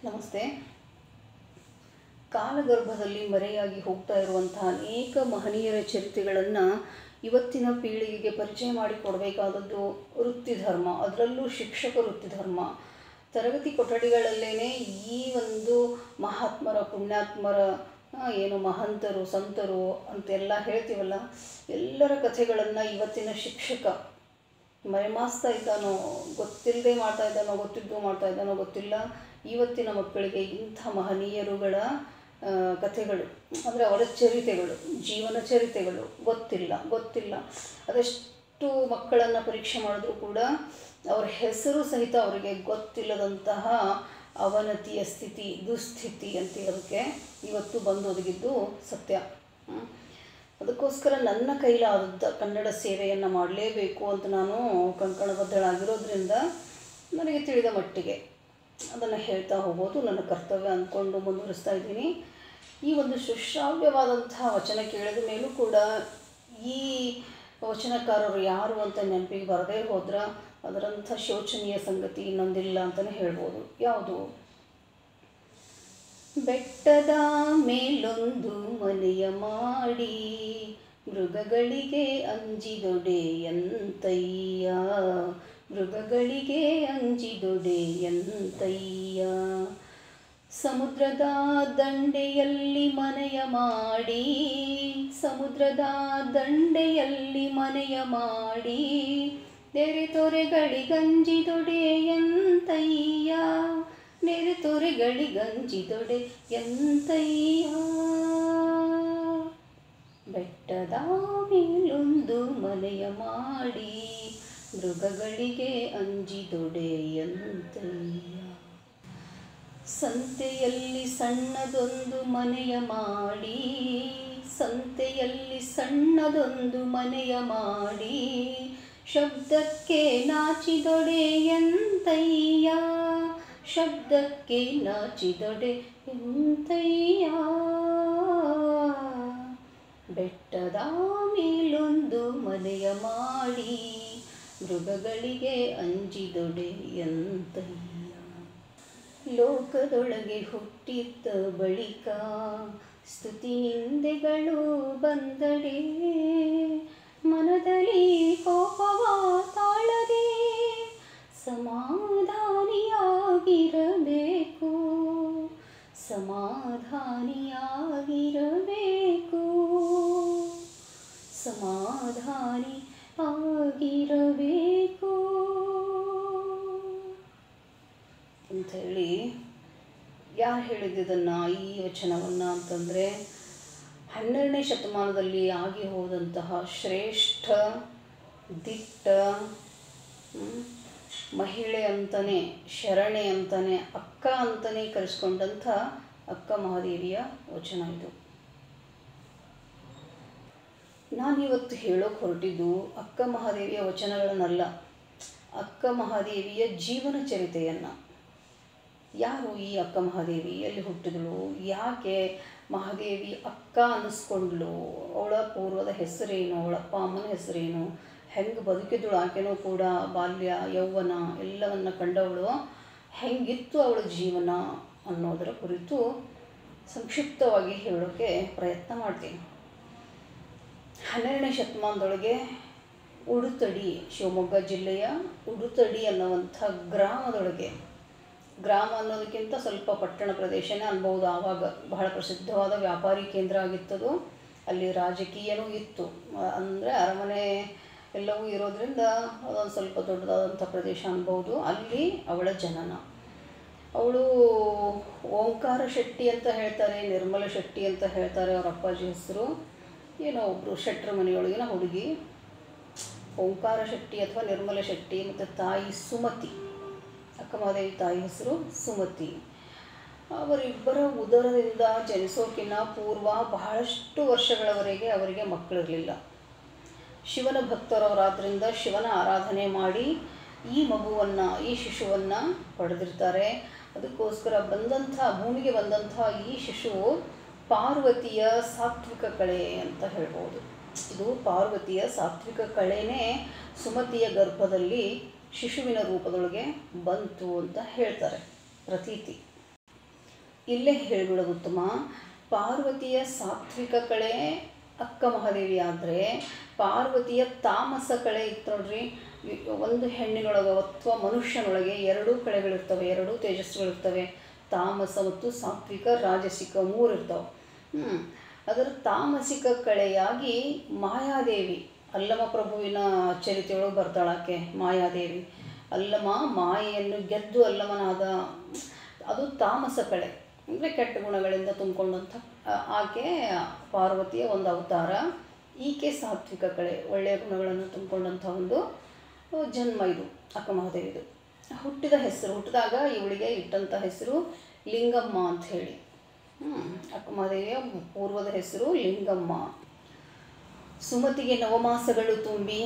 ನಮಸ್ತೆ. ಕಾಲಗರ್ಭದಲ್ಲಿ ಮರೆಯಾಗಿ ಹೋಗ್ತಾ ಇರುವಂತಹ ಅನೇಕ ಮಹನೀಯರ ಚರಿತ್ರೆಗಳನ್ನು ಇವತ್ತಿನ ಪೀಳಿಗೆಗೆ ಪರಿಚಯ ಮಾಡಿಕೊಡಬೇಕಾದದ್ದು ವೃತ್ತಿ ಧರ್ಮ. ಅದರಲ್ಲೂ ಶಿಕ್ಷಕ ವೃತ್ತಿ ಧರ್ಮ. ತರಗತಿ ಕೊಠಡಿಗಳಲ್ಲೇ ಈ ಒಂದು ಮಹಾತ್ಮರ ಪುಣ್ಯಾತ್ಮರ ಏನು ಮಹಂತರು ಸಂತರು ಅಂತೆಲ್ಲ ಹೇಳ್ತೀವಲ್ಲ, ಎಲ್ಲರ ಕಥೆಗಳನ್ನು ಇವತ್ತಿನ ಶಿಕ್ಷಕ ಮರೆಮಾಸ್ತಾ ಇದ್ದಾನೋ, ಗೊತ್ತಿಲ್ಲದೆ ಮಾಡ್ತಾ ಇದ್ದಾನೋ, ಗೊತ್ತಿದ್ದು ಮಾಡ್ತಾ ಇದ್ದಾನೋ ಗೊತ್ತಿಲ್ಲ. ಇವತ್ತಿನ ಮಕ್ಕಳಿಗೆ ಇಂಥ ಮಹನೀಯರುಗಳ ಕಥೆಗಳು ಅಂದರೆ ಅವರ ಚರಿತೆಗಳು, ಜೀವನ ಚರಿತೆಗಳು ಗೊತ್ತಿಲ್ಲ. ಅದೆಷ್ಟು ಮಕ್ಕಳನ್ನು ಪರೀಕ್ಷೆ ಮಾಡಿದ್ರೂ ಕೂಡ ಅವರ ಹೆಸರು ಸಹಿತ ಅವರಿಗೆ ಗೊತ್ತಿಲ್ಲದಂತಹ ಅವನತಿಯ ಸ್ಥಿತಿ, ದುಸ್ಥಿತಿ ಅಂತಿರೋದಕ್ಕೆ ಇವತ್ತು ಬಂದು ಒದಗಿದ್ದು ಸತ್ಯ. ಅದಕ್ಕೋಸ್ಕರ ನನ್ನ ಕೈಲಾದ ಕನ್ನಡ ಸೇವೆಯನ್ನು ಮಾಡಲೇಬೇಕು ಅಂತ ನಾನು ಕಂಕಣಬದ್ಧಳಾಗಿರೋದ್ರಿಂದ ನನಗೆ ತಿಳಿದ ಮಟ್ಟಿಗೆ ಅದನ್ನು ಹೇಳ್ತಾ ಹೋಗೋದು ನನ್ನ ಕರ್ತವ್ಯ ಅಂದ್ಕೊಂಡು ಮುಂದುವರಿಸ್ತಾ ಇದ್ದೀನಿ. ಈ ಒಂದು ಸುಶ್ರಾವ್ಯವಾದಂಥ ವಚನ ಕೇಳಿದ ಮೇಲೂ ಕೂಡ ಈ ವಚನಕಾರರು ಯಾರು ಅಂತ ನೆನಪಿಗೆ ಬರದೇ ಹೋದ್ರೆ ಅದರಂಥ ಶೋಚನೀಯ ಸಂಗತಿ ಇನ್ನೊಂದಿಲ್ಲ ಅಂತಲೇ ಹೇಳ್ಬೋದು. ಯಾವುದು? ಬೆಟ್ಟದ ಮೇಲೊಂದು ಮನೆಯ ಮಾಡಿ ಮೃಗಗಳಿಗೆ ಅಂಜಿದೊಡೆಯಂತಯ್ಯ, ಮೃಗಗಳಿಗೆ ಅಂಜಿದೊಡೆಯಂತಯ್ಯ. ಸಮುದ್ರದ ದಂಡೆಯಲ್ಲಿ ಮನೆಯ ಮಾಡಿ, ಸಮುದ್ರದ ದಂಡೆಯಲ್ಲಿ ಮನೆಯ ಮಾಡಿ ನೆರೆತೊರೆಗಳಿಗಂಜಿದೊಡೆಯಂತಯ್ಯ, ನೆರೆತೊರೆಗಳಿಗಂಜಿದೊಡೆಯಂತಯ್ಯ. ಬೆಟ್ಟದ ಮೇಲೊಂದು ಮನೆಯ ಮಾಡಿ ಮೃಗಗಳಿಗೆ ಅಂಜಿದೊಡೆಯಂತಯ್ಯ. ಸಂತೆಯಲ್ಲಿ ಸಣ್ಣದೊಂದು ಮನೆಯ ಮಾಡಿ, ಸಂತೆಯಲ್ಲಿ ಸಣ್ಣದೊಂದು ಮನೆಯ ಮಾಡಿ ಶಬ್ದಕ್ಕೆ ನಾಚಿದೊಡೆಯಂತಯ್ಯ, ಶಬ್ದಕ್ಕೆ ನಾಚಿದೊಡೆಯಂತಯ್ಯ. ಬೆಟ್ಟದ ಮೇಲೊಂದು ಮನೆಯ ಮಾಡಿ ಮೃಗಗಳಿಗೆ ಅಂಜಿದೊಡೆಯಂತಯ್ಯ. ಲೋಕದೊಳಗೆ ಹುಟ್ಟಿದ್ದ ಬಳಿಕ ಸ್ತುತಿ ನಿಂದೆಗಳು ಬಂದಡೆ, ಮನದಲ್ಲಿ ಕೋಪವ ತಾಳದೆ ಸಮಾಧಾನಿಯಾಗಿರಬೇಕು, ಸಮಾಧಾನಿಯಾಗಿರಬೇಕು, ಸಮಾಧಾನಿ ಆಗಿರಬೇಕು ಅಂಥೇಳಿ ಯಾರು ಹೇಳಿದ್ದನ್ನು ಈ ವಚನವನ್ನು ಅಂತಂದರೆ 12ನೇ ಶತಮಾನದಲ್ಲಿ ಆಗಿ ಹೋದಂತಹ ಶ್ರೇಷ್ಠ ದಿಟ್ಟ ಮಹಿಳೆ ಅಂತಲೇ, ಶರಣೆ ಅಂತಲೇ, ಅಕ್ಕ ಅಂತಲೇ ಕರೆಸ್ಕೊಂಡಂಥ ಅಕ್ಕ ಮಹಾದೇವಿಯ ವಚನ ಇದು. ನಾನಿವತ್ತು ಹೇಳೋಕೆ ಹೊರಟಿದ್ದು ಅಕ್ಕ ಮಹಾದೇವಿಯ ವಚನಗಳನ್ನಲ್ಲ, ಅಕ್ಕ ಮಹಾದೇವಿಯ ಜೀವನ ಚರಿತೆಯನ್ನು. ಯಾರು ಈ ಅಕ್ಕ ಮಹಾದೇವಿ? ಎಲ್ಲಿ ಹುಟ್ಟಿದಳು? ಯಾಕೆ ಮಹಾದೇವಿ ಅಕ್ಕ ಅನ್ನಿಸ್ಕೊಂಡ್ಳು? ಅವಳ ಪೂರ್ವದ ಹೆಸರೇನು? ಅವಳ ಅಪ್ಪ ಅಮ್ಮನ ಹೆಸರೇನು? ಹೆಂಗೆ ಬದುಕಿದಳು? ಆಕೆನೂ ಕೂಡ ಬಾಲ್ಯ ಯೌವನ ಎಲ್ಲವನ್ನು ಕಂಡವಳು. ಹೆಂಗಿತ್ತು ಅವಳ ಜೀವನ ಅನ್ನೋದರ ಕುರಿತು ಸಂಕ್ಷಿಪ್ತವಾಗಿ ಹೇಳೋಕ್ಕೆ ಪ್ರಯತ್ನ ಮಾಡ್ತೀನಿ. 12ನೇ ಶತಮಾನದೊಳಗೆ ಉಡುತಡಿ, ಶಿವಮೊಗ್ಗ ಜಿಲ್ಲೆಯ ಉಡುತಡಿ ಅನ್ನುವಂಥ ಗ್ರಾಮದೊಳಗೆ, ಗ್ರಾಮ ಅನ್ನೋದಕ್ಕಿಂತ ಸ್ವಲ್ಪ ಪಟ್ಟಣ ಪ್ರದೇಶನೇ ಅನ್ಬೋದು. ಆವಾಗ ಬಹಳ ಪ್ರಸಿದ್ಧವಾದ ವ್ಯಾಪಾರಿ ಕೇಂದ್ರ ಆಗಿತ್ತದು. ಅಲ್ಲಿ ರಾಜಕೀಯನೂ ಇತ್ತು, ಅಂದರೆ ಅರಮನೆ ಎಲ್ಲವೂ ಇರೋದರಿಂದ ಅದೊಂದು ಸ್ವಲ್ಪ ದೊಡ್ಡದಾದಂಥ ಪ್ರದೇಶ ಅನ್ಬೋದು. ಅಲ್ಲಿ ಅವಳ ಜನನ. ಅವಳು ಓಂಕಾರ ಶೆಟ್ಟಿ ಅಂತ ಹೇಳ್ತಾರೆ, ನಿರ್ಮಲ ಶೆಟ್ಟಿ ಅಂತ ಹೇಳ್ತಾರೆ ಅವ್ರ ಅಪ್ಪಾಜಿ ಹೆಸರು. ಏನೋ ಒಬ್ಬರು ಶೆಟ್ರ ಮನೆಯೊಳಗಿನ ಹುಡುಗಿ ಓಂಕಾರ ಶೆಟ್ಟಿ ಅಥವಾ ನಿರ್ಮಲ ಶೆಟ್ಟಿ. ಮತ್ತು ತಾಯಿ ಸುಮತಿ, ಅಕ್ಕ ಮಹಾದೇವಿ ತಾಯಿ ಹೆಸರು ಸುಮತಿ. ಅವರಿಬ್ಬರ ಉದರದಿಂದ ಜನಿಸೋಕಿನ್ನ ಪೂರ್ವ ಬಹಳಷ್ಟು ವರ್ಷಗಳವರೆಗೆ ಅವರಿಗೆ ಮಕ್ಕಳಿರಲಿಲ್ಲ. ಶಿವನ ಭಕ್ತರವರಾದ್ದರಿಂದ ಶಿವನ ಆರಾಧನೆ ಮಾಡಿ ಈ ಮಗುವನ್ನು, ಈ ಶಿಶುವನ್ನು ಪಡೆದಿರ್ತಾರೆ. ಅದಕ್ಕೋಸ್ಕರ ಭೂಮಿಗೆ ಬಂದಂಥ ಈ ಶಿಶುವು ಪಾರ್ವತಿಯ ಸಾತ್ವಿಕ ಕಳೆ ಅಂತ ಹೇಳ್ಬೋದು. ಇದು ಪಾರ್ವತಿಯ ಸಾತ್ವಿಕ ಕಳೆನೇ ಸುಮತಿಯ ಗರ್ಭದಲ್ಲಿ ಶಿಶುವಿನ ರೂಪದೊಳಗೆ ಬಂತು ಅಂತ ಹೇಳ್ತಾರೆ ಪ್ರತೀತಿ. ಇಲ್ಲೇ ಹೇಳಿಬಿಡೋದು ಉತ್ತಮ. ಪಾರ್ವತಿಯ ಸಾತ್ವಿಕ ಕಳೆ ಅಕ್ಕ ಮಹಾದೇವಿ ಆದರೆ ಪಾರ್ವತಿಯ ತಾಮಸ ಕಳೆ ಇತ್ತು ನೋಡ್ರಿ. ಒಂದು ಹೆಣ್ಣಿನೊಳಗೆ ಅಥವಾ ಮನುಷ್ಯನೊಳಗೆ ಎರಡೂ ಕಳೆಗಳಿರ್ತವೆ, ಎರಡೂ ತೇಜಸ್ಸುಗಳಿರ್ತವೆ. ತಾಮಸ ಮತ್ತು ಸಾತ್ವಿಕ, ರಾಜಸಿಕ 3 ಇರ್ತವೆ. ಅದರ ತಾಮಸಿಕ ಕಳೆಯಾಗಿ ಮಾಯಾದೇವಿ, ಅಲ್ಲಮ ಪ್ರಭುವಿನ ಚರಿತೆಯೊಳಗೆ ಬರ್ತಾಳಾಕೆ ಮಾಯಾದೇವಿ. ಅಲ್ಲಮ ಮಾಯೆಯನ್ನು ಗೆದ್ದು ಅಲ್ಲಮನಾದ, ಅದು ತಾಮಸ ಕಳೆ ಅಂದರೆ ಕೆಟ್ಟ ಗುಣಗಳಿಂದ ತುಂಬಿಕೊಂಡಂಥ ಆಕೆ ಪಾರ್ವತಿಯ ಒಂದು ಅವತಾರ. ಈಕೆ ಸಾತ್ವಿಕ ಕಳೆ, ಒಳ್ಳೆಯ ಗುಣಗಳನ್ನು ತುಂಬಿಕೊಂಡಂಥ ಒಂದು ಜನ್ಮ ಇದು ಅಕ್ಕ ಮಹಾದೇವಿದು. ಹುಟ್ಟಿದ ಹೆಸರು, ಹುಟ್ಟಿದಾಗ ಇವಳಿಗೆ ಇಟ್ಟಂಥ ಹೆಸರು ಲಿಂಗಮ್ಮ ಅಂತ ಹೇಳಿ. ಅಕ್ಕ ಮಹಾದೇವಿಯ ಪೂರ್ವದ ಹೆಸರು ಲಿಂಗಮ್ಮ. ಸುಮತಿಗೆ ನವಮಾಸಗಳು ತುಂಬಿ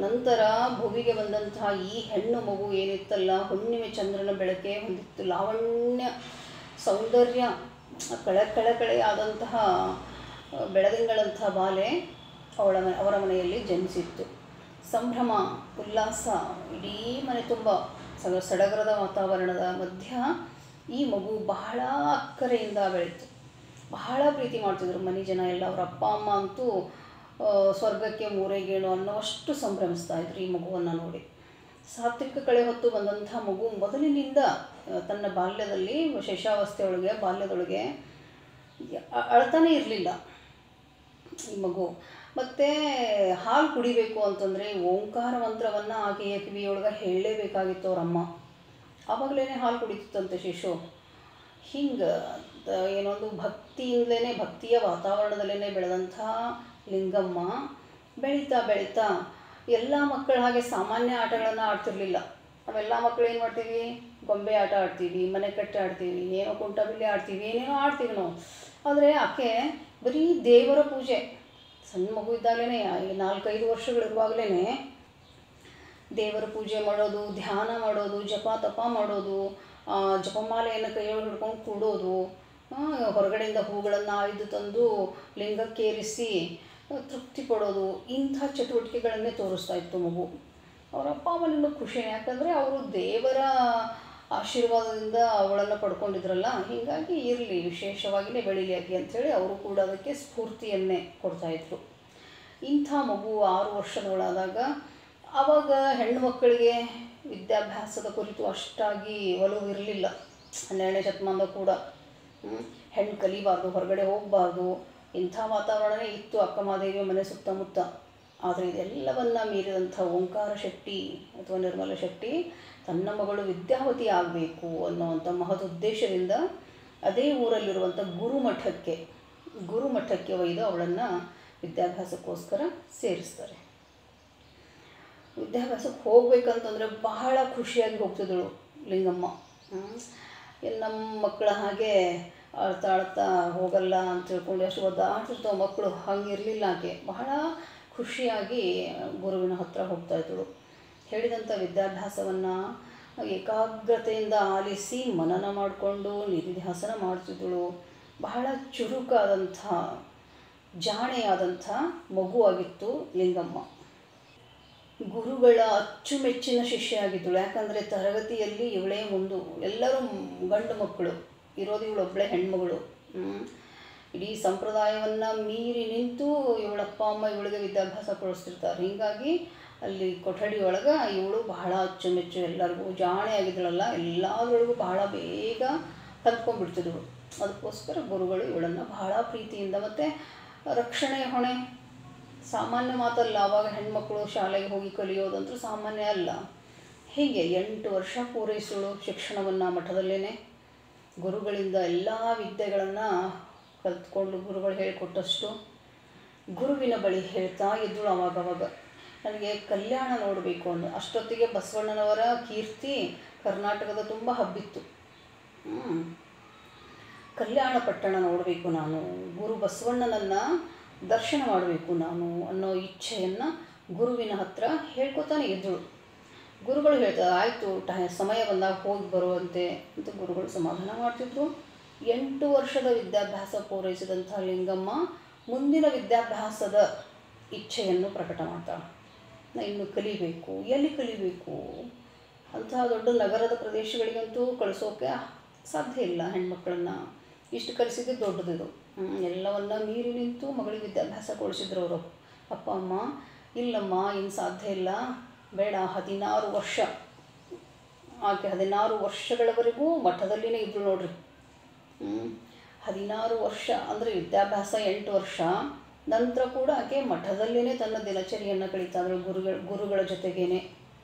ನಂತರ ಭುವಿಗೆ ಬಂದಂತಹ ಈ ಹೆಣ್ಣು ಮಗು ಏನಿತ್ತಲ್ಲ, ಹುಣ್ಣಿಮೆ ಚಂದ್ರನ ಬೆಳಕೆ ಹೊಂದಿತ್ತು, ಲಾವಣ್ಯ ಸೌಂದರ್ಯ ಕಳೆಯಾದಂತಹ ಬೆಳದಿಂಗಳಂತಹ ಬಾಲೆ ಅವರ ಮನೆಯಲ್ಲಿ ಜನಿಸಿತ್ತು. ಸಂಭ್ರಮ, ಉಲ್ಲಾಸ, ಇಡೀ ಮನೆ ತುಂಬ ಸಡಗರದ ವಾತಾವರಣದ ಮಧ್ಯ ಈ ಮಗು ಬಹಳ ಅಕ್ಕರೆಯಿಂದ ಬೆಳೀತು. ಬಹಳ ಪ್ರೀತಿ ಮಾಡ್ತಿದ್ರು ಮನೆ ಜನ ಎಲ್ಲ. ಅವರ ಅಪ್ಪ ಅಮ್ಮ ಅಂತೂ ಸ್ವರ್ಗಕ್ಕೆ ಮೂರೆಗೇಣು ಅನ್ನೋಷ್ಟು ಸಂಭ್ರಮಿಸ್ತಾ ಇದ್ರು ಈ ಮಗುವನ್ನು ನೋಡಿ. ಸಾತ್ವಿಕ ಕಳೆ ಹೊತ್ತು ಬಂದಂಥ ಮಗು ಮೊದಲಿನಿಂದ ತನ್ನ ಬಾಲ್ಯದಲ್ಲಿ, ಶೈಶಾವಸ್ಥೆಯೊಳಗೆ ಬಾಲ್ಯದೊಳಗೆ ಅಳ್ತಾನೇ ಇರಲಿಲ್ಲ ಈ ಮಗು. ಮತ್ತು ಹಾಲು ಕುಡಿಬೇಕು ಅಂತಂದರೆ ಓಂಕಾರ ಮಂತ್ರವನ್ನು ಆಕೆಯ ಕಿವಿಯೊಳಗೆ ಹೇಳಲೇಬೇಕಾಗಿತ್ತು ಅವರಮ್ಮ. ಆವಾಗಲೇ ಹಾಲು ಕುಡಿತಿತ್ತಂತೆ ಶಿಶು. ಹಿಂಗೆ ಏನೊಂದು ಭಕ್ತಿಯಿಂದಲೇ, ಭಕ್ತಿಯ ವಾತಾವರಣದಲ್ಲೇ ಬೆಳೆದಂಥ ಲಿಂಗಮ್ಮ ಬೆಳೀತಾ ಬೆಳೀತಾ ಎಲ್ಲ ಮಕ್ಕಳ ಹಾಗೆ ಸಾಮಾನ್ಯ ಆಟಗಳನ್ನು ಆಡ್ತಿರ್ಲಿಲ್ಲ. ನಾವೆಲ್ಲ ಮಕ್ಕಳು ಏನು ಮಾಡ್ತೀವಿ, ಗೊಂಬೆ ಆಟ ಆಡ್ತೀವಿ, ಮನೆ ಕಟ್ಟೆ ಆಡ್ತೀವಿ, ಏನೋ ಕುಂಟಬಿಲ್ಲೆ ಆಡ್ತೀವಿ, ಏನೇನೋ ಆಡ್ತೀವಿ ನಾವು. ಆದರೆ ಆಕೆ ಬರೀ ದೇವರ ಪೂಜೆ, ಸಣ್ಣ ಮಗು ಇದ್ದಾಗಲೇ 4-5 ವರ್ಷಗಳಿರುವಾಗಲೇ ದೇವರ ಪೂಜೆ ಮಾಡೋದು, ಧ್ಯಾನ ಮಾಡೋದು, ಜಪ ತಪ ಮಾಡೋದು, ಜಪಮಾಲೆಯನ್ನು ಕೈಯೊಳಗೆ ಹಿಡ್ಕೊಂಡು ಕೂಡೋದು, ಹೊರಗಡೆಯಿಂದ ಹೂಗಳನ್ನು ಆಯ್ದು ತಂದು ಲಿಂಗಕ್ಕೇರಿಸಿ ತೃಪ್ತಿ ಪಡೋದು, ಇಂಥ ಚಟುವಟಿಕೆಗಳನ್ನೇ ತೋರಿಸ್ತಾ ಇತ್ತು ಮಗು. ಅವರ ಅಪ್ಪ ಅಮ್ಮನಿಂದ ಖುಷಿನೇ, ಯಾಕಂದರೆ ಅವರು ದೇವರ ಆಶೀರ್ವಾದದಿಂದ ಅವಳನ್ನು ಪಡ್ಕೊಂಡಿದ್ರಲ್ಲ. ಹೀಗಾಗಿ ಇರಲಿ, ವಿಶೇಷವಾಗಿಯೇ ಬೆಳೀಲಿ ಆಕೆ ಅಂಥೇಳಿ ಅವರು ಕೂಡ ಅದಕ್ಕೆ ಸ್ಫೂರ್ತಿಯನ್ನೇ ಕೊಡ್ತಾಯಿದ್ರು. ಇಂಥ ಮಗು 6 ವರ್ಷದೊಳಾದಾಗ ಆವಾಗ ಹೆಣ್ಣು ಮಕ್ಕಳಿಗೆ ವಿದ್ಯಾಭ್ಯಾಸದ ಕುರಿತು ಅಷ್ಟಾಗಿ ಒಲವು ಇರಲಿಲ್ಲ. 12ನೇ ಶತಮಾನದ ಕೂಡ ಹೆಣ್ಣು ಕಲಿಬಾರ್ದು, ಹೊರಗಡೆ ಹೋಗಬಾರ್ದು, ಇಂಥ ವಾತಾವರಣವೇ ಇತ್ತು ಅಕ್ಕ ಮಹಾದೇವಿಯ ಮನೆ ಸುತ್ತಮುತ್ತ. ಆದರೆ ಇದೆಲ್ಲವನ್ನು ಮೀರಿದಂಥ ಓಂಕಾರ ಶೆಟ್ಟಿ ಅಥವಾ ನಿರ್ಮಲ ಶೆಟ್ಟಿ ತನ್ನ ಮಗಳು ವಿದ್ಯಾವತಿ ಆಗಬೇಕು ಅನ್ನೋವಂಥ ಮಹದುದ್ದೇಶದಿಂದ ಅದೇ ಊರಲ್ಲಿರುವಂಥ ಗುರುಮಠಕ್ಕೆ ಒಯ್ದು ಅವಳನ್ನು ವಿದ್ಯಾಭ್ಯಾಸಕ್ಕೋಸ್ಕರ ಸೇರಿಸ್ತಾರೆ. ವಿದ್ಯಾಭ್ಯಾಸಕ್ಕೆ ಹೋಗ್ಬೇಕಂತಂದರೆ ಬಹಳ ಖುಷಿಯಾಗಿ ಹೋಗ್ತಿದ್ದಳು ಲಿಂಗಮ್ಮ. ನಮ್ಮ ಮಕ್ಕಳ ಹಾಗೆ ಅಳ್ತಾ ಹೋಗಲ್ಲ ಅಂತ ತಿಳ್ಕೊಂಡು ಎಷ್ಟು ಒದ್ದಾಡ್ತಿರ್ತಾವೆ ಮಕ್ಕಳು, ಹಂಗಿರಲಿಲ್ಲ ಆಕೆ. ಬಹಳ ಖುಷಿಯಾಗಿ ಗುರುವಿನ ಹತ್ರ ಹೋಗ್ತಾಯಿದ್ದಳು. ಹೇಳಿದಂಥ ವಿದ್ಯಾಭ್ಯಾಸವನ್ನು ಏಕಾಗ್ರತೆಯಿಂದ ಆಲಿಸಿ ಮನನ ಮಾಡಿಕೊಂಡು ನಿಧಿಧ್ಯಾಸನ ಮಾಡ್ತಿದ್ದಳು. ಬಹಳ ಚುರುಕಾದಂಥ, ಜಾಣೆಯಾದಂಥ ಮಗುವಾಗಿತ್ತು ಲಿಂಗಮ್ಮ. ಗುರುಗಳ ಅಚ್ಚುಮೆಚ್ಚಿನ ಶಿಷ್ಯೆಯಾಗಿದ್ದಳು. ಯಾಕಂದರೆ ತರಗತಿಯಲ್ಲಿ ಇವಳೇ ಮುಂದು, ಎಲ್ಲರೂ ಗಂಡು ಮಕ್ಕಳು, ಇರೋದು ಇವಳೊಬ್ಬಳೇ ಹೆಣ್ಮಗಳು. ಇಡೀ ಸಂಪ್ರದಾಯವನ್ನು ಮೀರಿ ನಿಂತು ಇವಳಪ್ಪ ಅಮ್ಮ ಇವಳಿಗೆ ವಿದ್ಯಾಭ್ಯಾಸ ಕೊಡಿಸ್ತಿರ್ತಾರೆ. ಹೀಗಾಗಿ ಅಲ್ಲಿ ಕೊಠಡಿಯೊಳಗೆ ಇವಳು ಬಹಳ ಅಚ್ಚುಮೆಚ್ಚು, ಎಲ್ಲರಿಗೂ ಜಾಣೆಯಾಗಿದ್ದಳಲ್ಲ, ಎಲ್ಲದರೊಳಗೂ ಬಹಳ ಬೇಗ ಕಲ್ತ್ಕೊಂಡ್ಬಿಡ್ತಿದ್ದಳು. ಅದಕ್ಕೋಸ್ಕರ ಗುರುಗಳು ಇವಳನ್ನು ಬಹಳ ಪ್ರೀತಿಯಿಂದ, ಮತ್ತು ರಕ್ಷಣೆಯ ಹೊಣೆ ಸಾಮಾನ್ಯ ಮಾತಲ್ಲ. ಆವಾಗ ಹೆಣ್ಮಕ್ಳು ಶಾಲೆಗೆ ಹೋಗಿ ಕಲಿಯೋದಂತೂ ಸಾಮಾನ್ಯ ಅಲ್ಲ. ಹೀಗೆ 8 ವರ್ಷ ಪೂರೈಸಳು ಶಿಕ್ಷಣವನ್ನು ಮಠದಲ್ಲೇ. ಗುರುಗಳಿಂದ ಎಲ್ಲ ವಿದ್ಯೆಗಳನ್ನು ಕಲ್ತ್ಕೊಂಡು ಗುರುಗಳು ಹೇಳಿಕೊಟ್ಟಷ್ಟು ಗುರುವಿನ ಬಳಿ ಹೇಳ್ತಾ ಇದ್ದಳು ಅವಾಗವಾಗ. ನನಗೆ ಕಲ್ಯಾಣ ನೋಡಬೇಕು ಅನ್ನೋ ಅಷ್ಟೊತ್ತಿಗೆ ಬಸವಣ್ಣನವರ ಕೀರ್ತಿ ಕರ್ನಾಟಕದ ತುಂಬ ಹಬ್ಬಿತ್ತು. ಕಲ್ಯಾಣ ಪಟ್ಟಣ ನೋಡಬೇಕು ನಾನು, ಗುರು ಬಸವಣ್ಣನನ್ನು ದರ್ಶನ ಮಾಡಬೇಕು ನಾನು ಅನ್ನೋ ಇಚ್ಛೆಯನ್ನು ಗುರುವಿನ ಹತ್ರ ಹೇಳ್ಕೊತಾನೆ ಇದ್ದಳು. ಗುರುಗಳು ಹೇಳ್ತಾರೆ, ಆಯಿತು ಸಮಯ ಬಂದಾಗ ಹೋಗಿ ಬರುವಂತೆ ಅಂತ ಗುರುಗಳು ಸಮಾಧಾನ ಮಾಡ್ತಿದ್ರು. 8 ವರ್ಷದ ವಿದ್ಯಾಭ್ಯಾಸ ಪೂರೈಸಿದಂಥ ಲಿಂಗಮ್ಮ ಮುಂದಿನ ವಿದ್ಯಾಭ್ಯಾಸದ ಇಚ್ಛೆಯನ್ನು ಪ್ರಕಟ ಮಾಡ್ತಾಳೆ. ನಾನು ಇನ್ನು ಕಲಿಬೇಕು, ಎಲ್ಲಿ ಕಲಿಬೇಕು? ಅಂತಹ ದೊಡ್ಡ ನಗರದ ಪ್ರದೇಶಗಳಿಗಂತೂ ಕಳಿಸೋಕೆ ಸಾಧ್ಯ ಇಲ್ಲ. ಹೆಣ್ಮಕ್ಳನ್ನ ಇಷ್ಟು ಕಲಿಸಿದ್ದು ದೊಡ್ಡದಿದು. ಎಲ್ಲವನ್ನ ಮೀರಿ ನಿಂತು ಮಗಳಿಗೆ ವಿದ್ಯಾಭ್ಯಾಸ ಕೊಡಿಸಿದ್ರು ಅವರು ಅಪ್ಪ ಅಮ್ಮ. ಇಲ್ಲಮ್ಮ, ಇನ್ನು ಸಾಧ್ಯ ಇಲ್ಲ, ಬೇಡ. 16 ವರ್ಷ ಆಕೆ 16 ವರ್ಷಗಳವರೆಗೂ ಮಠದಲ್ಲಿನೇ ಇದ್ದರು ನೋಡ್ರಿ. 16 ವರ್ಷ ಅಂದರೆ ವಿದ್ಯಾಭ್ಯಾಸ 8 ವರ್ಷ. ನಂತರ ಕೂಡ ಆಕೆ ಮಠದಲ್ಲಿನೇ ತನ್ನ ದಿನಚರಿಯನ್ನು ಕಳೀತಾ ಇದ್ದಳು, ಗುರುಗಳ ಜೊತೆಗೇನೆ.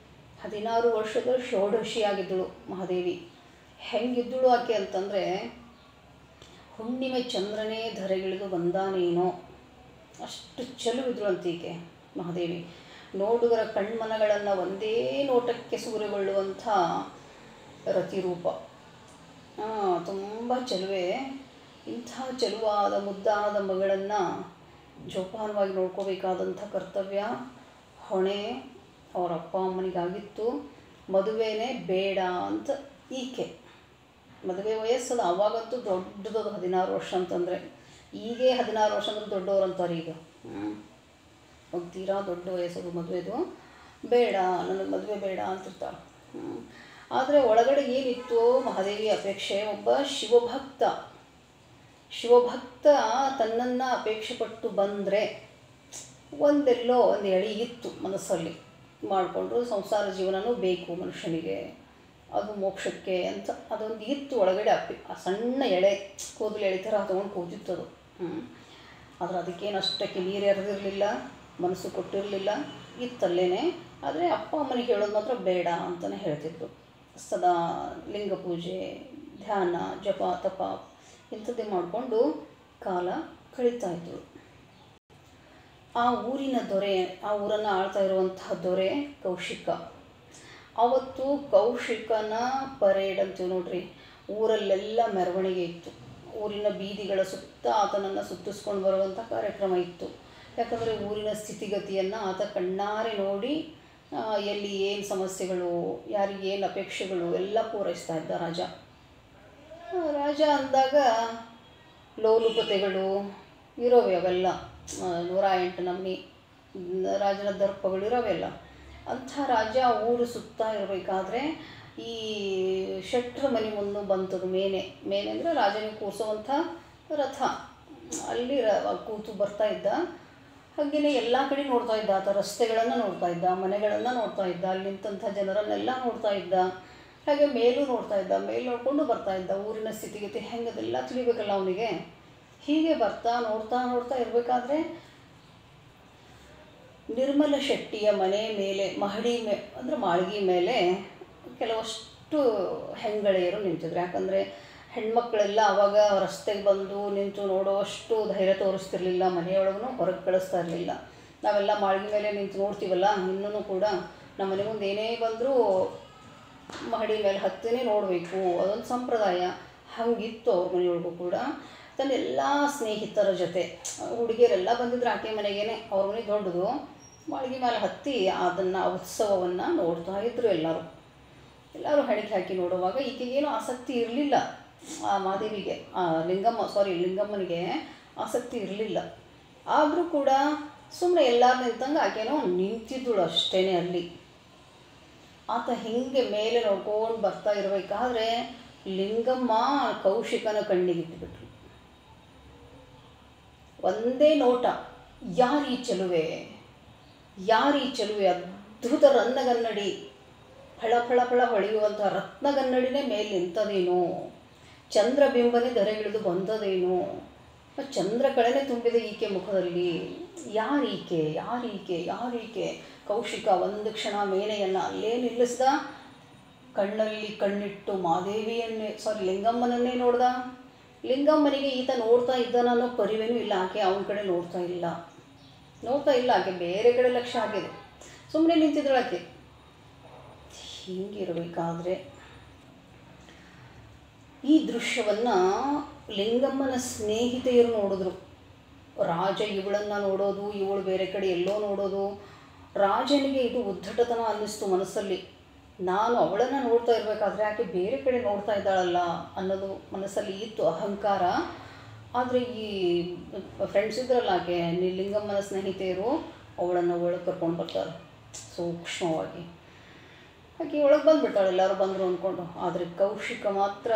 16 ವರ್ಷದ ಷೋಡಶಿಯಾಗಿದ್ದಳು ಮಹಾದೇವಿ. ಹೆಂಗಿದ್ದಳು ಆಕೆ ಅಂತಂದರೆ, ಹುಣ್ಣಿಮೆ ಚಂದ್ರನೇ ಧರೆಗಿಳಿದು ಬಂದಾನೇನೋ ಅಷ್ಟು ಚೆಲುವಿದ್ರು ಅಂತೀಕೆ ಮಹಾದೇವಿ. ನೋಡುಗರ ಕಣ್ಮನಗಳನ್ನು ಒಂದೇ ನೋಟಕ್ಕೆ ಸೂರೆಗೊಳ್ಳುವಂಥ ರತಿರೂಪ. ತುಂಬ ಚೆಲುವೆ. ಇಂಥ ಚೆಲುವಾದ ಮುದ್ದಾದ ಮಗಳನ್ನು ಜೋಪಾನವಾಗಿ ನೋಡ್ಕೋಬೇಕಾದಂಥ ಕರ್ತವ್ಯ, ಹೊಣೆ ಅವರ ಅಪ್ಪ ಅಮ್ಮನಿಗಾಗಿತ್ತು. ಮದುವೆನೇ ಬೇಡ ಅಂತ ಈಕೆ. ಮದುವೆ ವಯಸ್ಸದು ಆವಾಗಂತೂ ದೊಡ್ಡದು 16 ವರ್ಷ ಅಂತಂದರೆ. ಈಗೇ 16 ವರ್ಷ ಅಂದರೆ ದೊಡ್ಡವ್ರು ಅಂತಾರೆ ಈಗ. ತೀರಾ ದೊಡ್ಡ ವಯಸ್ಸದು ಮದುವೆದು. ಬೇಡ, ನನಗೆ ಮದುವೆ ಬೇಡ ಅಂತಿರ್ತಾಳೆ. ಆದರೆ ಒಳಗಡೆ ಏನಿತ್ತು ಮಹಾದೇವಿ ಅಪೇಕ್ಷೆ? ಒಬ್ಬ ಶಿವಭಕ್ತ ತನ್ನನ್ನು ಅಪೇಕ್ಷೆ ಪಟ್ಟು ಬಂದರೆ ಒಂದೆಲ್ಲೋ ಒಂದು ಎಳೆ ಇತ್ತು ಮನಸ್ಸಲ್ಲಿ. ಮಾಡಿಕೊಂಡ್ರು ಸಂಸಾರ ಜೀವನವೂ ಬೇಕು ಮನುಷ್ಯನಿಗೆ, ಅದು ಮೋಕ್ಷಕ್ಕೆ ಅಂತ ಅದೊಂದು ಇತ್ತು ಒಳಗಡೆ. ಆ ಸಣ್ಣ ಎಳೆ ಕೂದಲು ಎಳೆ ಥರ ತೊಗೊಂಡು ಕೂತಿತ್ತದು. ಆದರೆ ಅದಕ್ಕೇನು ಅಷ್ಟಕ್ಕೆ ನೀರು ಎರೆದಿರಲಿಲ್ಲ, ಮನಸ್ಸು ಕೊಟ್ಟಿರಲಿಲ್ಲ, ಇತ್ತಲ್ಲೇನೆ. ಆದರೆ ಅಪ್ಪ ಅಮ್ಮನಿಗೆ ಹೇಳೋದು ಮಾತ್ರ ಬೇಡ ಅಂತಲೇ ಹೇಳ್ತಿದ್ರು. ಸದಾ ಲಿಂಗ ಪೂಜೆ, ಧ್ಯಾನ, ಜಪ, ತಪ ಇಂಥದ್ದೇ ಮಾಡಿಕೊಂಡು ಕಾಲ ಕಳೀತಾಯಿದ್ರು. ಆ ಊರಿನ ದೊರೆ, ಆ ಊರನ್ನು ಆಳ್ತಾ ಇರುವಂತಹ ದೊರೆ ಕೌಶಿಕ. ಅವತ್ತು ಕೌಶಿಕನ ಪರೇಡ್ ಅಂತೀವಿ ನೋಡ್ರಿ. ಊರಲ್ಲೆಲ್ಲ ಮೆರವಣಿಗೆ ಇತ್ತು. ಊರಿನ ಬೀದಿಗಳ ಸುತ್ತ ಆತನನ್ನು ಸುತ್ತಿಸ್ಕೊಂಡು ಬರುವಂಥ ಕಾರ್ಯಕ್ರಮ ಇತ್ತು. ಯಾಕಂದರೆ ಊರಿನ ಸ್ಥಿತಿಗತಿಯನ್ನು ಆತ ಕಣ್ಣಾರೆ ನೋಡಿ ಎಲ್ಲಿ ಏನು ಸಮಸ್ಯೆಗಳು, ಯಾರಿಗೆ ಏನು ಅಪೇಕ್ಷೆಗಳು ಎಲ್ಲ ಪೂರೈಸ್ತಾ ಇದ್ದ ರಾಜ. ರಾಜ ಅಂದಾಗ ಲೋಲುಪತೆಗಳು ಇರೋವೆ, ಅವೆಲ್ಲ 108 ನಮೂನಿ ರಾಜನ ದರ್ಪಗಳು ಇರೋವೆಲ್ಲ. ಅಂಥ ರಾಜ ಊರು ಸುತ್ತಾ ಇರಬೇಕಾದ್ರೆ ಈ ಶೆಟ್ರ ಮನೆ ಮುಂದೆ ಬಂತದು ಮೇನೆ ಅಂದರೆ ರಾಜನಿಗೆ ಕೂರಿಸುವಂಥ ರಥ. ಅಲ್ಲಿ ಕೂತು ಬರ್ತಾ ಇದ್ದ. ಹಾಗೆಯೇ ಎಲ್ಲ ಕಡೆ ನೋಡ್ತಾ ಇದ್ದ ಆತ. ರಸ್ತೆಗಳನ್ನು ನೋಡ್ತಾ ಇದ್ದ, ಮನೆಗಳನ್ನು ನೋಡ್ತಾ ಇದ್ದ, ಅಲ್ಲಿ ನಿಂತಹ ಜನರನ್ನೆಲ್ಲ ನೋಡ್ತಾ ಇದ್ದ. ಹಾಗೆ ಮೇಲೂ ನೋಡ್ತಾ ಇದ್ದ. ಮೇಲು ನೋಡಿಕೊಂಡು ಬರ್ತಾ ಇದ್ದ. ಊರಿನ ಸ್ಥಿತಿಗತಿ ಹೆಂಗದೆಲ್ಲ ತಿಳಿಬೇಕಲ್ಲ ಅವನಿಗೆ. ಹೀಗೆ ನೋಡ್ತಾ ಇರಬೇಕಾದ್ರೆ ನಿರ್ಮಲ ಶೆಟ್ಟಿಯ ಮನೆ ಮೇಲೆ ಮಾಳಿಗೆ ಮೇಲೆ ಕೆಲವಷ್ಟು ಹೆಂಗಳೆಯರು ನಿಂತಿದ್ರು. ಯಾಕಂದರೆ ಹೆಣ್ಮಕ್ಳೆಲ್ಲ ಆವಾಗ ರಸ್ತೆಗೆ ಬಂದು ನಿಂತು ನೋಡೋಷ್ಟು ಧೈರ್ಯ ತೋರಿಸ್ತಿರ್ಲಿಲ್ಲ. ಮನೆಯೊಳಗೂ ಹೊರಗೆ ಕಳಿಸ್ತಾ ಇರಲಿಲ್ಲ. ನಾವೆಲ್ಲ ಮಾಳಿಗೆ ಮೇಲೆ ನಿಂತು ನೋಡ್ತೀವಲ್ಲ, ಇನ್ನೂ ಕೂಡ ನಮ್ಮ ಮನೆ ಮುಂದೆ ಏನೇ ಬಂದರೂ ಮಹಡಿ ಮೇಲೆ ಹತ್ತಿನೇ ನೋಡಬೇಕು, ಅದೊಂದು ಸಂಪ್ರದಾಯ. ಹಾಗಿತ್ತು ಅವ್ರ ಮನೆಯೊಳಗೂ ಕೂಡ. ತನ್ನೆಲ್ಲ ಸ್ನೇಹಿತರ ಜೊತೆ, ಹುಡುಗಿಯರೆಲ್ಲ ಬಂದಿದ್ರು ಆಕೆ ಮನೆಗೇನೆ, ಅವ್ರ ಮನೆ ದೊಡ್ಡದು. ಮಾಳಿಗೆ ಮೇಲೆ ಹತ್ತಿ ಅದನ್ನು ಉತ್ಸವವನ್ನು ನೋಡ್ತಾ ಇದ್ದರು ಎಲ್ಲರೂ ಹೆಣಿಗೆ ಹಾಕಿ ನೋಡುವಾಗ ಈಕೆಗೇನು ಆಸಕ್ತಿ ಇರಲಿಲ್ಲ. ಆ ಮಾದೇವಿಗೆ, ಲಿಂಗಮ್ಮನಿಗೆ ಆಸಕ್ತಿ ಇರಲಿಲ್ಲ. ಆದರೂ ಕೂಡ ಸುಮ್ಮನೆ ಎಲ್ಲರೂ ನಿಂತಂಗೆ ಆಕೆನೋ ನಿಂತಿದ್ದಳು ಅಷ್ಟೇ ಅಲ್ಲಿ. ಆತ ಹಿಂಗೆ ಮೇಲೆ ನೋಡ್ಕೊಂಡು ಬರ್ತಾ ಇರಬೇಕಾದ್ರೆ ಲಿಂಗಮ್ಮ ಕೌಶಿಕನ ಕಣ್ಣಿಗಿಟ್ಟುಬಿಟ್ರು. ಒಂದೇ ನೋಟ, ಯಾರೀ ಚೆಲುವೆ, ಅದ್ಭುತ ರತ್ನಗನ್ನಡಿ, ಫಳ ಫಳ ಫಳ ಹೊಳೆಯುವಂಥ ರತ್ನಗನ್ನಡಿನೇ ಮೇಲೆ ನಿಂತದೇನೋ, ಚಂದ್ರಬಿಂಬನೇ ಧರೆಗಿಳಿದು ಬಂದದೇನೋ, ಚಂದ್ರಕಳೆನೇ ತುಂಬಿದೆ ಈಕೆ ಮುಖದಲ್ಲಿ. ಯಾರೀಕೆ? ಕೌಶಿಕ ಒಂದು ಕ್ಷಣ ಮೇನೆಯನ್ನು ಅಲ್ಲೇ ನಿಲ್ಲಿಸಿದ. ಕಣ್ಣಲ್ಲಿ ಕಣ್ಣಿಟ್ಟು ಲಿಂಗಮ್ಮನನ್ನೇ ನೋಡ್ದ. ಲಿಂಗಮ್ಮನಿಗೆ ಈತ ನೋಡ್ತಾ ಇದ್ದಾನ ಅನ್ನೋ ಪರಿವೇನೂ ಇಲ್ಲ. ಆಕೆ ಅವನ ಕಡೆ ನೋಡ್ತಾ ಇಲ್ಲ. ಆಕೆ ಬೇರೆ ಕಡೆ ಲಕ್ಷ್ಯ ಆಗಿದೆ. ಸುಮ್ಮನೆ ನಿಂತಿದ್ದಳು ಆಕೆ. ಹೀಗಿರಬೇಕಾದ್ರೆ ಈ ದೃಶ್ಯವನ್ನು ಲಿಂಗಮ್ಮನ ಸ್ನೇಹಿತೆಯರು ನೋಡಿದ್ರು. ರಾಜ ಇವಳನ್ನು ನೋಡೋದು, ಇವಳು ಬೇರೆ ಕಡೆ ಎಲ್ಲೋ ನೋಡೋದು. ರಾಜನಿಗೆ ಇದು ಉದ್ದಟತನ ಅನ್ನಿಸ್ತು ಮನಸ್ಸಲ್ಲಿ. ನಾನು ಅವಳನ್ನು ನೋಡ್ತಾ ಇರಬೇಕಾದ್ರೆ ಆಕೆ ಬೇರೆ ಕಡೆ ನೋಡ್ತಾ ಇದ್ದಾಳಲ್ಲ ಅನ್ನೋದು ಮನಸ್ಸಲ್ಲಿ ಇತ್ತು, ಅಹಂಕಾರ. ಆದರೆ ಈ ಫ್ರೆಂಡ್ಸ್ ಇದ್ರಲ್ಲ ಆಕೆ ಲಿಂಗಮ್ಮನ ಸ್ನೇಹಿತೆಯರು ಅವಳನ್ನು ಒಳಗೆ ಕರ್ಕೊಂಡು ಬರ್ತಾರೆ ಸೂಕ್ಷ್ಮವಾಗಿ. ಆಕೆ ಒಳಗೆ ಬಂದುಬಿಡ್ತಾಳೆ, ಎಲ್ಲರೂ ಬಂದರು ಅಂದ್ಕೊಂಡು. ಆದರೆ ಕೌಶಿಕ ಮಾತ್ರ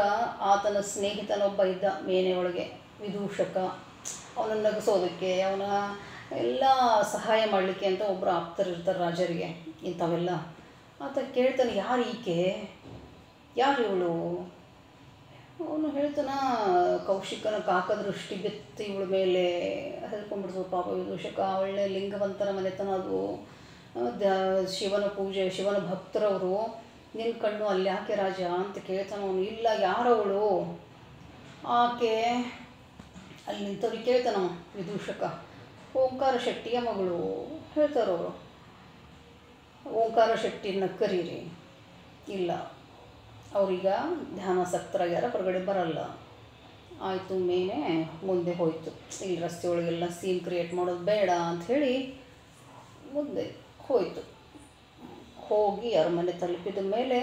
ಆತನ ಸ್ನೇಹಿತನೊಬ್ಬ ಇದ್ದ ಮೇನೆ ಒಳಗೆ, ವಿದೂಷಕ. ಅವನನ್ನು ನಗಿಸೋದಕ್ಕೆ, ಅವನ ಎಲ್ಲ ಸಹಾಯ ಮಾಡಲಿಕ್ಕೆ ಅಂತ ಒಬ್ಬರು ಆಪ್ತರಿರ್ತಾರೆ ರಾಜರಿಗೆ ಇಂಥವೆಲ್ಲ. ಆತ ಕೇಳ್ತಾನೆ, ಯಾರು ಈಕೆ, ಯಾರು ಇವಳು? ಅವನು ಹೇಳ್ತಾನ, ಕೌಶಿಕನ ಕಾಕದೃಷ್ಟಿ ಬೆತ್ತಿ ಇವಳ ಮೇಲೆ ಹೆಲ್ಕೊಂಡ್ಬಿಡ್ತು ಪಾಪ ವಿದೂಷಕ. ಒಳ್ಳೆ ಲಿಂಗವಂತರ ಮನೆತನ ಅದು, ಶಿವನ ಪೂಜೆ, ಶಿವನ ಭಕ್ತರವರು. ನಿನ್ನ ಕಣ್ಣು ಅಲ್ಲಿ ಯಾಕೆ ರಾಜ ಅಂತ ಕೇಳ್ತಾನೆ ಅವನು. ಇಲ್ಲ, ಯಾರವಳು ಆಕೆ? ಅಲ್ಲಿ ನಿಂತವ್ರಿಗೆ ಕೇಳ್ತಾನವ ವಿದೂಷಕ. ಓಂಕಾರ ಶೆಟ್ಟಿಯ ಮಗಳು ಹೇಳ್ತಾರವರು. ಓಂಕಾರ ಶೆಟ್ಟಿನ ಕರೀರಿ. ಇಲ್ಲ, ಅವ್ರೀಗ ಧ್ಯಾನಾಸಕ್ತರಾಗ್ಯಾರ, ಹೊರಗಡೆ ಬರಲ್ಲ. ಆಯಿತು, ಮೇನೆ ಮುಂದೆ ಹೋಯಿತು. ಇಲ್ಲಿ ರಸ್ತೆ ಒಳಗೆಲ್ಲ ಸೀನ್ ಕ್ರಿಯೇಟ್ ಮಾಡೋದು ಬೇಡ ಅಂಥೇಳಿ ಮುಂದೆ ಹೋಯಿತು. ಹೋಗಿ ಅರಮನೆ ತಲುಪಿದ ಮೇಲೆ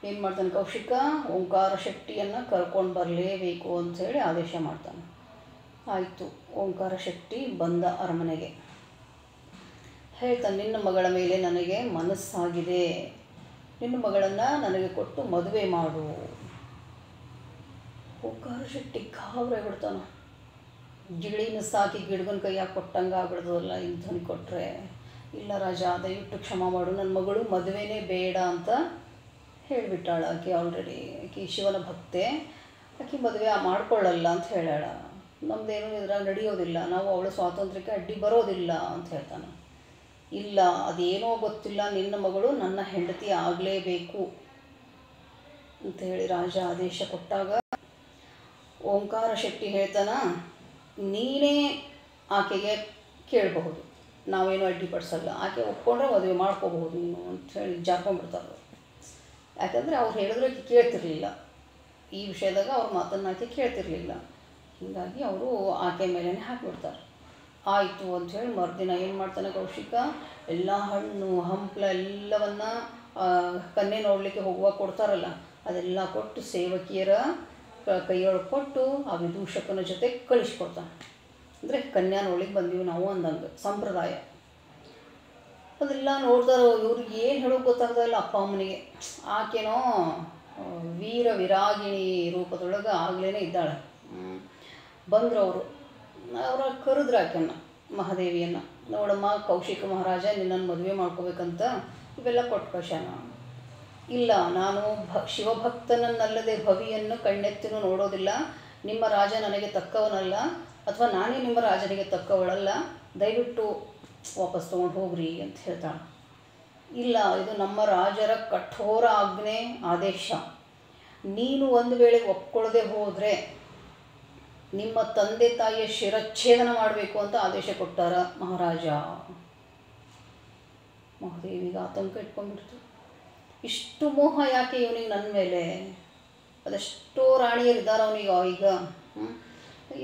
ಏನು ಮಾಡ್ತಾನೆ ಕೌಶಿಕ, ಓಂಕಾರ ಶೆಟ್ಟಿಯನ್ನು ಕರ್ಕೊಂಡು ಬರಲೇಬೇಕು ಅಂಥೇಳಿ ಆದೇಶ ಮಾಡ್ತಾನೆ. ಆಯಿತು, ಓಂಕಾರ ಶೆಟ್ಟಿ ಬಂದ ಅರಮನೆಗೆ. ಹೇಳ್ತಾನೆ, ನಿನ್ನ ಮಗಳ ಮೇಲೆ ನನಗೆ ಮನಸ್ಸಾಗಿದೆ, ನಿನ್ನ ಮಗಳನ್ನು ನನಗೆ ಕೊಟ್ಟು ಮದುವೆ ಮಾಡು. ಓಂಕಾರ ಶೆಟ್ಟಿ ಗಾಬರಿ ಬಿಡ್ತಾನೆ. ಗಿಳಿನ ಸಾಕಿ ಗಿಡಗನ ಕೈಯಾಗಿ ಕೊಟ್ಟಂಗೆ ಆಗ್ಬಿಡ್ತದಲ್ಲ ಇಂಥವ್ನು ಕೊಟ್ಟರೆ. ಇಲ್ಲ ರಾಜ, ದಯವಿಟ್ಟು ಕ್ಷಮ ಮಾಡು, ನನ್ನ ಮಗಳು ಮದುವೆನೇ ಬೇಡ ಅಂತ ಹೇಳಿಬಿಟ್ಟಾಳ. ಆಕೆ ಆಲ್ರೆಡಿ, ಆಕೆ ಶಿವನ ಭಕ್ತೆ, ಆಕೆ ಮದುವೆ ಮಾಡ್ಕೊಳ್ಳಲ್ಲ ಅಂತ ಹೇಳಾಳ. ನಮ್ಮದೇನು ಇದ್ರಾಗ ನಡೆಯೋದಿಲ್ಲ, ನಾವು ಅವಳ ಸ್ವಾತಂತ್ರ್ಯಕ್ಕೆ ಅಡ್ಡಿ ಬರೋದಿಲ್ಲ ಅಂತ ಹೇಳ್ತಾನೆ. ಇಲ್ಲ, ಅದೇನೋ ಗೊತ್ತಿಲ್ಲ, ನಿನ್ನ ಮಗಳು ನನ್ನ ಹೆಂಡತಿ ಆಗಲೇಬೇಕು ಅಂತ ಹೇಳಿ ರಾಜ ಆದೇಶ ಕೊಟ್ಟಾಗ ಓಂಕಾರ ಶೆಟ್ಟಿ ಹೇಳ್ತಾನ, ನೀನೇ ಆಕೆಗೆ ಕೇಳಬಹುದು, ನಾವೇನು ಅಡ್ಡಿಪಡಿಸಲ್ಲ, ಆಕೆ ಒಪ್ಕೊಂಡ್ರೆ ಮದುವೆ ಮಾಡ್ಕೋಬಹುದು ನೀನು ಅಂಥೇಳಿ ಜಾರ್ಕೊಂಡ್ಬಿಡ್ತಾರೆ. ಯಾಕಂದರೆ ಅವ್ರು ಹೇಳಿದ್ರೆ ಆಕೆ ಕೇಳ್ತಿರ್ಲಿಲ್ಲ, ಈ ವಿಷಯದಾಗ ಅವ್ರ ಮಾತನ್ನು ಆಕೆ ಕೇಳ್ತಿರ್ಲಿಲ್ಲ. ಹೀಗಾಗಿ ಅವರು ಆಕೆ ಮೇಲೇ ಹಾಕಿಬಿಡ್ತಾರೆ. ಆಯಿತು ಅಂಥೇಳಿ ಮರುದಿನ ಏನು ಮಾಡ್ತಾನೆ ಕೌಶಿಕ, ಎಲ್ಲ ಹಣ್ಣು ಹಂಪಲ ಎಲ್ಲವನ್ನ ಕನ್ಯೆ ನೋಡಲಿಕ್ಕೆ ಹೋಗುವಾಗ ಕೊಡ್ತಾರಲ್ಲ, ಅದೆಲ್ಲ ಕೊಟ್ಟು ಸೇವಕಿಯರ ಕೈಯೊಳಗೆ ಕೊಟ್ಟು ಆ ವಿದೂಷಕನ ಜೊತೆ ಕಳಿಸ್ಕೊಡ್ತಾನೆ. ಅಂದರೆ ಕನ್ಯಾ ನೋಡ್ಲಿಕ್ಕೆ ಬಂದೀವಿ ನಾವು ಅಂದಂಗೆ ಸಂಪ್ರದಾಯ. ಅದೆಲ್ಲ ನೋಡ್ದಾರೋ ಇವ್ರಿಗೆ ಏನು ಹೇಳೋಕೆ ಗೊತ್ತಾಗ್ತಾಯಿಲ್ಲ ಅಪ್ಪ ಅಮ್ಮನಿಗೆ. ಆಕೆನೋ ವೀರ ವಿರಾಗಿಣಿ ರೂಪದೊಳಗೆ ಆಗಲೇ ಇದ್ದಾಳೆ. ಬಂದರು ಅವರ ಕರೆದ್ರು ಆಕೆಯನ್ನು, ಮಹಾದೇವಿಯನ್ನು. ನೋಡಮ್ಮ, ಕೌಶಿಕ ಮಹಾರಾಜ ನಿನ್ನನ್ನು ಮದುವೆ ಮಾಡ್ಕೋಬೇಕಂತ ಇವೆಲ್ಲ ಕೊಟ್ಟು ಕಳ್ಸ್ಯಾನ. ಇಲ್ಲ, ನಾನು ಶಿವಭಕ್ತನನ್ನಲ್ಲದೆ ಭವಿಯನ್ನು ಕಣ್ಣೆತ್ತಿನೂ ನೋಡೋದಿಲ್ಲ, ನಿಮ್ಮ ರಾಜ ನನಗೆ ತಕ್ಕವನಲ್ಲ, ಅಥವಾ ನಾನೇ ನಿಮ್ಮ ರಾಜನಿಗೆ ತಕ್ಕವಳಲ್ಲ, ದಯವಿಟ್ಟು ವಾಪಸ್ ತೊಗೊಂಡು ಹೋಗ್ರಿ ಅಂತ ಹೇಳ್ತಾಳೆ. ಇಲ್ಲ, ಇದು ನಮ್ಮ ರಾಜರ ಕಠೋರ ಆಜ್ಞೆ ಆದೇಶ, ನೀನು ಒಂದು ವೇಳೆ ಒಪ್ಕೊಳ್ಳದೆ ಹೋದರೆ ನಿಮ್ಮ ತಂದೆ ತಾಯಿಯ ಶಿರಚ್ಛೇದನ ಮಾಡಬೇಕು ಅಂತ ಆದೇಶ ಕೊಟ್ಟಾರ ಮಹಾರಾಜ. ಮಹಾದೇವಿಗೆ ಆತಂಕ ಇಟ್ಕೊಂಡ್ಬಿಡ್ತು. ಇಷ್ಟು ಮೋಹ ಯಾಕೆ ಇವನಿಗೆ ನನ್ನ ಮೇಲೆ? ಅದೆಷ್ಟೋ ರಾಣಿಯರಿದ್ದಾರೆ ಅವನಿಗೆ ಈಗ.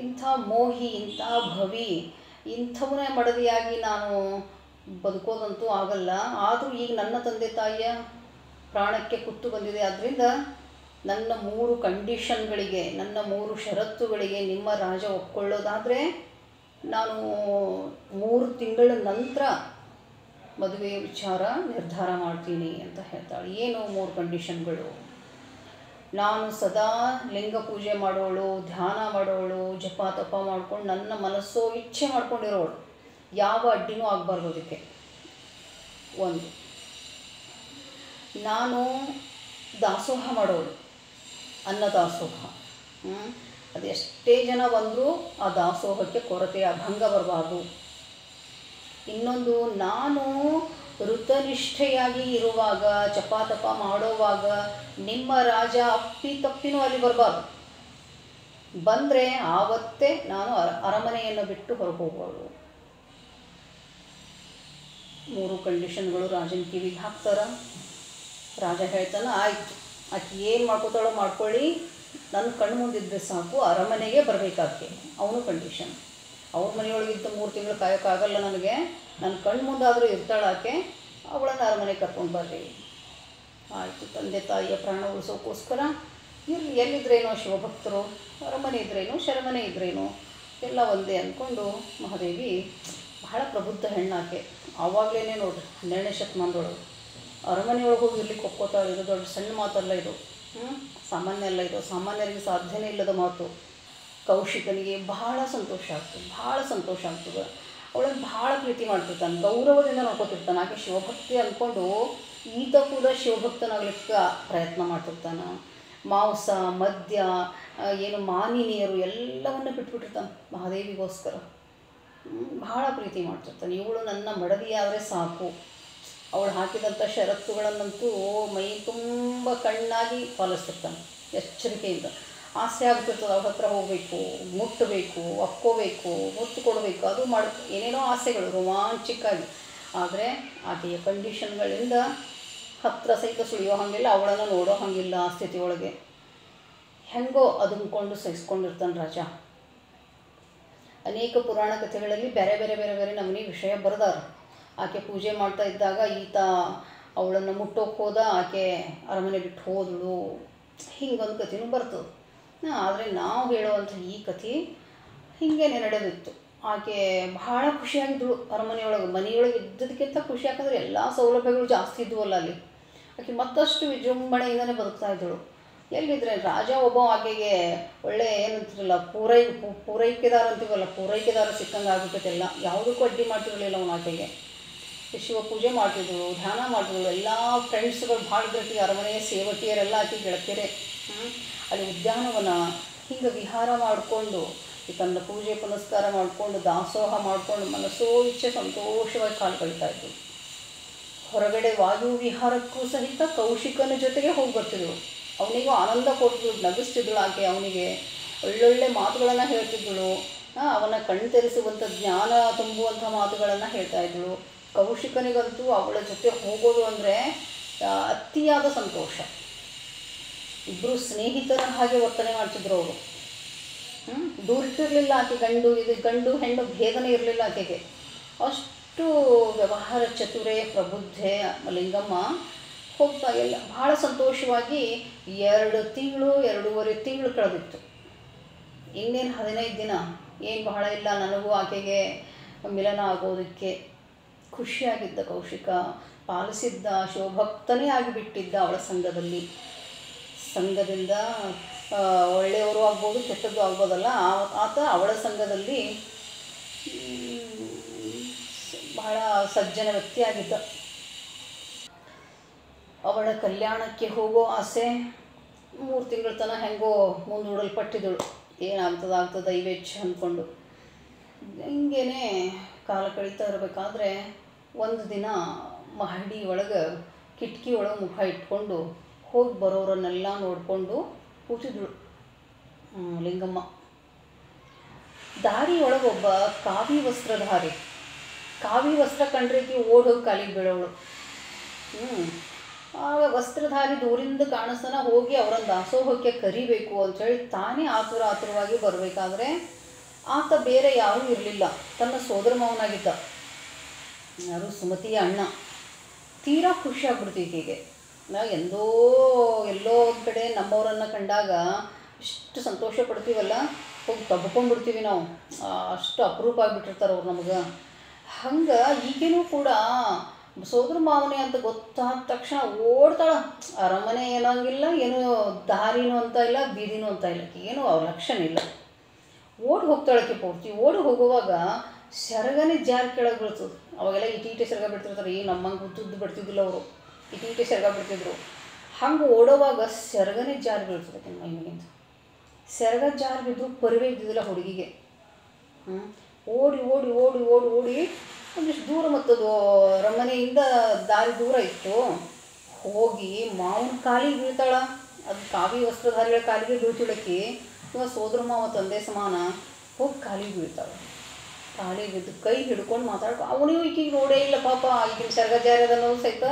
ಇಂಥ ಮೋಹಿ, ಇಂಥ ಭವಿ, ಇಂಥವನ್ನೇ ಮಡದಿಯಾಗಿ ನಾನು ಬದುಕೋದಂತೂ ಆಗಲ್ಲ. ಆದರೂ ಈಗ ನನ್ನ ತಂದೆ ತಾಯಿಯ ಪ್ರಾಣಕ್ಕೆ ಕುತ್ತು ಬಂದಿದೆ. ಆದ್ದರಿಂದ ನನ್ನ 3 ಕಂಡೀಷನ್ಗಳಿಗೆ, ನನ್ನ 3 ಷರತ್ತುಗಳಿಗೆ ನಿಮ್ಮ ರಾಜ ಒಪ್ಕೊಳ್ಳೋದಾದರೆ ನಾನು 3 ತಿಂಗಳ ನಂತರ ಮದುವೆ ವಿಚಾರ ನಿರ್ಧಾರ ಮಾಡ್ತೀನಿ ಅಂತ ಹೇಳ್ತಾಳೆ. ಏನು 3 ಕಂಡೀಷನ್ಗಳು? ನಾನು ಸದಾ ಲಿಂಗ ಪೂಜೆ ಮಾಡೋಳು, ಧ್ಯಾನ ಮಾಡೋಳು, ಜಪ ತಪ ಮಾಡ್ಕೊಂಡು ನನ್ನ ಮನಸ್ಸೋ ಇಚ್ಛೆ ಮಾಡ್ಕೊಂಡಿರೋಳು, ಯಾವ ಅಡ್ಡಿನೂ ಆಗಬಾರ್ದು ಅದಕ್ಕೆ. 1, ನಾನು ದಾಸೋಹ ಮಾಡೋಳು, ಅನ್ನದಾಸೋಹ. ಅದು ಎಷ್ಟೇ ಜನ ಬಂದರೂ ಆ ದಾಸೋಹಕ್ಕೆ ಕೊರತೆಯ ಭಂಗ ಬರಬಾರ್ದು. ಇನ್ನೊಂದು, ನಾನು ಋತನಿಷ್ಠೆಯಾಗಿ ಇರುವಾಗ, ಜಪಾತಪ ಮಾಡೋವಾಗ ನಿಮ್ಮ ರಾಜ ಅಪ್ಪಿ ತಪ್ಪಿನೂ ಅಲ್ಲಿ ಬರಬಾರ್ದು. ಬಂದರೆ ಆವತ್ತೇ ನಾನು ಅರಮನೆಯನ್ನು ಬಿಟ್ಟು ಹೊರಗೆ ಹೋಗೋಳು. 3 ಕಂಡೀಷನ್ಗಳು ರಾಜನ ಕಿವಿಗೆ ಹಾಕ್ತಾರ. ರಾಜ ಹೇಳ್ತಾನೆ, ಆಯಿತು, ಆಕೆ ಏನು ಮಾಡ್ಕೋತಾಳೋ ಮಾಡ್ಕೊಳ್ಳಿ, ನನ್ನ ಕಣ್ಣು ಮುಂದಿದ್ದರೆ ಸಾಕು, ಅರಮನೆಗೆ ಬರಬೇಕಾಕೆ. ಅವನು ಕಂಡೀಷನ್. ಅವ್ರ ಮನೆಯೊಳಗಿದ್ದ 3 ತಿಂಗಳು ಕಾಯೋಕ್ಕಾಗಲ್ಲ ನನಗೆ, ನನ್ನ ಕಣ್ಣು ಮುಂದಾದರೂ ಇರ್ತಾಳೆ ಆಕೆ, ಅವಳನ್ನು ಅರಮನೆಗೆ ಕರ್ಕೊಂಡು ಬರ್ರಿ. ಆಯಿತು, ತಂದೆ ತಾಯಿಯ ಪ್ರಾಣ ಉಳಿಸೋಕ್ಕೋಸ್ಕರ ಎಲ್ಲಿದ್ರೇನೋ ಶಿವಭಕ್ತರು, ಅರಮನೆ ಇದ್ರೇನು ಶರಮನೆ ಇದ್ರೇನು ಎಲ್ಲ ಒಂದೇ ಅಂದ್ಕೊಂಡು ಮಹಾದೇವಿ ಬಹಳ ಪ್ರಬುದ್ಧ ಹೆಣ್ಣಾಕೆ. ಆವಾಗಲೇ ನೋಡ್ರಿ 12ನೇ ಶತಮಾನದೊಳಗೆ ಅರಮನೆಯೊಳಗೆ ಹೋಗಿ ಇರ್ಲಿಕ್ಕೆ ಒಪ್ಕೋತಾಳೆ. ಇದು ದೊಡ್ಡ ಸಣ್ಣ ಮಾತಲ್ಲ ಇದು, ಸಾಮಾನ್ಯ ಅಲ್ಲ ಇದು, ಸಾಮಾನ್ಯರಿಗೆ ಸಾಧ್ಯನೇ ಇಲ್ಲದ ಮಾತು. ಕೌಶಿಕನಿಗೆ ಬಹಳ ಸಂತೋಷ ಆಗ್ತದೆ, ಭಾಳ ಸಂತೋಷ ಆಗ್ತದೆ. ಅವಳನ್ನು ಭಾಳ ಪ್ರೀತಿ ಮಾಡ್ತಿರ್ತಾನೆ, ಗೌರವದಿಂದ ನೋಡ್ಕೊತಿರ್ತಾನೆ. ಆಕೆ ಶಿವಭಕ್ತಿ ಅಂದ್ಕೊಂಡು ಈತ ಕೂಡ ಶಿವಭಕ್ತನಾಗ್ಲಿಕ್ಕೆ ಪ್ರಯತ್ನ ಮಾಡ್ತಿರ್ತಾನೆ. ಮಾಂಸ ಮದ್ಯ ಏನು ಮಾನಿನಿಯರು ಎಲ್ಲವನ್ನು ಬಿಟ್ಬಿಟ್ಟಿರ್ತಾನೆ ಮಹಾದೇವಿಗೋಸ್ಕರ. ಭಾಳ ಪ್ರೀತಿ ಮಾಡ್ತಿರ್ತಾನೆ. ಇವಳು ನನ್ನ ಮಡದಿಯಾದರೆ ಸಾಕು. ಅವಳು ಹಾಕಿದಂಥ ಷರತ್ತುಗಳನ್ನಂತೂ ಮೈ ತುಂಬ ಕಣ್ಣಾಗಿ ಪಾಲಿಸ್ತಿರ್ತಾನೆ ಎಚ್ಚರಿಕೆಯಿಂದ. ಆಸೆ ಆಗ್ತಿರ್ತದೆ ಅವ್ರ ಹತ್ರ ಹೋಗಬೇಕು, ಮುಟ್ಟಬೇಕು, ಒಕ್ಕೋಬೇಕು, ಮುತ್ತು ಕೊಡಬೇಕು, ಅದು ಏನೇನೋ ಆಸೆಗಳು ರೋಮಾಂಚಿಕಾಗಿ. ಆದರೆ ಆಕೆಯ ಕಂಡೀಷನ್ಗಳಿಂದ ಹತ್ತಿರ ಸಹಿತ ಸುಳಿಯೋ ಹಾಗಿಲ್ಲ, ಅವಳನ್ನು ನೋಡೋ ಹಾಗಿಲ್ಲ. ಆ ಸ್ಥಿತಿಯೊಳಗೆ ಹೆಂಗೋ ಅದನ್ಕೊಂಡು ಸಹಿಸ್ಕೊಂಡಿರ್ತಾನೆ ರಾಜ. ಅನೇಕ ಪುರಾಣ ಕಥೆಗಳಲ್ಲಿ ಬೇರೆ ಬೇರೆ ಬೇರೆ ಬೇರೆ ನಮೂನಿ ವಿಷಯ ಬರೆದಾರ. ಆಕೆ ಪೂಜೆ ಮಾಡ್ತಾ ಇದ್ದಾಗ ಈತ ಅವಳನ್ನು ಮುಟ್ಟೋಕೆ ಹೋದ, ಆಕೆ ಅರಮನೆ ಬಿಟ್ಟು ಹೋದಳು, ಹಿಂಗೊಂದು ಕಥೆನೂ ಬರ್ತದೆ. ಆದರೆ ನಾವು ಹೇಳುವಂಥ ಈ ಕಥೆ ಹೀಗೇನೆ ನಡೆದಿತ್ತು. ಆಕೆ ಭಾಳ ಖುಷಿಯಾಗಿದ್ದಳು ಅರಮನೆಯೊಳಗೆ. ಮನೆಯೊಳಗೆ ಇದ್ದದಕ್ಕಿಂತ ಖುಷಿ, ಯಾಕಂದರೆ ಎಲ್ಲ ಸೌಲಭ್ಯಗಳು ಜಾಸ್ತಿ ಇದ್ವಲ್ಲ ಅಲ್ಲಿ. ಆಕೆ ಮತ್ತಷ್ಟು ವಿಜೃಂಭಣೆಯಿಂದನೇ ಬದುಕ್ತಾ ಇದ್ದಳು. ಎಲ್ಲಿದ್ರೆ ರಾಜ ಒಬ್ಬ ಆಕೆಗೆ ಒಳ್ಳೆ ಏನಂತಿರಲ್ಲ ಪೂರೈಕೆದಾರ ಅಂತೀವಲ್ಲ, ಪೂರೈಕೆದಾರ ಸಿಕ್ಕಂಗೆ ಆಗ್ಬಿಟ್ಟೈತೆಲ್ಲ. ಯಾವುದಕ್ಕೂ ಅಡ್ಡಿ ಮಾಡ್ತಿರಲಿಲ್ಲ ಅವನು ಆಕೆಗೆ. ಶಿವ ಪೂಜೆ ಮಾಡ್ತಿದ್ದಳು, ಧ್ಯಾನ ಮಾಡ್ತಿದ್ದಳು. ಎಲ್ಲ ಫ್ರೆಂಡ್ಸ್ಗಳು ಭಾಳ ಗಟ್ಟಿ, ಅರಮನೆಯ ಸೇವಕಿಯರೆಲ್ಲ ಆಕೆ ಗೆಳತಿಯರೇ. ಅಲ್ಲಿ ಉದ್ಯಾನವನ ಹಿಂಗೆ ವಿಹಾರ ಮಾಡಿಕೊಂಡು ತನ್ನ ಪೂಜೆ ಪುನಸ್ಕಾರ ಮಾಡಿಕೊಂಡು ದಾಸೋಹ ಮಾಡಿಕೊಂಡು ಮನಸ್ಸೋ ಇಚ್ಛೆ ಸಂತೋಷವಾಗಿ ಕಾಲು ಕಳೀತಾ ಇದ್ದರು. ಹೊರಗಡೆ ವಾಯು ವಿಹಾರಕ್ಕೂ ಸಹಿತ ಕೌಶಿಕನ ಜೊತೆಗೆ ಹೋಗಿ ಬರ್ತಿದ್ದಳು. ಅವನಿಗೂ ಆನಂದ ಕೊಟ್ಟಿದ್ದಳು, ನಗಿಸ್ತಿದ್ದಳು ಆಕೆ. ಅವನಿಗೆ ಒಳ್ಳೊಳ್ಳೆ ಮಾತುಗಳನ್ನು ಹೇಳ್ತಿದ್ದಳು. ಅವನ ಕಣ್ತೆರೆಸುವಂಥ ಜ್ಞಾನ ತುಂಬುವಂಥ ಮಾತುಗಳನ್ನು ಹೇಳ್ತಾ ಇದ್ದಳು. ಕೌಶಿಕನಿಗಂತೂ ಅವಳ ಜೊತೆ ಹೋಗೋದು ಅಂದರೆ ಅತಿಯಾದ ಸಂತೋಷ. ಇಬ್ಬರು ಸ್ನೇಹಿತರ ಹಾಗೆ ವರ್ತನೆ ಮಾಡ್ತಿದ್ರು ಅವರು. ದೂರಿಟ್ಟಿರಲಿಲ್ಲ ಆಕೆ. ಗಂಡು ಹೆಣ್ಣು ಭೇದನೆ ಇರಲಿಲ್ಲ ಆಕೆಗೆ. ಅಷ್ಟು ವ್ಯವಹಾರ ಚತುರೆ ಪ್ರಬುದ್ಧೆ ಲಿಂಗಮ್ಮ. ಹೋಗ್ತಾ ಎಲ್ಲ ಭಾಳ ಸಂತೋಷವಾಗಿ 2 ತಿಂಗಳು 2.5 ತಿಂಗಳು ಕಳೆದಿತ್ತು. ಇನ್ನೇನು 15 ದಿನ, ಏನು ಬಹಳ ಇಲ್ಲ ನನಗೂ ಆಕೆಗೆ ಮಿಲನ ಆಗೋದಕ್ಕೆ. ಖುಷಿಯಾಗಿದ್ದ ಕೌಶಿಕ, ಪಾಲಿಸಿದ್ದ, ಶಿವಭಕ್ತನೇ ಆಗಿಬಿಟ್ಟಿದ್ದ ಅವಳ ಸಂಘದಲ್ಲಿ. ಸಂಘದಿಂದ ಒಳ್ಳೆಯವರು ಆಗ್ಬೋದು, ಕೆಟ್ಟದ್ದು ಆಗ್ಬೋದಲ್ಲ. ಆತ ಅವಳ ಸಂಘದಲ್ಲಿ ಬಹಳ ಸಜ್ಜನ ವ್ಯಕ್ತಿಯಾಗಿದ್ದ. ಅವಳ ಕಲ್ಯಾಣಕ್ಕೆ ಹೋಗೋ ಆಸೆ 3 ತಿಂಗಳ ತನಕ ಹೆಂಗೋ ಮುಂದೂಡಲ್ಪಟ್ಟಿದ್ದಳು. ಏನಾಗ್ತದೆ ದೈವೇಚ್ಛೆ ಅಂದ್ಕೊಂಡು ಹಿಂಗೇನೆ ಕಾಲ ಕಳೀತಾ ಇರಬೇಕಾದ್ರೆ ಒಂದು ದಿನ ಮಹಡಿ ಒಳಗೆ ಕಿಟಕಿ ಒಳಗೆ ಮುಖ ಇಟ್ಕೊಂಡು ಹೋಗಿ ಬರೋರನ್ನೆಲ್ಲ ನೋಡಿಕೊಂಡು ಕೂತಿದ್ಳು ಲಿಂಗಮ್ಮ. ದಾರಿ ಒಳಗೊಬ್ಬ ಕಾವಿ ವಸ್ತ್ರಧಾರಿ, ಕಾವಿ ವಸ್ತ್ರ ಕಂಡ್ರಿಗೆ ಓಡೋಗಿ ಕಾಲಿಗೆ ಬೀಳೋಳು. ಆಗ ವಸ್ತ್ರಧಾರಿ ದೂರಿಂದ ಕಾಣಿಸ್ತಾನ ಹೋಗಿ ಅವರನ್ನು ದಾಸೋಹಕ್ಕೆ ಕರಿಬೇಕು ಅಂಥೇಳಿ ತಾನೇ ಆತುರವಾಗಿ ಬರಬೇಕಾದ್ರೆ ಆತ ಬೇರೆ ಯಾರೂ ಇರಲಿಲ್ಲ, ತನ್ನ ಸೋದರ ಮಾವನಾಗಿದ್ದ. ಯಾರು ಸುಮತಿಯ ಅಣ್ಣ. ತೀರಾ ಖುಷಿ ಆಗ್ಬಿಡ್ತೀವಿ. ನಾವು ಎಲ್ಲೋ ಒಂದು ಕಡೆ ನಮ್ಮವರನ್ನು ಕಂಡಾಗ ಇಷ್ಟು ಸಂತೋಷ ಪಡ್ತೀವಲ್ಲ, ಹೋಗಿ ತಬ್ಕೊಂಡ್ಬಿಡ್ತೀವಿ ನಾವು. ಅಷ್ಟು ಅಪರೂಪ ಆಗಿಬಿಟ್ಟಿರ್ತಾರೆ ಅವ್ರು ನಮಗೆ. ಹಂಗೆ ಈಗೇನೂ ಕೂಡ ಸೋದರ ಮಾವನೇ ಅಂತ ಗೊತ್ತಾದ ತಕ್ಷಣ ಓಡ್ತಾಳೆ. ಅರಮನೆ ಏನಂಗಿಲ್ಲ, ಏನು ದಾರಿನೂ ಅಂತ ಇಲ್ಲ, ಬೀದಿನೂ ಅಂತ ಇಲ್ಲ, ಏನೂ ಅವ್ರ ಲಕ್ಷಣ ಇಲ್ಲ. ಓಡಿ ಹೋಗ್ತಾಳಕ್ಕೆ ಪೂರ್ತಿ. ಓಡಿ ಹೋಗುವಾಗ ಸೆರಗನೇ ಜಾರಿ ಕೆಳಗೆ ಬೀಳ್ತದೆ. ಅವಾಗೆಲ್ಲ ಇಟೀಟೆ ಸೆರಗ ಬಿಡ್ತಿರ್ತಾರೆ. ಈಗ ನಮ್ಮಂಗೆ ಉದ್ದು ಬಿಡ್ತಿದ್ದಿಲ್ಲ ಅವರು, ಇಟೀಟೆ ಸೆರಗ ಬಿಡ್ತಿದ್ರು. ಹಂಗೆ ಓಡೋವಾಗ ಸೆರಗನೇ ಜಾರಿ ಬೀಳ್ತದೆ ಮೈಮೇಲಿಂದ. ಸೆರಗ ಜಾರಿ ಬಿದ್ದು ಪರಿವೇ ಇದ್ದಿದ್ದಿಲ್ಲ ಹುಡುಗಿಗೆ. ಓಡಿ ಓಡಿ ಓಡಿ ಓಡಿ ಓಡಿ ಒಂದಿಷ್ಟು ದೂರ, ಮತ್ತದು ಅರಮನೆಯಿಂದ ದಾರಿ ದೂರ ಇತ್ತು. ಹೋಗಿ ಮಾವನ ಕಾಲಿಗೆ ಬೀಳ್ತಾಳ. ಅದು ಕಾವಿ ವಸ್ತ್ರಧಾರಿಗಳ ಕಾಲಿಗೆ ಬೀಳ್ತಿಳಕ್ಕಿ. ಇವಾಗ ಸೋದರ ಮಾವ ತಂದೆ ಸಮಾನ. ಹೋಗಿ ಕಾಲಿಗೆ ಬೀಳ್ತಾಳೆ. ಕಾಲಿಗೆ ಬಿದ್ದು ಕೈ ಹಿಡ್ಕೊಂಡು ಮಾತಾಡ್ಕೊ. ಅವನಿಗೂ ಈಕೆಗೆ ನೋಡೇ ಇಲ್ಲ ಪಾಪ. ಈಗಿನ ಸೆರಗ ಜಾರಿ ಅದನ್ನೋದು ಸಹಿತ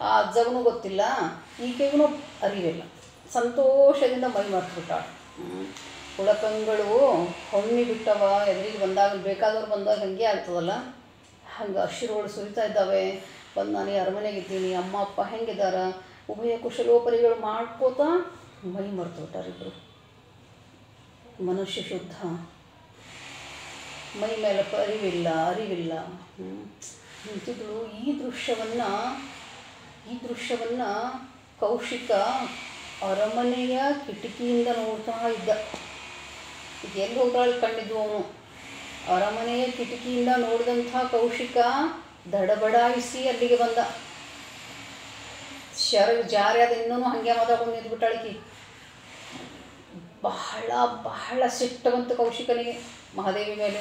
ಆ ಅಜ್ಜಗೂ ಗೊತ್ತಿಲ್ಲ, ಈಕೆಗೂ ಅರಿವಿಲ್ಲ. ಸಂತೋಷದಿಂದ ಮೈ ಮರ್ತ್ಬಿಟ್ಟಾಳೆ. ಹುಳಕಂಗಳು ಹೊಮ್ಮಿ ಬಿಟ್ಟವ ಎದುರಿಗೆ ಬಂದಾಗ, ಬೇಕಾದವ್ರು ಬಂದಾಗ ಹಂಗೆ ಆಗ್ತದಲ್ಲ, ಹಂಗೆ ಅಶ್ರುಗಳು ಸುರಿತಾ ಇದ್ದಾವೆ. ಬಂದು ನಾನು ಅರಮನೆಗಿದ್ದೀನಿ, ಅಮ್ಮ ಅಪ್ಪ ಹೆಂಗಿದ್ದಾರ, ಉಭಯ ಕುಶಲೋಪರಿಗಳು ಮಾಡ್ಕೋತಾ ಮೈ ಮರ್ತು ಬಿಟ್ಟಾರಿಬ್ಬರು. ಮನುಷ್ಯ ಶುದ್ಧ, ಮೈ ಮೇಲೆ ಅರಿವಿಲ್ಲ. ನಿಂತಿದ್ದಳು. ಈ ದೃಶ್ಯವನ್ನು ಈ ದೃಶ್ಯವನ್ನು ಕೌಶಿಕ ಅರಮನೆಯ ಕಿಟಕಿಯಿಂದ ನೋಡ್ತಾ ಇದ್ದ. ಈಗ ಎಲ್ಲಿ ಹೋಗ್ತಾಳೆ ಕಣ್ಣಿದ್ದು ಅವನು. ಅರಮನೆಯ ಕಿಟಕಿಯಿಂದ ನೋಡಿದಂಥ ಕೌಶಿಕ ದಡಬಡಾಯಿಸಿ ಅಲ್ಲಿಗೆ ಬಂದ. ಜಾರಿ ಅದು ಇನ್ನೂ ಹಾಗೆ ಮಾತಾಡ್ಕೊಂಡು ನಿಂತ್ಬಿಟ್ಟಾಳಿಕಿ. ಬಹಳ ಬಹಳ ಸಿಟ್ಟು ಬಂತು ಕೌಶಿಕನಿಗೆ ಮಹಾದೇವಿ ಮೇಲೆ.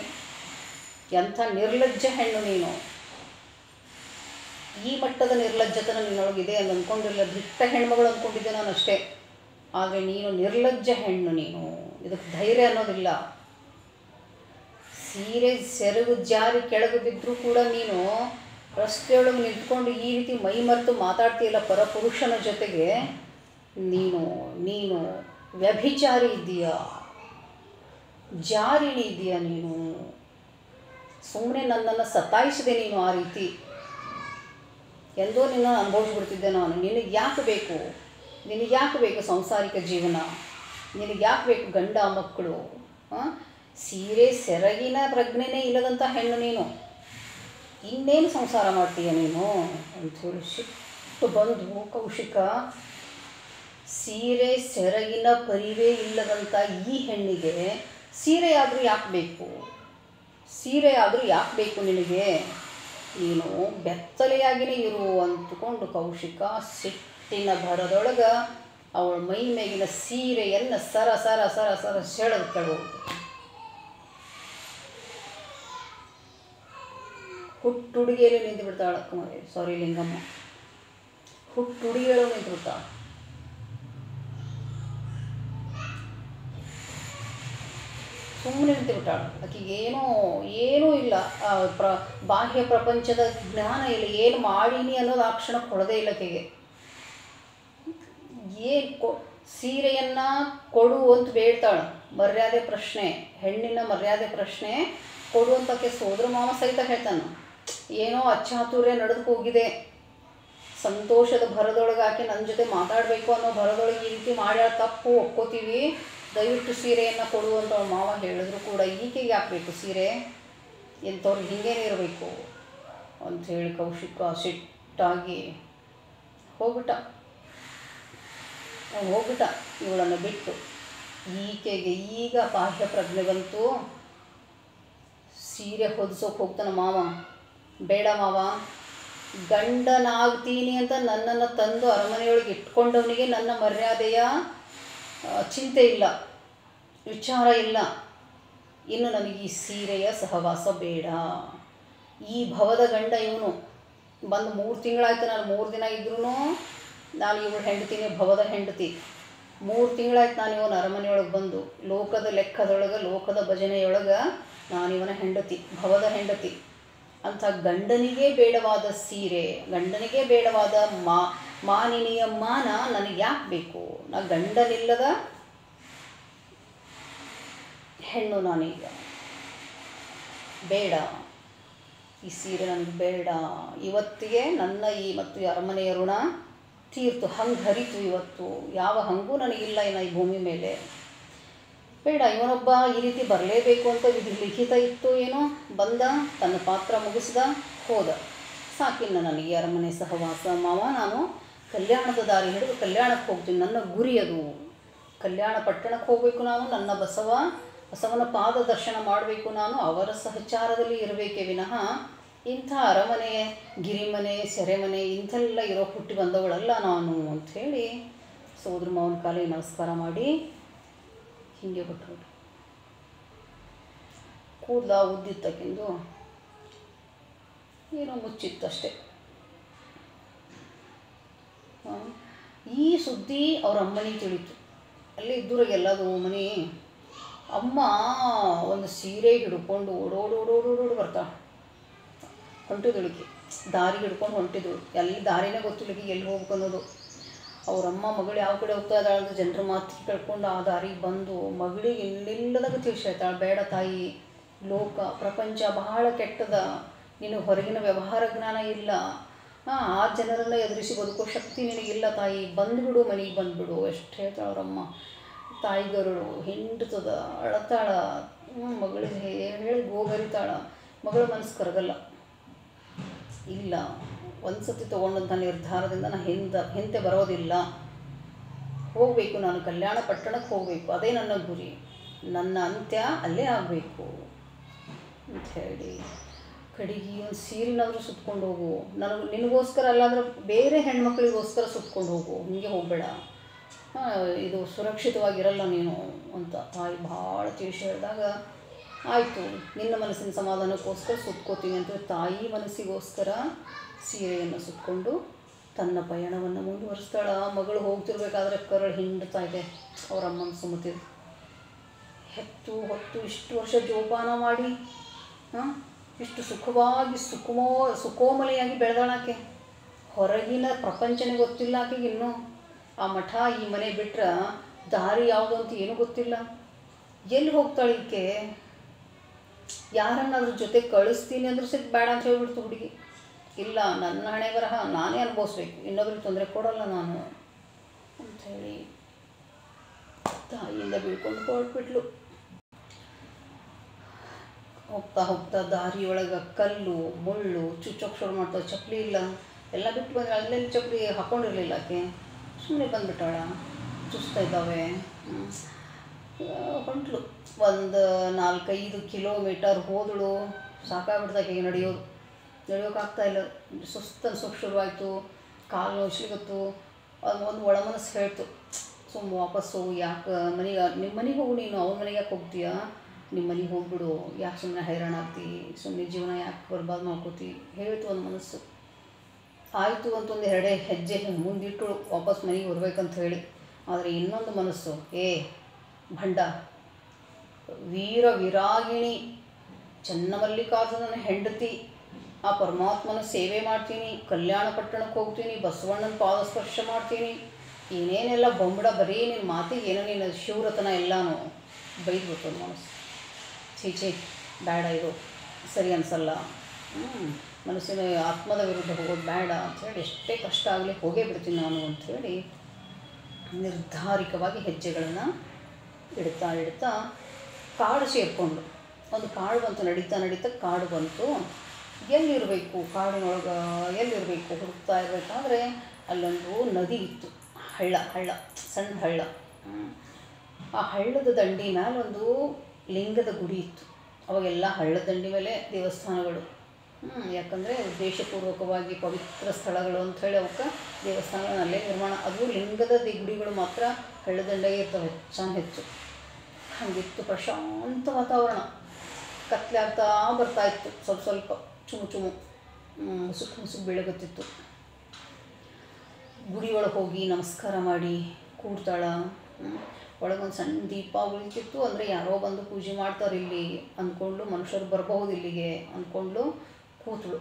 ಎಂಥ ನಿರ್ಲಜ್ಜ ಹೆಣ್ಣು ನೀನು, ಈ ಮಟ್ಟದ ನಿರ್ಲಜ್ಜತನ ನಿನ್ನೊಳಗಿದೆ ಅಂತ ಅಂದ್ಕೊಂಡಿಲ್ಲ. ದಿಟ್ಟ ಹೆಣ್ಮಗಳು ಅಂದ್ಕೊಂಡಿದ್ದೆ ನಾನು ಅಷ್ಟೇ. ಆದರೆ ನೀನು ನಿರ್ಲಜ್ಜ ಹೆಣ್ಣು, ನೀನು ಇದಕ್ಕೆ ಧೈರ್ಯ ಅನ್ನೋದಿಲ್ಲ. ಸೀರೆ ಸೆರಗು ಜಾರಿ ಕೆಳಗೆ ಬಿದ್ದರೂ ಕೂಡ ನೀನು ರಸ್ತೆಯೊಳಗೆ ನಿಂತ್ಕೊಂಡು ಈ ರೀತಿ ಮೈ ಮರೆತು ಮಾತಾಡ್ತೀಯಲ್ಲ ಪರಪುರುಷನ ಜೊತೆಗೆ. ನೀನು ವ್ಯಭಿಚಾರಿ ಇದ್ದೀಯಾ, ಜಾರಿಣಿ ಇದೆಯಾ ನೀನು. ಸುಮ್ಮನೆ ನನ್ನನ್ನು ಸತಾಯಿಸಿದೆ ನೀನು ಆ ರೀತಿ. ಎಂದೋ ನಿನ್ನ ಅನುಭವಿಸ್ಬಿಡ್ತಿದ್ದೆ ನಾನು. ನಿನಗೆ ಯಾಕೆ ಬೇಕು ಸಂಸಾರಿಕ ಜೀವನ, ನಿನಗೆ ಯಾಕೆ ಬೇಕು ಗಂಡ ಮಕ್ಕಳು. ಸೀರೆ ಸೆರಗಿನ ಪ್ರಜ್ಞೆನೇ ಇಲ್ಲದಂಥ ಹೆಣ್ಣು ನೀನು, ಇನ್ನೇನು ಸಂಸಾರ ಮಾಡ್ತೀಯ ನೀನು ಅಂಥೇಳಿ ಸಿಟ್ಟು ಬಂದು ಕೌಶಿಕ ಸೀರೆ ಸೆರಗಿನ ಪರಿವೇ ಇಲ್ಲದಂಥ ಈ ಹೆಣ್ಣಿಗೆ ಸೀರೆಯಾದರೂ ಯಾಕೆ ಬೇಕು ನಿನಗೆ, ನೀನು ಬೆತ್ತಲೆಯಾಗಿಯೇ ಇರು ಅಂದುಕೊಂಡು ಕೌಶಿಕ ಸಿಟ್ಟಿನ ಭರದೊಳಗೆ ಅವಳ ಮೈ ಮೇಗಿನ ಸೀರೆಯನ್ನು ಸರ ಸರ ಸರ ಸರ ಸೆಳೆದು ಕೆಳಗೆ ಹುಟ್ಟುಡುಗೆಯಲ್ಲಿ ನಿಂತು ಬಿಡ್ತಾಳೆ. ಲಿಂಗಮ್ಮ ಹುಟ್ಟುಡುಗೆಯೊಳಗೆ ನಿಂತು ಬಿಡ್ತಾಳೆ. ಸುಮ್ಮನೆ ನಿಂತು ಬಿಟ್ಟಾಳು. ಆಕೆಗೆ ಏನೂ ಇಲ್ಲ, ಬಾಹ್ಯ ಪ್ರಪಂಚದ ಜ್ಞಾನ ಇಲ್ಲ. ಏನು ಮಾಡೀನಿ ಅನ್ನೋದು ಆ ಕ್ಷಣ ಕೊಡದೇ ಇಲ್ಲ ಆಕೆಗೆ. ಸೀರೆಯನ್ನು ಕೊಡು ಅಂತ ಬೇಡ್ತಾಳೆ. ಮರ್ಯಾದೆ ಪ್ರಶ್ನೆ, ಹೆಣ್ಣಿನ ಮರ್ಯಾದೆ ಪ್ರಶ್ನೆ ಕೊಡು ಅಂತ ಆಕೆ ಸೋದರ ಮಾವ ಸಹಿತ ಹೇಳ್ತಾನೆ. ಏನೋ ಅಚ್ಚಾತುರ್ಯ ನಡೆದು ಹೋಗಿದೆ, ಸಂತೋಷದ ಭರದೊಳಗೆ ಆಕೆ ನನ್ನ ಜೊತೆ ಮಾತಾಡಬೇಕು ಅನ್ನೋ ಭರದೊಳಗೆ ಈ ರೀತಿ ಮಾಡ್ಯಾಳ, ತಪ್ಪು ಒಪ್ಕೋತೀವಿ, ದಯವಿಟ್ಟು ಸೀರೆಯನ್ನು ಕೊಡು ಅಂತ ಅವ್ರ ಮಾವ ಹೇಳಿದ್ರು ಕೂಡ ಈಕೆಗೆ ಹಾಕಬೇಕು ಸೀರೆ, ಎಂಥವ್ರಿಗೆ ಹಿಂಗೇನೇ ಇರಬೇಕು ಅಂಥೇಳಿ ಕೌಶಿಕ ಸಿಟ್ಟಾಗಿ ಹೋಗ್ಬಿಟ್ಟ ಇವಳನ್ನು ಬಿಟ್ಟು. ಈಕೆಗೆ ಈಗ ಬಾಹ್ಯ ಪ್ರಜ್ಞೆ ಬಂತು. ಸೀರೆ ಹೊದಿಸೋಕೆ ಹೋಗ್ತಾನೆ ಮಾವ. ಬೇಡ ಮಾವ, ಗಂಡನಾಗ್ತೀನಿ ಅಂತ ನನ್ನನ್ನು ತಂದು ಅರಮನೆಯೊಳಗೆ ಇಟ್ಕೊಂಡವನಿಗೆ ನನ್ನ ಮರ್ಯಾದೆಯ ಚಿಂತೆ ಇಲ್ಲ, ವಿಚಾರ ಇಲ್ಲ. ಇನ್ನು ನನಗೆ ಈ ಸೀರೆಯ ಸಹವಾಸ ಬೇಡ. ಈ ಭವದ ಗಂಡ ಇವನು ಬಂದು 3 ತಿಂಗಳಾಯ್ತು. ನಾನು 3 ದಿನ ಇದ್ರೂ ನಾನು ಇವಳು ಹೆಂಡ್ತೀನಿ, ಭವದ ಹೆಂಡತಿ. 3 ತಿಂಗಳಾಯ್ತು ನಾನು ಇವನ ಅರಮನೆಯೊಳಗೆ ಬಂದು. ಲೋಕದ ಲೆಕ್ಕದೊಳಗೆ, ಲೋಕದ ಭಜನೆಯೊಳಗೆ ನಾನು ಇವನ ಹೆಂಡತಿ, ಭವದ ಹೆಂಡತಿ. ಅಂಥ ಗಂಡನಿಗೆ ಬೇಡವಾದ ಸೀರೆ, ಗಂಡನಿಗೆ ಬೇಡವಾದ ಮಾನಿನಿಯ ಮಾನ ನನಗೆ ಯಾಕೆ ಬೇಕು? ನಾ ಗಂಡನಿಲ್ಲದ ಹೆಣ್ಣು ನಾನೀಗ. ಬೇಡ, ಈ ಸೀರೆ ನನಗೆ ಬೇಡ. ಇವತ್ತಿಗೆ ನನ್ನ ಮತ್ತು ಈ ಅರಮನೆಯ ಋಣ ತೀರ್ತು, ಹಂಗೆ ಹರಿತು ಇವತ್ತು. ಯಾವ ಹಂಗೂ ನನಗಿಲ್ಲ ಇನ್ನು ಈ ಭೂಮಿ ಮೇಲೆ. ಬೇಡ, ಇವನೊಬ್ಬ ಈ ರೀತಿ ಬರಲೇಬೇಕು ಅಂತ ವಿಧಿ ಲಿಖಿತ ಇತ್ತು ಏನೋ. ಬಂದ, ತನ್ನ ಪಾತ್ರ ಮುಗಿಸ್ದ, ಹೋದ. ಸಾಕಿನ್ನ ನನಗೆ ಅರಮನೆ ಸಹವಾಸ. ಮಾವ, ನಾನು ಕಲ್ಯಾಣದ ದಾರಿ ಹಿಡಿದು ಕಲ್ಯಾಣಕ್ಕೆ ಹೋಗ್ತೀನಿ. ನನ್ನ ಗುರಿ ಅದು. ಕಲ್ಯಾಣ ಪಟ್ಟಣಕ್ಕೆ ಹೋಗಬೇಕು ನಾನು. ನನ್ನ ಬಸವನ ಪಾದ ದರ್ಶನ ಮಾಡಬೇಕು ನಾನು. ಅವರ ಸಹಚಾರದಲ್ಲಿ ಇರಬೇಕೇ ವಿನಃ ಇಂಥ ಅರಮನೆ, ಗಿರಿಮನೆ, ಸೆರೆಮನೆ ಇಂಥೆಲ್ಲ ಇರೋ ಹುಟ್ಟಿ ಬಂದವಳಲ್ಲ ನಾನು ಅಂಥೇಳಿ ಸೋದರ ಮಾವನ ಕಾಲಿಗೆ ನಮಸ್ಕಾರ ಮಾಡಿ ಹೀಗೆ ಹೊಟ್ಟು ಕೂದಲ ಉದ್ದಿತ್ತಕ್ಕಿಂದು ಏನೋ ಮುಚ್ಚಿತ್ತಷ್ಟೆ. ಈ ಸುದ್ದಿ ಅವ್ರ ಅಮ್ಮನಿಗೆ ತಿಳಿತು. ಅಲ್ಲಿ ಇದ್ದೂರಿಗೆಲ್ಲದು ಮನೆ. ಅಮ್ಮ ಒಂದು ಸೀರೆ ಹಿಡ್ಕೊಂಡು ಓಡೋಡು ಬರ್ತಾಳೆ. ಹೊಂಟಿದಳಿಕೆ ದಾರಿ ಹಿಡ್ಕೊಂಡು ಹೊಂಟಿದ್ದಳು. ಎಲ್ಲಿ ದಾರಿನೇ ಗೊತ್ತಿಲ್ಲಕ್ಕೆ ಎಲ್ಲಿ ಹೋಗ್ಬೇಕು ಅನ್ನೋದು. ಅವರಮ್ಮ ಮಗಳು ಯಾವ ಕಡೆ ಹೋಗ್ತಾ ಇದ್ದಾಳೆ ಅಂತ ಜನರ ಮಾತು ಕೇಳ್ಕೊಂಡು ಆ ದಾರಿಗೆ ಬಂದು ಮಗಳಿಗೆ ಇಲ್ಲಿಲ್ಲದಾಗ ತಿಳಿಸ್ತಾಳೆ. ಬೇಡ ತಾಯಿ, ಲೋಕ ಪ್ರಪಂಚ ಬಹಳ ಕೆಟ್ಟದ, ನಿನಗೆ ಹೊರಗಿನ ವ್ಯವಹಾರ ಜ್ಞಾನ ಇಲ್ಲ, ಆ ಜನರನ್ನು ಎದುರಿಸಿ ಬದುಕೋ ಶಕ್ತಿ ನಿನಗಿಲ್ಲ ತಾಯಿ, ಬಂದುಬಿಡು, ಮನೆಗೆ ಬಂದುಬಿಡು. ಎಷ್ಟು ಹೇಳ್ತಾಳೆ ಅವರಮ್ಮ. ತಾಯಿಗರುಳು ಹಿಂಡ್ತದ, ಅಳತಾಳ, ಮಗಳಿಗೆ ಹೇಳಿ ಗೋಗರಿತಾಳ. ಮಗಳ ಮನಸ್ಸು ಕರಗಲ್ಲ. ಇಲ್ಲ, ಒಂದು ಸತಿ ತೊಗೊಂಡಂಥ ನಿರ್ಧಾರದಿಂದ ನಾನು ಹಿಂದೆ ಬರೋದಿಲ್ಲ, ಹೋಗಬೇಕು, ನಾನು ಕಲ್ಯಾಣ ಪಟ್ಟಣಕ್ಕೆ ಹೋಗಬೇಕು, ಅದೇ ನನ್ನ ಗುರಿ, ನನ್ನ ಅಂತ್ಯ ಅಲ್ಲೇ ಆಗಬೇಕು ಅಂಥೇಳಿ ಕಡೆಗೆ ಒಂದು ಸೀರೆನಾದರೂ ಸುತ್ಕೊಂಡು ಹೋಗು, ನಿನಗೋಸ್ಕರ ಅಲ್ಲಾಂದ್ರೆ ಬೇರೆ ಹೆಣ್ಮಕ್ಳಿಗೋಸ್ಕರ ಸುತ್ಕೊಂಡು ಹೋಗು, ಹೀಗೆ ಹೋಗಬೇಡ, ಇದು ಸುರಕ್ಷಿತವಾಗಿರಲ್ಲ ನೀನು ಅಂತ ತಾಯಿ ಭಾಳ ತಿಳಿಸಿ ಹೇಳಿದಾಗ, ಆಯಿತು ನಿನ್ನ ಮನಸ್ಸಿನ ಸಮಾಧಾನಕ್ಕೋಸ್ಕರ ಸುತ್ಕೋತೀನಿ ಅಂತ ತಾಯಿ ಮನಸ್ಸಿಗೋಸ್ಕರ ಸೀರೆಯನ್ನು ಸುತ್ತಕೊಂಡು ತನ್ನ ಪಯಣವನ್ನು ಮುಂದುವರಿಸ್ತಾಳ. ಮಗಳು ಹೋಗ್ತಿರ್ಬೇಕಾದ್ರೆ ಕರಳು ಹಿಂಡ್ತಾ ಇದೆ ಅವ್ರ ಅಮ್ಮನ ಸುಮತಿ. ಹೊತ್ತು ಇಷ್ಟು ವರ್ಷ ಜೋಪಾನ ಮಾಡಿ ಇಷ್ಟು ಸುಖವಾಗಿ ಸುಕೋಮಲೆಯಾಗಿ ಬೆಳೆದಾಳಾಕೆ. ಹೊರಗಿನ ಪ್ರಪಂಚನೇ ಗೊತ್ತಿಲ್ಲ ಆಕೆಗೆ ಇನ್ನೂ. ಆ ಮಠ ಈ ಮನೆ ಬಿಟ್ರೆ ದಾರಿ ಯಾವುದು ಅಂತ ಏನೂ ಗೊತ್ತಿಲ್ಲ. ಎಲ್ಲಿ ಹೋಗ್ತಾಳೆ ಈಕೆ? ಯಾರನ್ನ ಅದ್ರ ಜೊತೆ ಕಳಿಸ್ತೀನಿ ಅಂದ್ರೂ ಸಿಕ್ ಬೇಡ ಅಂತ ಹೇಳ್ಬಿಡ್ತು ಹುಡುಗಿ. ಇಲ್ಲ, ನನ್ನ ಹಣೆ ಬರಹ ನಾನೇ ಅನುಭವಿಸ್ಬೇಕು, ಇನ್ನೊಬ್ರಿಗೆ ತೊಂದರೆ ಕೊಡಲ್ಲ ನಾನು ಅಂಥೇಳಿ ತಾಯಿಯಿಂದ ಬೀಳ್ಕೊಂಡು ಹೊರಟ್ಬಿಟ್ಲು. ಹೋಗ್ತಾ ಹೋಗ್ತಾ ದಾರಿಯೊಳಗೆ ಕಲ್ಲು ಮುಳ್ಳು ಚುಚ್ಚೋಕೆ ಶುರು ಮಾಡ್ತಾವೆ. ಚಪ್ಪಲಿ ಇಲ್ಲ, ಎಲ್ಲ ಬಿಟ್ಟು ಬಂದರೆ ಅಲ್ಲೆಲ್ಲಿ ಚಪ್ಪಲಿ ಹಾಕ್ಕೊಂಡಿರಲಿಲ್ಲ ಆಕೆ. ಸುಮ್ಮನೆ ಬಂದುಬಿಟ್ಟಾಳ. ಚುಸ್ತಾ ಇದ್ದಾವೆ. ಹೊಂಟ್ಲು. ಒಂದು 4-5 ಕಿಲೋಮೀಟರ್ ಹೋದಳು. ಸಾಕಾಗ್ಬಿಡ್ತಾಕೆ ನಡೆಯೋಕ್ಕಾಗ್ತಾಯಿಲ್ಲ. ಸುಸ್ತು ಅನ್ಸೋಕೆ ಶುರುವಾಯಿತು. ಕಾಲು ನೋಯ್ಸ್ಲಿಗತ್ತು. ಅದು ಒಂದು ಒಳ ಮನಸ್ಸು ಹೇಳ್ತು, ಸುಮ್ಮ ವಾಪಸ್ ಹೋಗು, ಯಾಕೆ ನಿಮ್ಮ ಮನೆಗೆ ಹೋಗು, ನೀನು ಅವ್ರ ಮನೆಗೆ ಯಾಕೆ ಹೋಗ್ತೀಯಾ, ನಿಮ್ಮ ಮನೆಗೆ ಹೋಗ್ಬಿಡು, ಯಾಕೆ ಸುಮ್ಮನೆ ಹೈರಾಣ ಆಗ್ತಿ, ಸುಮ್ಮನೆ ಜೀವನ ಯಾಕೆ ಬರ್ಬಾದ್ ಮಾಡ್ಕೋತಿ ಹೇಳ್ತು ಒಂದು ಮನಸ್ಸು. ಆಯಿತು ಅಂತ ಒಂದು 2 ಹೆಜ್ಜೆ ಮುಂದಿಟ್ಟು ವಾಪಸ್ ಮನೆಗೆ ಬರ್ಬೇಕಂತ ಹೇಳಿ. ಆದರೆ ಇನ್ನೊಂದು ಮನಸ್ಸು, ಭಂಡ, ವೀರ ವಿರಾಗಿಣಿ ಚನ್ನಮಲ್ಲಿಕಾರ್ಜುನನ ಹೆಂಡತಿ, ಆ ಪರಮಾತ್ಮನ ಸೇವೆ ಮಾಡ್ತೀನಿ, ಕಲ್ಯಾಣ ಪಟ್ಟಣಕ್ಕೆ ಹೋಗ್ತೀನಿ, ಬಸವಣ್ಣನ ಪಾದಸ್ಪರ್ಶ ಮಾಡ್ತೀನಿ, ಏನೇನೆಲ್ಲ ಬೊಂಬಡ, ಬರೀ ನಿನ್ನ ಮಾತಿಗೆ ಏನೋ ನಿನ್ನ ಶಿವರತನ ಎಲ್ಲನೂ ಬೈದ್ಬಿಟ್ಟು ಮನಸ್ಸು. ಚೀಚೆ ಬೇಡ, ಇದು ಸರಿ ಅನಿಸಲ್ಲ, ಮನಸ್ಸಿನ ಆತ್ಮದ ವಿರುದ್ಧ ಹೋಗೋದು ಬೇಡ ಅಂಥೇಳಿ, ಎಷ್ಟೇ ಕಷ್ಟ ಆಗಲಿ ಹೋಗೇ ಬಿಡ್ತೀನಿ ನಾನು ಅಂಥೇಳಿ ನಿರ್ಧಾರಿಕವಾಗಿ ಹೆಜ್ಜೆಗಳನ್ನು ಇಡ್ತಾ ಕಾಡು ಸೇರಿಕೊಂಡು, ಒಂದು ಕಾಡು ಬಂತು. ನಡೀತಾ ಕಾಡು ಬಂತು. ಎಲ್ಲಿರಬೇಕು ಕಾಡಿನೊಳಗೆ, ಎಲ್ಲಿರಬೇಕು ಹುಡುಕ್ತಾ ಇರಬೇಕಾದ್ರೆ ಅಲ್ಲೊಂದು ನದಿ ಇತ್ತು, ಹಳ್ಳ, ಸಣ್ಣ ಹಳ್ಳ. ಆ ಹಳ್ಳದ ದಂಡಿ ಮೇಲೆ ಒಂದು ಲಿಂಗದ ಗುಡಿ ಇತ್ತು. ಅವಾಗೆಲ್ಲ ಹಳ್ಳದ ದಂಡಿ ಮೇಲೆ ದೇವಸ್ಥಾನಗಳು, ಯಾಕಂದರೆ ಉದ್ದೇಶಪೂರ್ವಕವಾಗಿ ಪವಿತ್ರ ಸ್ಥಳಗಳು ಅಂಥೇಳಿ ಅವಕ್ಕೆ ದೇವಸ್ಥಾನಗಳನ್ನ ಅಲ್ಲೇ ನಿರ್ಮಾಣ. ಅದು ಲಿಂಗದ ಗುಡಿಗಳು ಮಾತ್ರ ಹಳ್ಳದಂಡೆಗೆ ಇರ್ತವೆ ಹೆಚ್ಚು. ಹಾಗಿತ್ತು ಪ್ರಶಾಂತ ವಾತಾವರಣ. ಕತ್ಲೆ ಆಗ್ತಾ ಬರ್ತಾಯಿತ್ತು, ಸ್ವಲ್ಪ ಚುಮು ಮುಸುಕು ಬೆಳಗುತ್ತಿತ್ತು. ಗುಡಿಯೊಳಗೆ ಹೋಗಿ ನಮಸ್ಕಾರ ಮಾಡಿ ಕೂಡ್ತಾಳ. ಒಳಗೊಂದು ಸಣ್ಣ ದೀಪ ಉಳಿತಿತ್ತು. ಅಂದರೆ ಯಾರೋ ಬಂದು ಪೂಜೆ ಮಾಡ್ತಾರೆ ಇಲ್ಲಿ ಅಂದ್ಕೊಂಡು, ಮನುಷ್ಯರು ಬರಬಹುದು ಇಲ್ಲಿಗೆ ಅಂದ್ಕೊಂಡು ಕೂತಳು.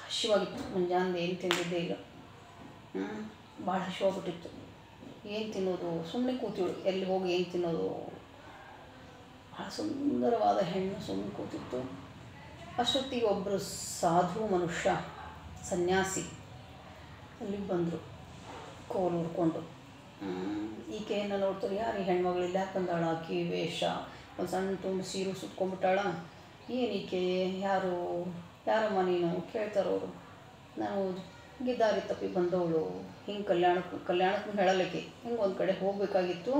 ಹಸಿವಾಗಿತ್ತು. ಮುಂಜಾನೆ ಏನು ತಿಂದಿದ್ದೇ ಇಲ್ಲ. ಭಾಳ ಹಸಿವಾಗ್ಬಿಟ್ಟಿತ್ತು. ಏನು ತಿನ್ನೋದು, ಸುಮ್ಮನೆ ಕೂತಿಳು. ಎಲ್ಲಿ ಹೋಗಿ ಏನು ತಿನ್ನೋದು. ಭಾಳ ಸುಂದರವಾದ ಹೆಣ್ಣು ಸುಮ್ಮನೆ ಕೂತಿತ್ತು. ಅಷ್ಟೊತ್ತಿಗೆ ಒಬ್ಬರು ಸಾಧು ಮನುಷ್ಯ, ಸನ್ಯಾಸಿ ಅಲ್ಲಿಗೆ ಬಂದರು ಕೋಲು ಹುಡ್ಕೊಂಡು. ಈಕೆಯನ್ನು ನೋಡ್ತಾರೆ, ಯಾರು ಈ ಹೆಣ್ಮಗಳಿಲ್ಲ ಯಾಕಂದಾಳ, ಆಕೆ ವೇಷ, ಒಂದು ಸಣ್ಣ ತುಂಡು ಸೀರೆ ಸುತ್ಕೊಂಡ್ಬಿಟ್ಟಾಳ. ಏನೀಕೆ, ಯಾರಮ್ಮ ನೀನು ಕೇಳ್ತಾರವರು. ನಾನು ದಾರಿ ತಪ್ಪಿ ಬಂದವಳು, ಹಿಂಗೆ ಕಲ್ಯಾಣಕ್ಕೆ ಹೇಳಲಿಕ್ಕೆ ಹಿಂಗೆ ಒಂದು ಕಡೆ ಹೋಗಬೇಕಾಗಿತ್ತು,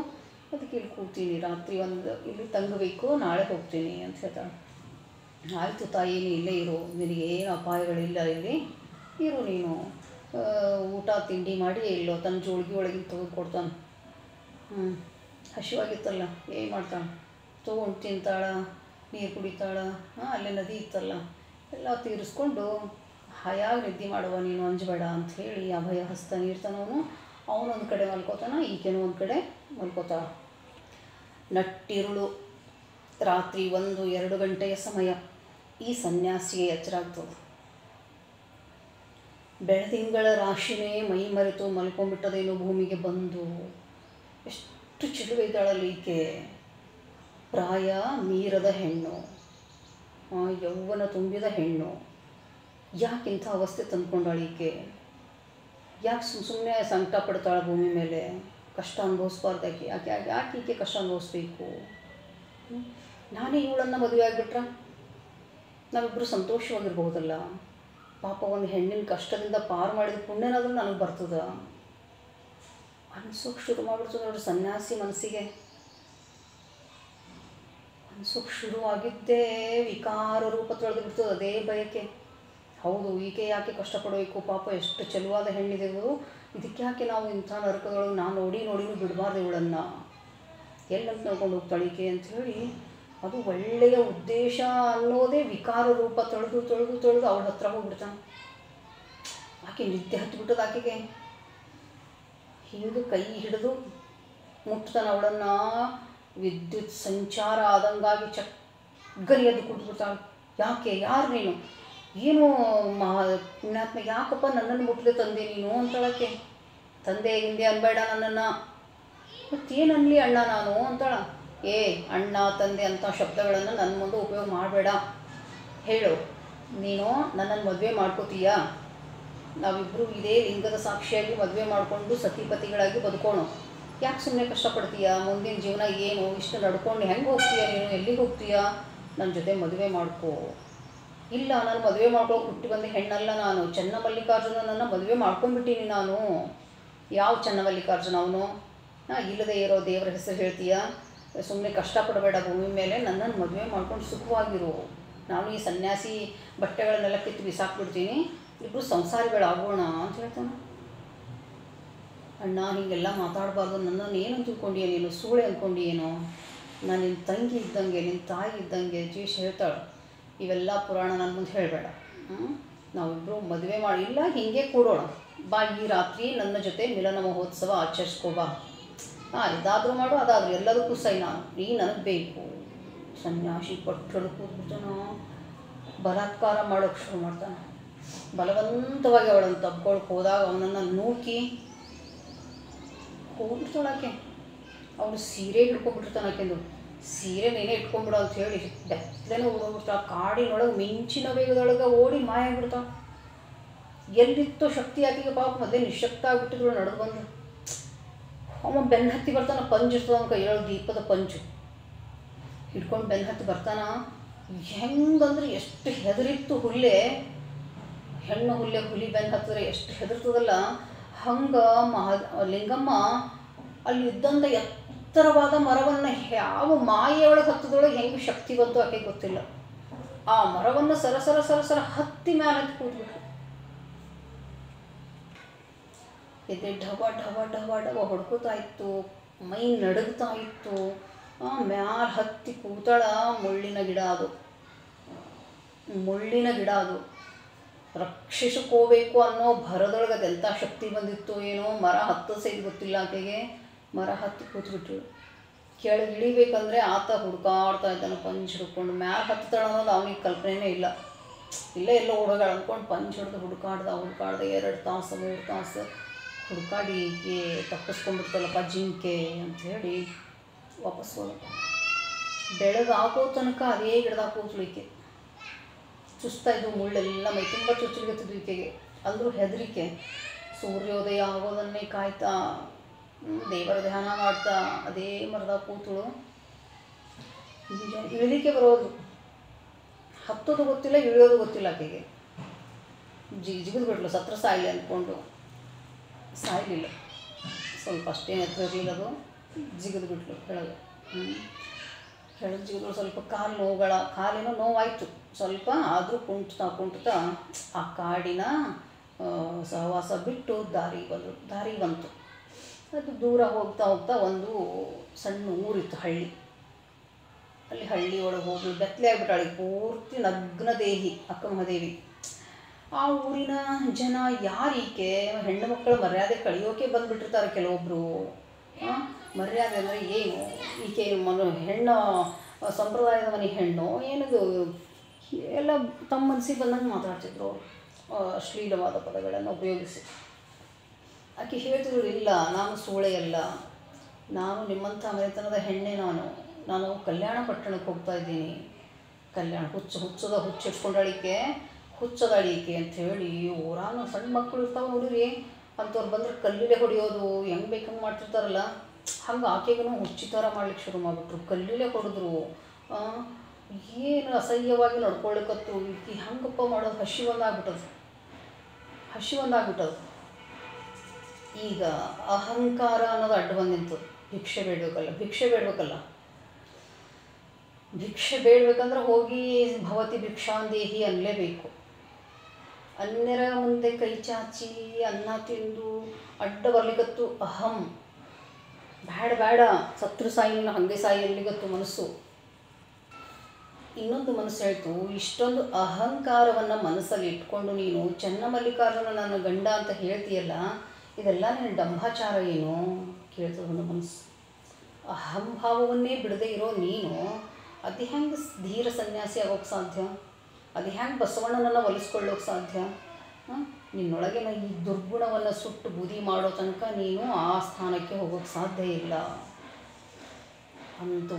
ಅದಕ್ಕೆ ಇಲ್ಲಿ ಕೂತೀನಿ, ರಾತ್ರಿ ಇಲ್ಲಿ ತಂಗಬೇಕು, ನಾಳೆ ಹೋಗ್ತೀನಿ ಅಂತ ಹೇಳ್ತಾಳೆ. ಆಯಿತು ತಾಯಿ, ನೀನು ಇಲ್ಲೇ ಇರು, ನಿನಗೇನು ಅಪಾಯಗಳಿಲ್ಲ, ಇಲ್ಲಿ ಇರು ನೀನು. ಊಟ ತಿಂಡಿ ಮಾಡಿ ಇಲ್ಲೋ ತನ್ನ ಜೋಳಿಗೆ ಒಳಗಿನ ತೊಗೊಂಡು ಕೊಡ್ತಾನೆ. ಹಸಿವಾಗಿತ್ತಲ್ಲ, ಏನು ಮಾಡ್ತಾಳೆ, ತೊಗೊಂಡು ತಿಂತಾಳ, ನೀರು ಕುಡಿತಾಳ. ಅಲ್ಲೇ ನದಿ ಇತ್ತಲ್ಲ, ಎಲ್ಲ ತೀರಿಸ್ಕೊಂಡು ಹಾಯಾಗಿ ನಿದ್ದೆ ಮಾಡುವ, ನೀನು ಅಂಜಬೇಡ ಅಂಥೇಳಿ ಅಭಯ ಹಸ್ತ ನೀಡ್ತಾನವನು. ಅವನೊಂದು ಕಡೆ ಮಲ್ಕೋತಾನ, ಈಕೆನೂ ಒಂದು ಕಡೆ ಮಲ್ಕೋತಾಳ. ನಟ್ಟಿರುಳು, ರಾತ್ರಿ 1-2 ಗಂಟೆಯ ಸಮಯ. ಈ ಸನ್ಯಾಸಿಗೆ ಎಚ್ಚರ ಆಗ್ತದೆ. ಬೆಳದಿಂಗಳ ರಾಶಿನೇ ಮೈ ಮರೆತು ಮಲ್ಕೊಂಡ್ಬಿಟ್ಟದೇನೋ ಭೂಮಿಗೆ ಬಂದು. ಎಷ್ಟು ಚಿಲುವೆ ಇದ್ದಾಳಲ್ಲಿ ಈಕೆ. ಪ್ರಾಯ ಮೀರದ ಹೆಣ್ಣು, ಯೌವನ ತುಂಬಿದ ಹೆಣ್ಣು. ಯಾಕಿಂಥ ಅವಸ್ಥೆ ತಂದ್ಕೊಂಡಾಳು ಈಕೆ? ಯಾಕೆ ಸುಮ್ಮನೆ ಸಂಕಟ ಪಡ್ತಾಳೆ ಭೂಮಿ ಮೇಲೆ? ಕಷ್ಟ ಅನುಭವಿಸ್ಬಾರ್ದಾಕಿ. ಯಾಕೆ ಈಕೆ ಕಷ್ಟ ಅನುಭವಿಸ್ಬೇಕು? ನಾನೇ ಇವಳನ್ನು ಮದುವೆ ಆಗಿಬಿಟ್ರೆ ನಾವಿಬ್ಬರು ಸಂತೋಷವಾಗಿರ್ಬಹುದಲ್ಲ. ಪಾಪ ಒಂದು ಹೆಣ್ಣಿನ ಕಷ್ಟದಿಂದ ಪಾರು ಮಾಡಿದ ಪುಣ್ಯನಾದ್ರೂ ನನಗೆ ಬರ್ತದ ಅನ್ಸೋಕ್ಕೆ ಶುರು ಮಾಡಿಬಿಡ್ತದೆ ನೋಡ್ರಿ ಸನ್ಯಾಸಿ ಮನಸ್ಸಿಗೆ. ಅನ್ಸೋಕ್ಕೆ ಶುರುವಾಗಿದ್ದೇ ವಿಕಾರ ರೂಪ ತೊಳೆದು ಬಿಡ್ತದೆ ಅದೇ ಬಯಕೆ. ಹೌದು, ಈಕೆ ಯಾಕೆ ಕಷ್ಟಪಡಬೇಕು, ಪಾಪ ಎಷ್ಟು ಚೆಲುವಾದ ಹೆಣ್ಣಿದೆವು, ಇದಕ್ಕೆ ಯಾಕೆ ನಾವು ಇಂಥ ನರಕದೊಳಗೆ ನಾನು ನೋಡಿನೂ ಬಿಡಬಾರ್ದು ಇವಳನ್ನು, ಎಲ್ಲಂತ ನೋಡ್ಕೊಂಡು ಹೋಗ್ತಾಳೆ ಈಕೆ ಅಂಥೇಳಿ ಅದು ಒಳ್ಳೆಯ ಉದ್ದೇಶ ಅನ್ನೋದೇ ವಿಕಾರ ರೂಪ ತೊಳೆದು ಅವಳ ಹತ್ರ ಹೋಗ್ಬಿಡ್ತಾನೆ. ಆಕೆ ನಿದ್ದೆ ಹತ್ತಿಬಿಟ್ಟದ ಆಕೆಗೆ. ಹಿಂಗೆ ಕೈ ಹಿಡಿದು ಮುಟ್ತಾನೆ ಅವಳನ್ನು, ವಿದ್ಯುತ್ ಸಂಚಾರ ಆದಂಗಾಗಿ ಚಕ್ಕರಿ ಎದ್ದು ಕುಟ್ಬಿಡ್ತಾಳೆ. ಯಾಕೆ, ಯಾರು ನೀನು, ಏನು ಪುಣ್ಯಾತ್ಮ, ಯಾಕಪ್ಪ ನನ್ನನ್ನು ಮುಟ್ಟದೆ ತಂದೆ ನೀನು ಅಂತಳಕ್ಕೆ. ತಂದೆ ಹಿಂದೆ ಅನ್ಬೇಡ ನನ್ನನ್ನು, ಮತ್ತೇನನ್ಲಿ ಅಣ್ಣ ನಾನು ಅಂತಳ. ಅಣ್ಣ ತಂದೆ ಅಂಥ ಶಬ್ದಗಳನ್ನು ನನ್ನ ಮುಂದೆ ಉಪಯೋಗ ಮಾಡಬೇಡ, ಹೇಳು ನೀನು ನನ್ನನ್ನು ಮದುವೆ ಮಾಡ್ಕೋತೀಯಾ, ನಾವಿಬ್ಬರು ಇದೇ ಲಿಂಗದ ಸಾಕ್ಷಿಯಾಗಿ ಮದುವೆ ಮಾಡಿಕೊಂಡು ಸತಿಪತಿಗಳಾಗಿ ಬದುಕೋಣ, ಯಾಕೆ ಸುಮ್ಮನೆ ಕಷ್ಟಪಡ್ತೀಯಾ, ಮುಂದಿನ ಜೀವನ ಏನು, ಇಷ್ಟು ನಡ್ಕೊಂಡು ಹೆಂಗೆ ಹೋಗ್ತೀಯಾ ನೀನು, ಎಲ್ಲಿಗೆ ಹೋಗ್ತೀಯಾ, ನನ್ನ ಜೊತೆ ಮದುವೆ ಮಾಡ್ಕೋ. ಇಲ್ಲ, ನಾನು ಮದುವೆ ಮಾಡ್ಕೊಳ್ಳೋಕೆ ಹುಟ್ಟಿ ಬಂದ ಹೆಣ್ಣಲ್ಲ ನಾನು, ಚನ್ನಮಲ್ಲಿಕಾರ್ಜುನನನ್ನು ಮದುವೆ ಮಾಡ್ಕೊಂಡ್ಬಿಟ್ಟೀನಿ ನಾನು. ಯಾವ ಚನ್ನಮಲ್ಲಿಕಾರ್ಜುನ ಅವನು, ಇಲ್ಲದೆ ಇರೋ ದೇವರ ಹೆಸರು ಹೇಳ್ತೀಯಾ, ಸುಮ್ಮನೆ ಕಷ್ಟಪಡಬೇಡ ಭೂಮಿ ಮೇಲೆ, ನನ್ನನ್ನು ಮದುವೆ ಮಾಡ್ಕೊಂಡು ಸುಖವಾಗಿರು, ನಾನು ಈ ಸನ್ಯಾಸಿ ಬಟ್ಟೆಗಳನ್ನೆಲ್ಲ ಕಿತ್ತು ಬಿಸಾಕ್ಬಿಡ್ತೀನಿ, ಇಬ್ಬರು ಸಂಸಾರಿಗಳಾಗೋಣ ಅಂತ ಹೇಳ್ತಾನೆ. ಅಣ್ಣ ಹೀಗೆಲ್ಲ ಮಾತಾಡಬಾರ್ದು, ನನ್ನನ್ನು ಏನು ತಿಳ್ಕೊಂಡಿಯೇ ನೀನು, ಸೂಳೆ ಅಂದ್ಕೊಂಡಿಯೇನೋ, ನಾನು ನಿನ್ನ ತಂಗಿ ಇದ್ದಂಗೆ, ನಿನ್ನ ತಾಯಿ ಇದ್ದಂಗೆ ಜೀಶ್ ಹೇಳ್ತಾಳೆ. ಇವೆಲ್ಲ ಪುರಾಣ ನನ್ನ ಮುಂದೆ ಹೇಳಬೇಡ, ನಾವಿಬ್ಬರು ಮದುವೆ ಮಾಡಿಲ್ಲ, ಹೀಗೆ ಕೂಡೋಣ ಬಾ, ಈ ರಾತ್ರಿ ನನ್ನ ಜೊತೆ ಮಿಲನ ಮಹೋತ್ಸವ ಆಚರಿಸ್ಕೋ ಬಾ, ಇದಾದರೂ ಮಾಡು ಅದಾದರೂ ಎಲ್ಲದಕ್ಕೂ ಸೈ, ನೀ ನನಗೆ ಬೇಕು. ಸನ್ಯಾಸಿ ಪಟ್ಟಳು ಕೂತ್ಬಿಡ್ತಾನೋ, ಬಲಾತ್ಕಾರ ಮಾಡೋಕ್ಕೆ ಶುರು ಮಾಡ್ತಾನೆ. ಬಲವಂತವಾಗಿ ಅವಳನ್ನು ತಬ್ಕೊಳಕ್ಕೆ ಹೋದಾಗ ಅವನನ್ನು ನೂಕಿ ಹೋಗ್ಬಿಡ್ತಾಳಾಕೆ. ಅವನು ಸೀರೆ ಹಿಡ್ಕೊಂಡ್ಬಿಟ್ಟಿರ್ತಾನೆ, ಆಕೆಂದು ಸೀರೆ ನೀನೇ ಇಟ್ಕೊಂಡ್ಬಿಡು ಅಂತ ಹೇಳಿ ಬೆತ್ತಲೇನೆ ಓಡೋಗ್ಬಿಡ್ತಾಳೆ. ಕಾಡಿನೊಳಗೆ ಮಿಂಚಿನ ವೇಗದೊಳಗೆ ಓಡಿ ಮಾಯ ಆಗಿಬಿಡ್ತಾಳೆ. ಎಲ್ಲಿತ್ತೋ ಶಕ್ತಿ ಆಕೆಗೆ, ಪಾಪ ಮಧ್ಯೆ ನಿಶಕ್ತ ಆಗಿಬಿಟ್ಟಿದ್ರು ನಡೆದು ಬಂದು. ಅವ ಬೆನ್ನು ಹತ್ತಿ ಬರ್ತಾನೆ, ಪಂಜ್ ಇರ್ತದೆ ಅವನ ಕೈಯೊಳಗೆ, ದೀಪದ ಪಂಚು ಹಿಡ್ಕೊಂಡು ಬೆನ್ನು ಹತ್ತಿ ಬರ್ತಾನೆ. ಹೆಂಗಂದ್ರೆ ಎಷ್ಟು ಹೆದರಿತ್ತು ಹುಲ್ಲೆ, ಹೆಣ್ಣು ಹುಲ್ಲೆ ಹುಲಿ ಬೆನ್ನು ಹತ್ತಿದ್ರೆ ಎಷ್ಟು ಹೆದರ್ತದಲ್ಲ, ಹಂಗೆ ಲಿಂಗಮ್ಮ ಅಲ್ಲಿ ಇದ್ದಂಥ ಎತ್ತರವಾದ ಮರವನ್ನು ಯಾವ ಮಾಯೆಯೊಳಗೆ ಹತ್ತದೊಳಗೆ ಹೆಂಗೆ ಶಕ್ತಿ ಬಂತು ಆಕೆಗೆ ಗೊತ್ತಿಲ್ಲ. ಆ ಮರವನ್ನು ಸರಸರ ಹತ್ತಿ ಮೇಲೆ ಹತ್ತಿ ಕೂತ್ಬಿಟ್ರು. ಎದೆ ಢವ ಢವ ಢವ ಢವ ಹೊಡ್ಕೋತಾ ಇತ್ತು, ಮೈ ನಡುಗ್ತಾ ಇತ್ತು. ಮ್ಯಾಲ ಹತ್ತಿ ಕೂತಾಳ. ಮುಳ್ಳಿನ ಗಿಡ ಅದು ರಕ್ಷಿಸ್ಕೋಬೇಕು ಅನ್ನೋ ಭರದೊಳಗೆ ಅದೆಂಥ ಶಕ್ತಿ ಬಂದಿತ್ತು ಏನೋ. ಮರ ಹತ್ತು ಸೈದು ಗೊತ್ತಿಲ್ಲ ಆಕೆಗೆ. ಮರ ಹತ್ತಿ ಕೂತ್ಬಿಟ್ರು. ಕೆಳಗೆ ಇಳಿಬೇಕಂದ್ರೆ ಆತ ಹುಡುಕಾಡ್ತಾ ಇದ್ದಾನೆ ಪಂಚ್ ಹಿಡ್ಕೊಂಡು. ಮ್ಯಾಲೆ ಹತ್ತಾಳ ಅನ್ನೋದು ಅವನಿಗೆ ಕಲ್ಪನೆಯೇ ಇಲ್ಲ. ಇಲ್ಲೇ ಎಲ್ಲೋ ಹುಡುಗ ಅಂದ್ಕೊಂಡು ಪಂಚ್ ಹಿಡ್ದು ಹುಡುಕಾಡ್ದ 2 ತಾಸು 3 ತಾಸು ಹುಡುಕಾಡಿ ತಪ್ಪಿಸ್ಕೊಂಡ್ಬಿಡ್ತಲ್ಲಪ್ಪ ಜಿಂಕೆ ಅಂಥೇಳಿ ವಾಪಸ್ ಹೋದ. ಬೆಳಗಾಗೋ ತನಕ ಅದೇ ಗಿಡದಾಗ ಕೂತ್ಲಿಕ್ಕೆ ಚುಸ್ತಾಯಿದ್ದು. ಮುಳ್ಳೆಲ್ಲ ಮೈ ತುಂಬ ಚುಚ್ಚಲಿಗತ್ತಿದ್ದು ಈಕೆಗೆ. ಅಂದರೂ ಹೆದರಿಕೆ. ಸೂರ್ಯೋದಯ ಆಗೋದನ್ನೇ ಕಾಯ್ತಾ ದೇವರ ಧ್ಯಾನ ಮಾಡ್ತಾ ಅದೇ ಮರದಾಗ ಕೂತಳು. ಇಳಿಲಿಕ್ಕೆ ಬರೋದು, ಹತ್ತೋದು ಗೊತ್ತಿಲ್ಲ, ಇಳಿಯೋದು ಗೊತ್ತಿಲ್ಲ ಆಕೆಗೆ. ಜಿಗಿದು ಬಿಟ್ಲು. ಸತ್ರ ಸಾಯಿಲಿ ಅಂದ್ಕೊಂಡು ಸಾಯಲಿಲ್ಲ. ಸ್ವಲ್ಪ ಅಷ್ಟೇ ಹತ್ರ ಇರಲಿಲ್ಲ ಅದು. ಜಿಗಿದು ಬಿಟ್ಲು ಕೆಳಗೆ. ಕೆಳಗೆ ಜಿಗಿದ್ರು. ಸ್ವಲ್ಪ ಕಾಲಿನೋ ನೋವಾಯಿತು ಸ್ವಲ್ಪ. ಆದರೂ ಕುಂಟ್ತಾ ಆ ಕಾಡಿನ ಸಹವಾಸ ಬಿಟ್ಟು ದಾರಿ ಬಂತು. ಅದು ದೂರ ಹೋಗ್ತಾ ಒಂದು ಸಣ್ಣ ಊರಿತ್ತು, ಅಲ್ಲಿ ಹಳ್ಳಿ ಒಳಗೆ ಹೋಗಿ ಬೆತ್ತಲೆ ಆಗಿಬಿಟ್ಟಾಳೆ. ಪೂರ್ತಿ ನಗ್ನ ದೇಹಿ ಅಕ್ಕಮಹಾದೇವಿ. ಆ ಊರಿನ ಜನ ಯಾರೀಕೆ ಹೆಣ್ಣು ಮಕ್ಕಳ ಮರ್ಯಾದೆ ಕಳಿಯೋಕೆ ಬಂದುಬಿಟ್ಟಿರ್ತಾರೆ ಕೆಲವೊಬ್ಬರು. ಮರ್ಯಾದೆ ಅಂದರೆ ಏನು, ಈಕೆ ಹೆಣ್ಣು ಸಂಪ್ರದಾಯದ ಮನೆ ಹೆಣ್ಣು ಏನದು ಎಲ್ಲ ತಮ್ಮ ಮನಸ್ಸಿಗೆ ಬಂದಂಗೆ ಮಾತಾಡ್ತಿದ್ರು ಅಶ್ಲೀಲವಾದ ಪದಗಳನ್ನು ಉಪಯೋಗಿಸಿ. ಆಕೆ ಹೇಳ್ತಿದ್ರು, ಇಲ್ಲ ನಾನು ಸೂಳೆಯಲ್ಲ, ನಾನು ನಿಮ್ಮಂಥ ಮನೆತನದ ಹೆಣ್ಣೆ. ನಾನು ಕಲ್ಯಾಣ ಪಟ್ಟಣಕ್ಕೆ ಹೋಗ್ತಾ ಇದ್ದೀನಿ. ಕಲ್ಯಾಣ ಹುಚ್ಚಿಟ್ಕೊಂಡಳಿಕೆ ಹುಚ್ಚದಾಳಿಕೆ ಅಂಥೇಳಿ ಊರಾನು ಸಣ್ಣ ಮಕ್ಕಳು ಇರ್ತಾವೆ ನೋಡಿರಿ. ಅಂಥವ್ರು ಬಂದರೆ ಕಲ್ಲಿಲೆ ಹೊಡೆಯೋದು ಹೆಂಗೆ ಬೇಕಂಗೆ ಮಾಡ್ತಿರ್ತಾರಲ್ಲ, ಹಂಗೆ ಆಕೆಗೂ ಹುಚ್ಚಿ ಥರ ಮಾಡ್ಲಿಕ್ಕೆ ಶುರು ಮಾಡಿಬಿಟ್ರು. ಕಲ್ಲಿಲೆ ಹೊಡೆದ್ರು. ಏನು ಅಸಹ್ಯವಾಗಿ ನಡ್ಕೊಳ್ಳಿಕ್ಕತ್ತು. ಈಕೆ ಹಂಗಪ್ಪ ಮಾಡೋದು ಹಸಿ ಬಂದಾಗ್ಬಿಟ್ಟದು. ಹಸಿವೊಂದಾಗ್ಬಿಟ್ಟದು. ಈಗ ಅಹಂಕಾರ ಅನ್ನೋದು ಅಡ್ಡ ಬಂದು ನಿಂತು ಭಿಕ್ಷೆ ಬೇಡಬೇಕಲ್ಲ. ಭಿಕ್ಷೆ ಬೇಡಬೇಕಂದ್ರೆ ಹೋಗಿ ಭವತಿ ಭಿಕ್ಷಾಂದೇಹಿ ಅನ್ನಲೇಬೇಕು. ಅನ್ಯರ ಮುಂದೆ ಕೈ ಚಾಚಿ ಅನ್ನ ತಿಂದು ಅಡ್ಡ ಬರ್ಲಿಕ್ಕತ್ತು ಅಹಂ. ಬೇಡ ಸತ್ರು ಸಾಯಿ ಹಾಗೆ ಸಾಯಿ ಅಲ್ಲಿಗತ್ತು ಮನಸ್ಸು. ಇನ್ನೊಂದು ಮನಸ್ಸು ಹೇಳ್ತು, ಇಷ್ಟೊಂದು ಅಹಂಕಾರವನ್ನು ಮನಸ್ಸಲ್ಲಿ ಇಟ್ಕೊಂಡು ನೀನು ಚನ್ನಮಲ್ಲಿಕಾರ್ಜುನ ನನ್ನ ಗಂಡ ಅಂತ ಹೇಳ್ತೀಯಲ್ಲ, ಇದೆಲ್ಲ ನಿನ್ನ ಡಂಭಾಚಾರ ಏನು ಕೇಳ್ತದೆ ಒಂದು ಮನಸ್ಸು. ಅಹಂಭಾವವನ್ನೇ ಬಿಡದೆ ಇರೋ ನೀನು ಅದು ಹೆಂಗೆ ಧೀರ ಸನ್ಯಾಸಿ ಆಗೋಕ್ಕೆ ಸಾಧ್ಯ? ಅದು ಹೆಂಗೆ ಬಸವಣ್ಣನನ್ನು ಒಲಿಸ್ಕೊಳ್ಳೋಕೆ ಸಾಧ್ಯ? ನಿನ್ನೊಳಗಿನ ಈ ದುರ್ಗುಣವನ್ನು ಸುಟ್ಟು ಬೂದಿ ಮಾಡೋ ತನಕ ನೀನು ಆ ಸ್ಥಾನಕ್ಕೆ ಹೋಗೋಕ್ಕೆ ಸಾಧ್ಯ ಇಲ್ಲ ಅಂತೂ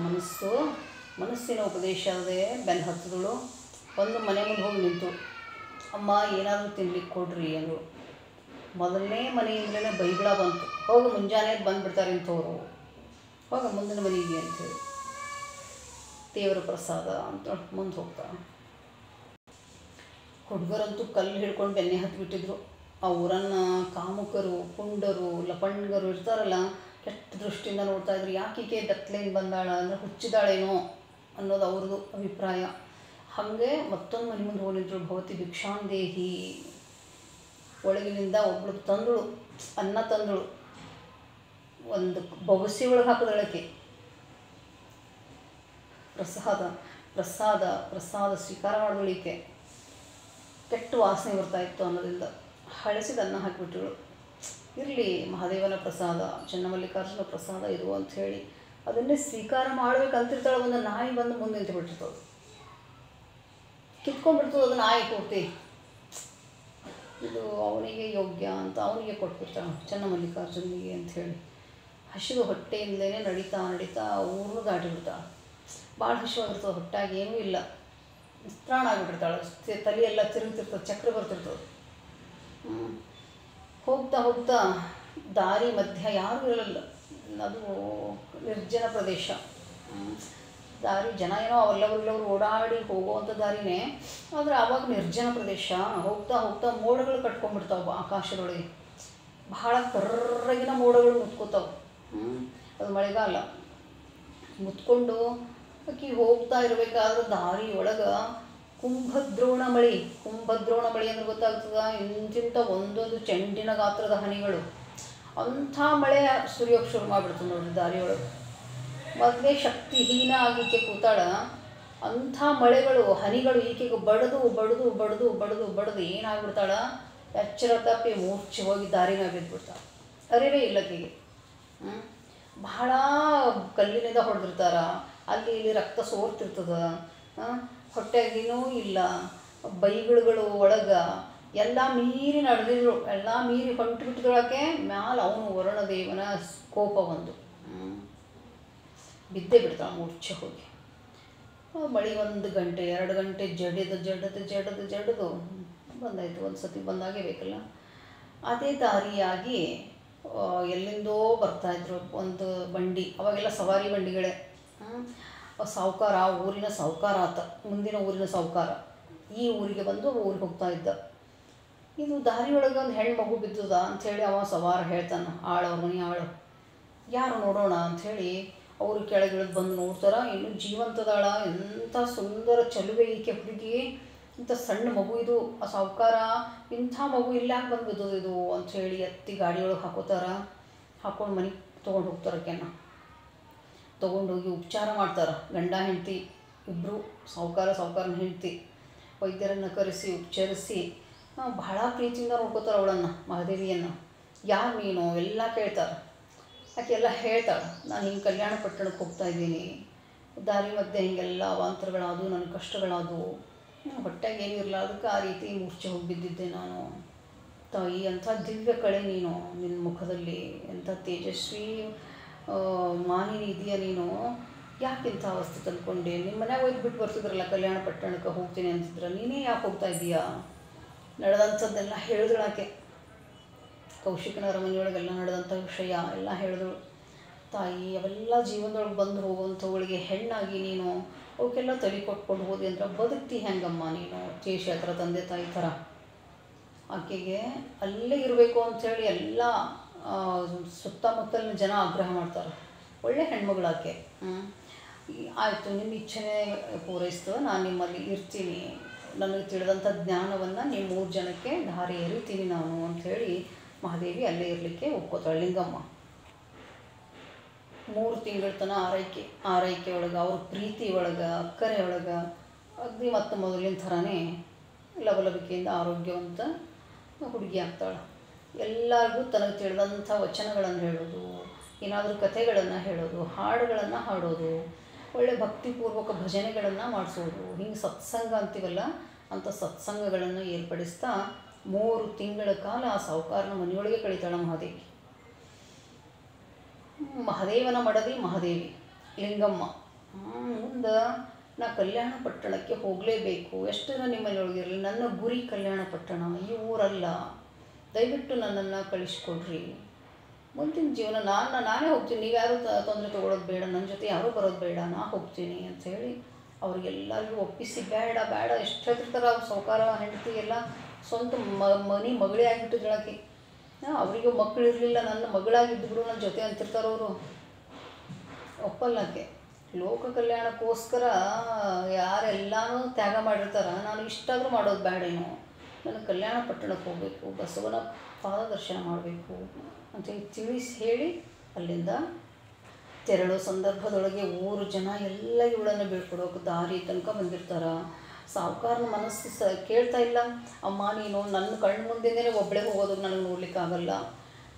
ಮನಸ್ಸಿನ ಉಪದೇಶ ಅದೇ ಬೆನ್ನು ಹತ್ತಿದಳು. ಒಂದು ಮನೆ ಮುಂದೆ ಹೋಗಿ ನಿಂತು, ಅಮ್ಮ ಏನಾದರೂ ತಿನ್ಲಿಕ್ಕೆ ಕೊಡ್ರಿ ಅಂದರು. ಮೊದಲನೇ ಮನೆಯಿಂದಲೇ ಬೈಗಳ ಬಂತು, ಹೋಗಿ ಮುಂಜಾನೆ ಬಂದುಬಿಡ್ತಾರೆ ಇಂಥವ್ರು, ಹೋಗ ಮುಂದಿನ ಮನೆಗೆ ಅಂಥೇಳಿ. ದೇವರ ಪ್ರಸಾದ ಅಂತ ಮುಂದೆ ಹೋಗ್ತಾರೆ. ಹುಡುಗರಂತೂ ಕಲ್ಲು ಹಿಡ್ಕೊಂಡು ಬೆನ್ನೆ ಹತ್ತಿಬಿಟ್ಟಿದ್ರು. ಆ ಊರನ್ನು ಕಾಮುಕರು, ಪುಂಡರು, ಲಪಂಡಗರು ಇರ್ತಾರಲ್ಲ, ಕೆಟ್ಟ ದೃಷ್ಟಿಯಿಂದ ನೋಡ್ತಾ ಇದ್ರು. ಯಾಕೆ ಬೆತ್ತಲೇನು ಬಂದಾಳ ಅಂದರೆ ಹುಚ್ಚಿದಾಳೇನೋ ಅನ್ನೋದು ಅವ್ರದ್ದು ಅಭಿಪ್ರಾಯ. ಹಾಗೆ ಮತ್ತೊಂದು ಮನೆ ಮುಂದೆ ಹೋಗಿದ್ರು. ಭವತಿ ಭಿಕ್ಷಾಂದೇಹಿ. ಒಳಗಿನಿಂದ ಒಬ್ಬಳು ತಂದಳು, ಅನ್ನ ತಂದಳು. ಒಂದು ಬೊಗಸಿ ಒಳಗೆ ಹಾಕಿದಳಕ್ಕೆ ಪ್ರಸಾದ ಸ್ವೀಕಾರ ಮಾಡೋಳಿಕೆ. ಕೆಟ್ಟ ವಾಸನೆ ಬರ್ತಾಯಿತ್ತು ಅನ್ನೋದ್ರಿಂದ ಹಳಸಿದ ಅನ್ನ ಹಾಕಿಬಿಟ್ಟಳು. ಇರಲಿ ಮಹಾದೇವನ ಪ್ರಸಾದ, ಚನ್ನಮಲ್ಲಿಕಾರ್ಜುನ ಪ್ರಸಾದ ಇದು ಅಂಥೇಳಿ ಅದನ್ನೇ ಸ್ವೀಕಾರ ಮಾಡ್ಬೇಕಂತಿರ್ತಾಳೆ. ಒಂದು ನಾಯಿ ಬಂದು ಮುಂದೆ ನಿಂತು ಬಿಟ್ಟಿರ್ತದೆ, ಕಿತ್ಕೊಂಡ್ಬಿಡ್ತದೆ ಅದು ನಾಯಿ ಪೂರ್ತಿ. ಇದು ಅವನಿಗೆ ಯೋಗ್ಯ ಅಂತ ಅವನಿಗೆ ಕೊಟ್ಬಿಡ್ತಾಳೆ, ಚನ್ನಮಲ್ಲಿಕಾರ್ಜುನಿಗೆ ಅಂಥೇಳಿ. ಹಸಿದು ಹೊಟ್ಟೆಯಿಂದಲೇ ನಡೀತಾ ಊರನ್ನು ದಾಟಿಬಿಡ್ತಾಳೆ. ಭಾಳ ಹಸಿವಾಗಿರ್ತದೆ, ಹೊಟ್ಟಾಗಿ ಏನೂ ಇಲ್ಲ, ನಿಸ್ತ್ರಾಣ ಆಗಿಬಿಡ್ತಾಳೆ. ತಲೆಯೆಲ್ಲ ತಿರುಗ್ತಿರ್ತದೆ, ಚಕ್ರ ಬರ್ತಿರ್ತದೆ. ಹೋಗ್ತಾ ದಾರಿ ಮಧ್ಯ ಯಾರೂ ಇರಲಿಲ್ಲ. ಅದು ನಿರ್ಜನ ಪ್ರದೇಶ. ದಾರಿ ಜನ ಏನೋ ಅವರೆಲ್ಲವರು ಓಡಾಡಿ ಹೋಗುವಂಥ ದಾರಿನೇ, ಆದರೆ ಆವಾಗ ನಿರ್ಜನ ಪ್ರದೇಶ. ಹೋಗ್ತಾ ಮೋಡಗಳು ಕಟ್ಕೊಂಡ್ಬಿಡ್ತಾವೆ ಆಕಾಶದೊಳಗೆ. ಬಹಳ ಕರ್ರಗಿನ ಮೋಡಗಳು ಮುತ್ಕೋತಾವೆ. ಅದು ಮಳೆಗಾಲ. ಮುತ್ಕೊಂಡು ಆಕಿ ಹೋಗ್ತಾ ಇರಬೇಕಾದ್ರೆ ದಾರಿ ಒಳಗೆ ಕುಂಭದ್ರೋಣ ಮಳೆ ಅಂದ್ರೆ ಗೊತ್ತಾಗ್ತದ, ಇಂತಿಂಥ ಒಂದೊಂದು ಚೆಂಡಿನ ಗಾತ್ರದ ಹನಿಗಳು. ಅಂಥ ಮಳೆ ಸುರಿಯೋಕ್ಕೆ ಶುರು ಮಾಡಿಬಿಡ್ತದೆ ನೋಡ್ರಿ ದಾರಿಯೊಳಗೆ. ಮೊದಲೇ ಶಕ್ತಿಹೀನ ಆಗಿಕೆ ಕೂತಾಳ. ಅಂಥ ಮಳೆಗಳು, ಹನಿಗಳು ಈಕೆಗೆ ಬಡಿದು ಏನಾಗ್ಬಿಡ್ತಾಳ, ಎಚ್ಚರ ತಪ್ಪಿ ಮೂರ್ಛೆ ಹೋಗಿ ದಾರಿನ ಬಿದ್ದುಬಿಡ್ತಾಳೆ. ಅರಿವೇ ಇಲ್ಲ ಆಕೆಗೆ. ಬಹಳ ಕಲ್ಲಿನಿಂದ ಹೊಡೆದಿರ್ತಾರ, ಅಲ್ಲಿ ಇಲ್ಲಿ ರಕ್ತ ಸೋರ್ತಿರ್ತದ, ಹೊಟ್ಟೆಗಿನೂ ಇಲ್ಲ, ಬೈಗಳುಗಳು ಒಳಗೆ ಎಲ್ಲ ಮೀರಿ ನಡೆದಿದ್ರು. ಎಲ್ಲ ಮೀರಿ ಹೊಂಟು ಬಿಟ್ಟಿದೊಳಕ್ಕೆ ಮ್ಯಾಲ ಅವನು ವರುಣದೇವನ ಕೋಪ ಒಂದು ಬಿದ್ದೇ ಬಿಡ್ತಾಳೆ ಮೂರ್ಛೆ ಹೋಗಿ. ಮಳೆ 1 ಗಂಟೆ 2 ಗಂಟೆ ಜಡದು ಬಂದಾಯಿತು. ಒಂದು ಸತಿ ಬಂದಾಗೇ ಬೇಕಲ್ಲ. ಅದೇ ದಾರಿಯಾಗಿ ಎಲ್ಲಿಂದೋ ಬರ್ತಾಯಿದ್ರು ಒಂದು ಬಂಡಿ. ಅವಾಗೆಲ್ಲ ಸವಾರಿ ಬಂಡಿಗಳೇ. ಸಾಹುಕಾರ, ಆ ಊರಿನ ಸಾಹುಕಾರ ಆತ, ಮುಂದಿನ ಊರಿನ ಸಾಹುಕಾರ ಈ ಊರಿಗೆ ಬಂದು ಊರಿಗೆ ಹೋಗ್ತಾ ಇದ್ದ. ಇದು ದಾರಿಯೊಳಗೆ ಒಂದು ಹೆಣ್ಣು ಮಗು ಬಿದ್ದದ ಅಂಥೇಳಿ ಅವ ಸವಾರ ಹೇಳ್ತಾನೆ, ಅವ್ರ ಮನೆ ಆಳು ಯಾರು ನೋಡೋಣ ಅಂಥೇಳಿ ಅವರು ಕೆಳಗಿಳಿದು ಬಂದು ನೋಡ್ತಾರ. ಇನ್ನು ಜೀವಂತದಾಳ, ಎಂಥ ಸುಂದರ ಚಲುವೆ ಈಕೆ ಹುಡುಗಿ, ಇಂಥ ಸಣ್ಣ ಮಗು ಇದು. ಆ ಸಾಹುಕಾರ ಇಂಥ ಮಗು ಇಲ್ಲಾಕೆ ಬಂದು ಬಿದ್ದದು ಇದು ಅಂಥೇಳಿ ಎತ್ತಿ ಗಾಡಿಯೊಳಗೆ ಹಾಕೊಂಡು ಮನೆಗೆ ತೊಗೊಂಡು ಹೋಗ್ತಾರೆ. ಆಕೆನ ತೊಗೊಂಡೋಗಿ ಉಪಚಾರ ಮಾಡ್ತಾರೆ. ಗಂಡ ಹೆಂಡತಿ ಇಬ್ಬರು, ಸಾಹುಕಾರನ ಹೆಂಡತಿ. ವೈದ್ಯರನ್ನು ಕರೆಸಿ ಉಪಚರಿಸಿ ಬಹಳ ಪ್ರೀತಿಯಿಂದ ನೋಡ್ಕೋತಾರೆ ಅವಳನ್ನು, ಮಹಾದೇವಿಯನ್ನು. ಯಾರು ನೀನು ಎಲ್ಲ ಕೇಳ್ತಾರೆ. ಆಕೆ ಎಲ್ಲ ಹೇಳ್ತಾಳೆ, ನಾನು ಹಿಂಗೆ ಕಲ್ಯಾಣ ಪಟ್ಟಣಕ್ಕೆ ಹೋಗ್ತಾ ಇದ್ದೀನಿ, ದಾರಿ ಮಧ್ಯೆ ಹಿಂಗೆಲ್ಲ ಅವಾಂತರಗಳಾದವು, ನನ್ನ ಕಷ್ಟಗಳಾದವು, ಹೊಟ್ಟೆಗೆ ಏನಿರಲ್ಲ, ಅದಕ್ಕೆ ಆ ರೀತಿ ಮೂರ್ಛೆ ಹೋಗಿ ಬಿದ್ದಿದ್ದೆ ನಾನು. ತಾಯಿ ಅಂಥ ದಿವ್ಯ ಕಳೆ ನೀನು, ನಿನ್ನ ಮುಖದಲ್ಲಿ ಎಂಥ ತೇಜಸ್ವಿ ಮಾನಿನಿ ಇದೆಯಾ ನೀನು, ಯಾಕಿಂಥ ಅವಸ್ಥೆ ತಂದ್ಕೊಂಡೆ? ನಿಮ್ಮ ಮನೆಯಾಗ ಹೋಗಿ ಬಿಟ್ಟು ಬರ್ತಿದ್ರಲ್ಲ ಕಲ್ಯಾಣ ಪಟ್ಟಣಕ್ಕೆ ಹೋಗ್ತೀನಿ ಅಂತಿದ್ರೆ, ನೀನೇ ಯಾಕೆ ಹೋಗ್ತಾ ಇದ್ದೀಯಾ? ನಡೆದಂಥದ್ದೆಲ್ಲ ಹೇಳಿದಳಾಕೆ. ಕೌಶಿಕನ ಅರಮನೆಯೊಳಗೆಲ್ಲ ನಡೆದಂಥ ವಿಷಯ ಎಲ್ಲ ಹೇಳಿದಳು. ತಾಯಿ ಅವೆಲ್ಲ ಜೀವನದೊಳಗೆ ಬಂದು ಹೋಗುವಂಥವಳಿಗೆ ಹೆಣ್ಣಾಗಿ ನೀನು ಅವಕ್ಕೆಲ್ಲ ತಲೆ ಕೊಟ್ಕೊಂಡು ಹೋದೆ ಅಂದ್ರೆ ಬದುಕ್ತಿ ಹೆಂಗಮ್ಮ ನೀನು? ಶೇಷ ಹತ್ರ ತಂದೆ ತಾಯಿ ಥರ ಆಕೆಗೆ ಅಲ್ಲೇ ಇರಬೇಕು ಅಂಥೇಳಿ ಎಲ್ಲ ಸುತ್ತಮುತ್ತಲಿನ ಜನ ಆಗ್ರಹ ಮಾಡ್ತಾರೆ. ಒಳ್ಳೆ ಹೆಣ್ಮಗಳು ಆಕೆ. ಆಯಿತು, ನಿಮ್ಮ ಇಚ್ಛೆನೇ ಪೂರೈಸ್ತದೆ, ನಾನು ನಿಮ್ಮಲ್ಲಿ ಇರ್ತೀನಿ, ನನಗೆ ತಿಳಿದಂಥ ಜ್ಞಾನವನ್ನು ನಿಮ್ಮ 3 ಜನಕ್ಕೆ ಧಾರೆ ಎರಿತೀನಿ ನಾನು ಅಂಥೇಳಿ ಮಹಾದೇವಿ ಅಲ್ಲೇ ಇರಲಿಕ್ಕೆ ಒಪ್ಕೋತಾಳೆ. ಲಿಂಗಮ್ಮ 3 ತಿಂಗಳ ತನಕ ಆರೈಕೆ ಒಳಗೆ, ಅವ್ರ ಪ್ರೀತಿ ಒಳಗೆ, ಅಕ್ಕರೆ ಒಳಗೆ ಅಗ್ದಿ ಮತ್ತು ಮೊದಲಿನ ಥರನೇ ಲವಲವಿಕೆಯಿಂದ ಆರೋಗ್ಯವಂತ ಹುಡುಗಿ ಆಗ್ತಾಳೆ. ಎಲ್ಲರಿಗೂ ತನಗೆ ತಿಳಿದಂಥ ವಚನಗಳನ್ನು ಹೇಳೋದು, ಏನಾದರೂ ಕಥೆಗಳನ್ನು ಹೇಳೋದು, ಹಾಡುಗಳನ್ನು ಹಾಡೋದು, ಒಳ್ಳೆ ಭಕ್ತಿಪೂರ್ವಕ ಭಜನೆಗಳನ್ನು ಮಾಡಿಸೋದು, ಹಿಂಗೆ ಸತ್ಸಂಗ ಅಂತೀವಲ್ಲ ಅಂಥ ಸತ್ಸಂಗಗಳನ್ನು ಏರ್ಪಡಿಸ್ತಾ 3 ತಿಂಗಳ ಕಾಲ ಆ ಸಾಹುಕಾರನ ಮನೆಯೊಳಗೆ ಕಳೀತಾಳೆ ಮಹಾದೇವಿ. ಮಹಾದೇವನ ಮಡದಿ ಮಹಾದೇವಿ ಲಿಂಗಮ್ಮ. ಮುಂದೆ ನಾ ಕಲ್ಯಾಣ ಪಟ್ಟಣಕ್ಕೆ ಹೋಗಲೇಬೇಕು, ಎಷ್ಟು ದಿನ ನಿಮ್ಮ ಮನೆಯೊಳಗಿರಲಿ, ನನ್ನ ಗುರಿ ಕಲ್ಯಾಣ ಪಟ್ಟಣ, ಈ ಊರಲ್ಲ, ದಯವಿಟ್ಟು ನನ್ನನ್ನು ಕಳಿಸ್ಕೊಡ್ರಿ, ಮುಂದಿನ ಜೀವನ ನಾನೇ ಹೋಗ್ತೀನಿ, ನೀವು ಯಾರೂ ತೊಂದರೆ ತೊಗೊಳೋದು ಬೇಡ, ನನ್ನ ಜೊತೆ ಯಾರೂ ಬರೋದು ಬೇಡ, ನಾ ಹೋಗ್ತೀನಿ ಅಂಥೇಳಿ ಅವ್ರಿಗೆಲ್ಲರಿಗೂ ಒಪ್ಪಿಸಿ, ಬೇಡ ಎಷ್ಟು ಹೇಳ್ತಿರ್ತಾರೆ ಅವ್ರು ಸಾಹುಕಾರ ಹೆಂಡತಿ ಎಲ್ಲ ಸ್ವಂತ ಮಗಳೇ ಆಗಿಬಿಟ್ಟಿದ್ಳಾಕಿ. ಅವರಿಗೂ ಮಕ್ಕಳು ಇರಲಿಲ್ಲ, ನನ್ನ ಮಗಳಾಗಿದ್ದರು ನನ್ನ ಜೊತೆ ಅಂತಿರ್ತಾರವರು. ಒಪ್ಪಲ್ಲಕ್ಕೆ ಲೋಕ ಕಲ್ಯಾಣಕ್ಕೋಸ್ಕರ ಯಾರೆಲ್ಲನೂ ತ್ಯಾಗ ಮಾಡಿರ್ತಾರೆ, ನಾನು ಇಷ್ಟಾದರೂ ಮಾಡೋದು ಬೇಡೇನೋ, ನನಗೆ ಕಲ್ಯಾಣ ಪಟ್ಟಣಕ್ಕೆ ಹೋಗಬೇಕು, ಬಸವನ ಪಾದದರ್ಶನ ಮಾಡಬೇಕು ಅಂತೇಳಿ ತಿಳಿಸಿ ಹೇಳಿ ಅಲ್ಲಿಂದ ತೆರಳೋ ಸಂದರ್ಭದೊಳಗೆ ಊರು ಜನ ಎಲ್ಲ ಇವಳನ್ನು ಬೀಳ್ಕೊಡೋಕೆ ದಾರಿ ತನಕ ಬಂದಿರ್ತಾರೆ. ಸಾಹುಕಾರನ ಮನಸ್ಸು ಕೇಳ್ತಾ ಇಲ್ಲ, ಅಮ್ಮ ನೀನು ನನ್ನ ಕಣ್ಣು ಮುಂದೆನೇ ಒಬ್ಬಳೇ ಹೋಗೋದಕ್ಕೆ ನನಗೆ ನೋಡ್ಲಿಕ್ಕಾಗಲ್ಲ,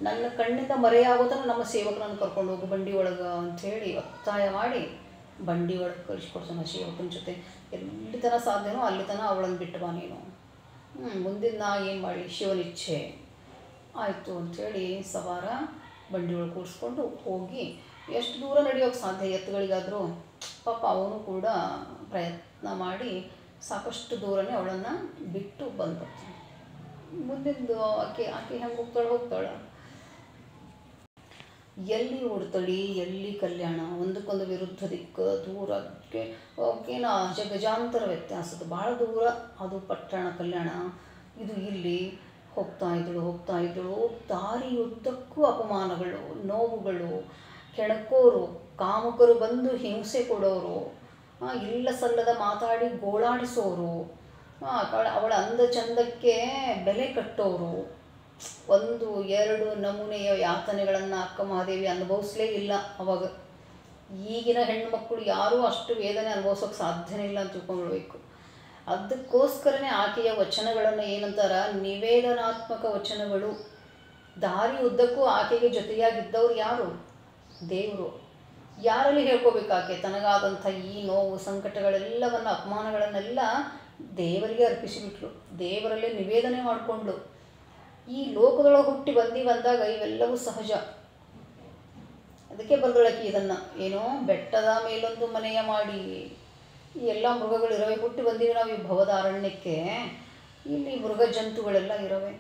ನನ್ನ ಕಣ್ಣಿಂದ ಮರೆಯಾಗೋದನ್ನು ನಮ್ಮ ಸೇವಕರನ್ನು ಕರ್ಕೊಂಡು ಹೋಗು ಬಂಡಿ ಒಳಗೆ ಅಂಥೇಳಿ ಒತ್ತಾಯ ಮಾಡಿ ಬಂಡಿ ಒಳಗೆ ಕಳಿಸ್ಕೊಡ್ತಾನೆ ಸೇವಕನ ಜೊತೆ. ಎಲ್ಲಿ ತನಕ ಸಾಧ್ಯನೋ ಅಲ್ಲಿ ತನಕ ಅವಳನ್ನು ಬಿಟ್ಟು ಬಾ ನೀನು, ಮುಂದಿನ ನಾ ಏನು ಮಾಡಿ, ಶಿವನಿಚ್ಛೆ ಆಯಿತು ಅಂಥೇಳಿ ಸವಾರ ಬಂಡಿ ಒಳಗೆ ಕೂರಿಸ್ಕೊಂಡು ಹೋಗಿ ಎಷ್ಟು ದೂರ ನಡೆಯೋಕ್ಕೆ ಸಾಧ್ಯ ಎತ್ತುಗಳಿಗಾದರೂ, ಪಾಪ ಅವನು ಕೂಡ ಪ್ರಯತ್ನ ಮಾಡಿ ಸಾಕಷ್ಟು ದೂರನೇ ಅವಳನ್ನು ಬಿಟ್ಟು ಬಂದ್ಬಿಡ್ತಾನೆ. ಮುಂದಿಂದು ಆಕೆ ಹೆಂಗೆ ಹೋಗ್ತಾಳೆ, ಎಲ್ಲಿ ಓಡ್ತಳಿ ಎಲ್ಲಿ ಕಲ್ಯಾಣ, ಒಂದಕ್ಕೊಂದು ವಿರುದ್ಧ ದಿಕ್ಕು, ದೂರಕ್ಕೆ ಓಕೆನಾ ಗಜಾಂತರ ವ್ಯತ್ಯಾಸದ ಭಾಳ ದೂರ ಅದು ಪಟ್ಟಣ ಕಲ್ಯಾಣ. ಇದು ಇಲ್ಲಿ ಹೋಗ್ತಾ ಇದ್ದಳು ದಾರಿಯುದ್ದಕ್ಕೂ ಅಪಮಾನಗಳು, ನೋವುಗಳು, ಕೆಣಕೋರು, ಕಾಮುಕರು ಬಂದು ಹಿಂಸೆ ಕೊಡೋರು, ಇಲ್ಲ ಸಲ್ಲದ ಮಾತಾಡಿ ಗೋಳಾಡಿಸೋರು, ಅವಳ ಅಂದ ಚಂದಕ್ಕೆ ಬೆಲೆ ಕಟ್ಟೋರು, 1-2 ನಮೂನೆಯ ಯಾತನೆಗಳನ್ನು ಅಕ್ಕ ಮಹಾದೇವಿ ಅನುಭವಿಸಲೇ ಇಲ್ಲ ಅವಾಗ. ಈಗಿನ ಹೆಣ್ಣುಮಕ್ಕಳು ಯಾರೂ ಅಷ್ಟು ವೇದನೆ ಅನುಭವಿಸೋಕ್ಕೆ ಸಾಧ್ಯನೇ ಇಲ್ಲ ಅಂತ ತಿಳ್ಕೊಂಡ್ಬಿಡ್ಬೇಕು. ಅದಕ್ಕೋಸ್ಕರನೇ ಆಕೆಯ ವಚನಗಳನ್ನು ಏನಂತಾರ, ನಿವೇದನಾತ್ಮಕ ವಚನಗಳು. ದಾರಿ ಉದ್ದಕ್ಕೂ ಆಕೆಗೆ ಜೊತೆಯಾಗಿದ್ದವ್ರು ಯಾರು? ದೇವರು. ಯಾರಲ್ಲಿ ಹೇಳ್ಕೋಬೇಕು ಆಕೆ ತನಗಾದಂಥ ಈ ನೋವು ಸಂಕಟಗಳೆಲ್ಲವನ್ನು, ಅಪಮಾನಗಳನ್ನೆಲ್ಲ ದೇವರಿಗೆ ಅರ್ಪಿಸಿಬಿಟ್ಲು, ದೇವರಲ್ಲೇ ನಿವೇದನೆ ಮಾಡಿಕೊಂಡ್ಳು. ಈ ಲೋಕದೊಳಗೆ ಹುಟ್ಟಿ ಬಂದಾಗ ಇವೆಲ್ಲವೂ ಸಹಜ. ಅದಕ್ಕೆ ಬರೆದೊಳಕಿ ಇದನ್ನು, ಏನೋ ಬೆಟ್ಟದ ಮೇಲೊಂದು ಮನೆಯ ಮಾಡಿ, ಈ ಎಲ್ಲ ಮೃಗಗಳಿರವೆ, ಹುಟ್ಟಿ ಬಂದೀವಿ ನಾವು ಈ ಭವದ ಅರಣ್ಯಕ್ಕೆ, ಇಲ್ಲಿ ಮೃಗ ಜಂತುಗಳೆಲ್ಲ ಇರವೆ,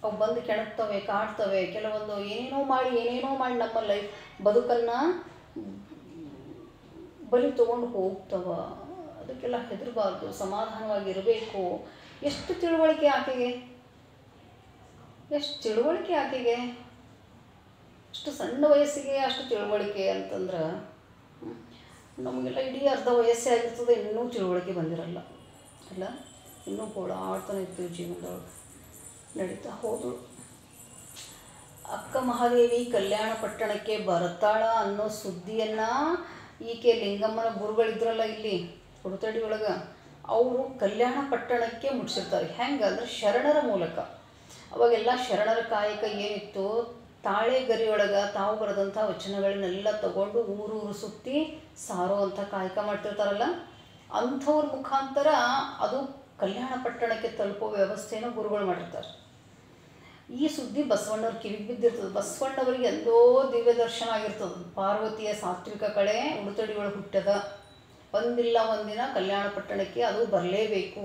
ಅವು ಬಂದು ಕೆಣಕ್ತವೆ, ಕಾಡ್ತವೆ, ಕೆಲವೊಂದು ಏನೇನೋ ಮಾಡಿ ನಮ್ಮ ಬದುಕನ್ನು ಬಲಿ ತೊಗೊಂಡು ಹೋಗ್ತವ. ಅದಕ್ಕೆಲ್ಲ ಹೆದರಬಾರ್ದು, ಸಮಾಧಾನವಾಗಿರಬೇಕು. ಎಷ್ಟು ತಿಳುವಳಿಕೆ ಆಕೆಗೆ, ಅಷ್ಟು ಸಣ್ಣ ವಯಸ್ಸಿಗೆ ಅಷ್ಟು ತಿಳುವಳಿಕೆ ಅಂತಂದ್ರೆ, ನಮಗೆಲ್ಲ ಇಡೀ ಅರ್ಧ ವಯಸ್ಸೇ ಆಗಿರ್ತದೆ, ಇನ್ನೂ ತಿಳುವಳಿಕೆ ಬಂದಿರಲ್ಲ ಅಲ್ಲ, ಇನ್ನೂ ಗೋಳಾಡ್ತಾನೆ ಇರ್ತೀವಿ ಜೀವನದೊಳಗೆ. ನಡೀತಾ ಹೋದಳು. ಅಕ್ಕ ಮಹಾದೇವಿ ಕಲ್ಯಾಣ ಪಟ್ಟಣಕ್ಕೆ ಬರ್ತಾಳ ಅನ್ನೋ ಸುದ್ದಿಯನ್ನು ಈಕೆ ಲಿಂಗಮ್ಮನ ಗುರುಗಳಿದ್ರಲ್ಲ ಇಲ್ಲಿ ಉಡುತಡಿ ಒಳಗೆ, ಅವರು ಕಲ್ಯಾಣ ಪಟ್ಟಣಕ್ಕೆ ಮುಟ್ಟಿಸಿರ್ತಾರೆ. ಹೆಂಗೆ ಅಂದರೆ ಶರಣರ ಮೂಲಕ. ಅವಾಗೆಲ್ಲ ಶರಣರ ಕಾಯಕ ಏನಿತ್ತು, ತಾಳೆ ಗರಿಯೊಳಗೆ ತಾವು ಬರೆದಂಥ ವಚನಗಳನ್ನೆಲ್ಲ ತಗೊಂಡು ಊರೂರು ಸುತ್ತಿ ಸಾರುವಂಥ ಕಾಯಕ ಮಾಡ್ತಿರ್ತಾರಲ್ಲ, ಅಂಥವ್ರ ಮುಖಾಂತರ ಅದು ಕಲ್ಯಾಣ ಪಟ್ಟಣಕ್ಕೆ ತಲುಪೋ ವ್ಯವಸ್ಥೆಯನ್ನು ಗುರುಗಳು ಮಾಡಿರ್ತಾರೆ. ಈ ಸುದ್ದಿ ಬಸವಣ್ಣವ್ರ ಕಿವಿಗೆ ಬಿದ್ದಿರ್ತದೆ. ಬಸವಣ್ಣವರಿಗೆ ಎಂದೋ ದಿವ್ಯ ದರ್ಶನ ಆಗಿರ್ತದೆ, ಪಾರ್ವತಿಯ ಸಾತ್ವಿಕ ಕಳೆ ಉಡುತಡಿ ಒಳಗೆ ಹುಟ್ಟದ, ಒಂದಿಲ್ಲ ಒಂದಿನ ಕಲ್ಯಾಣ ಪಟ್ಟಣಕ್ಕೆ ಅದು ಬರಲೇಬೇಕು,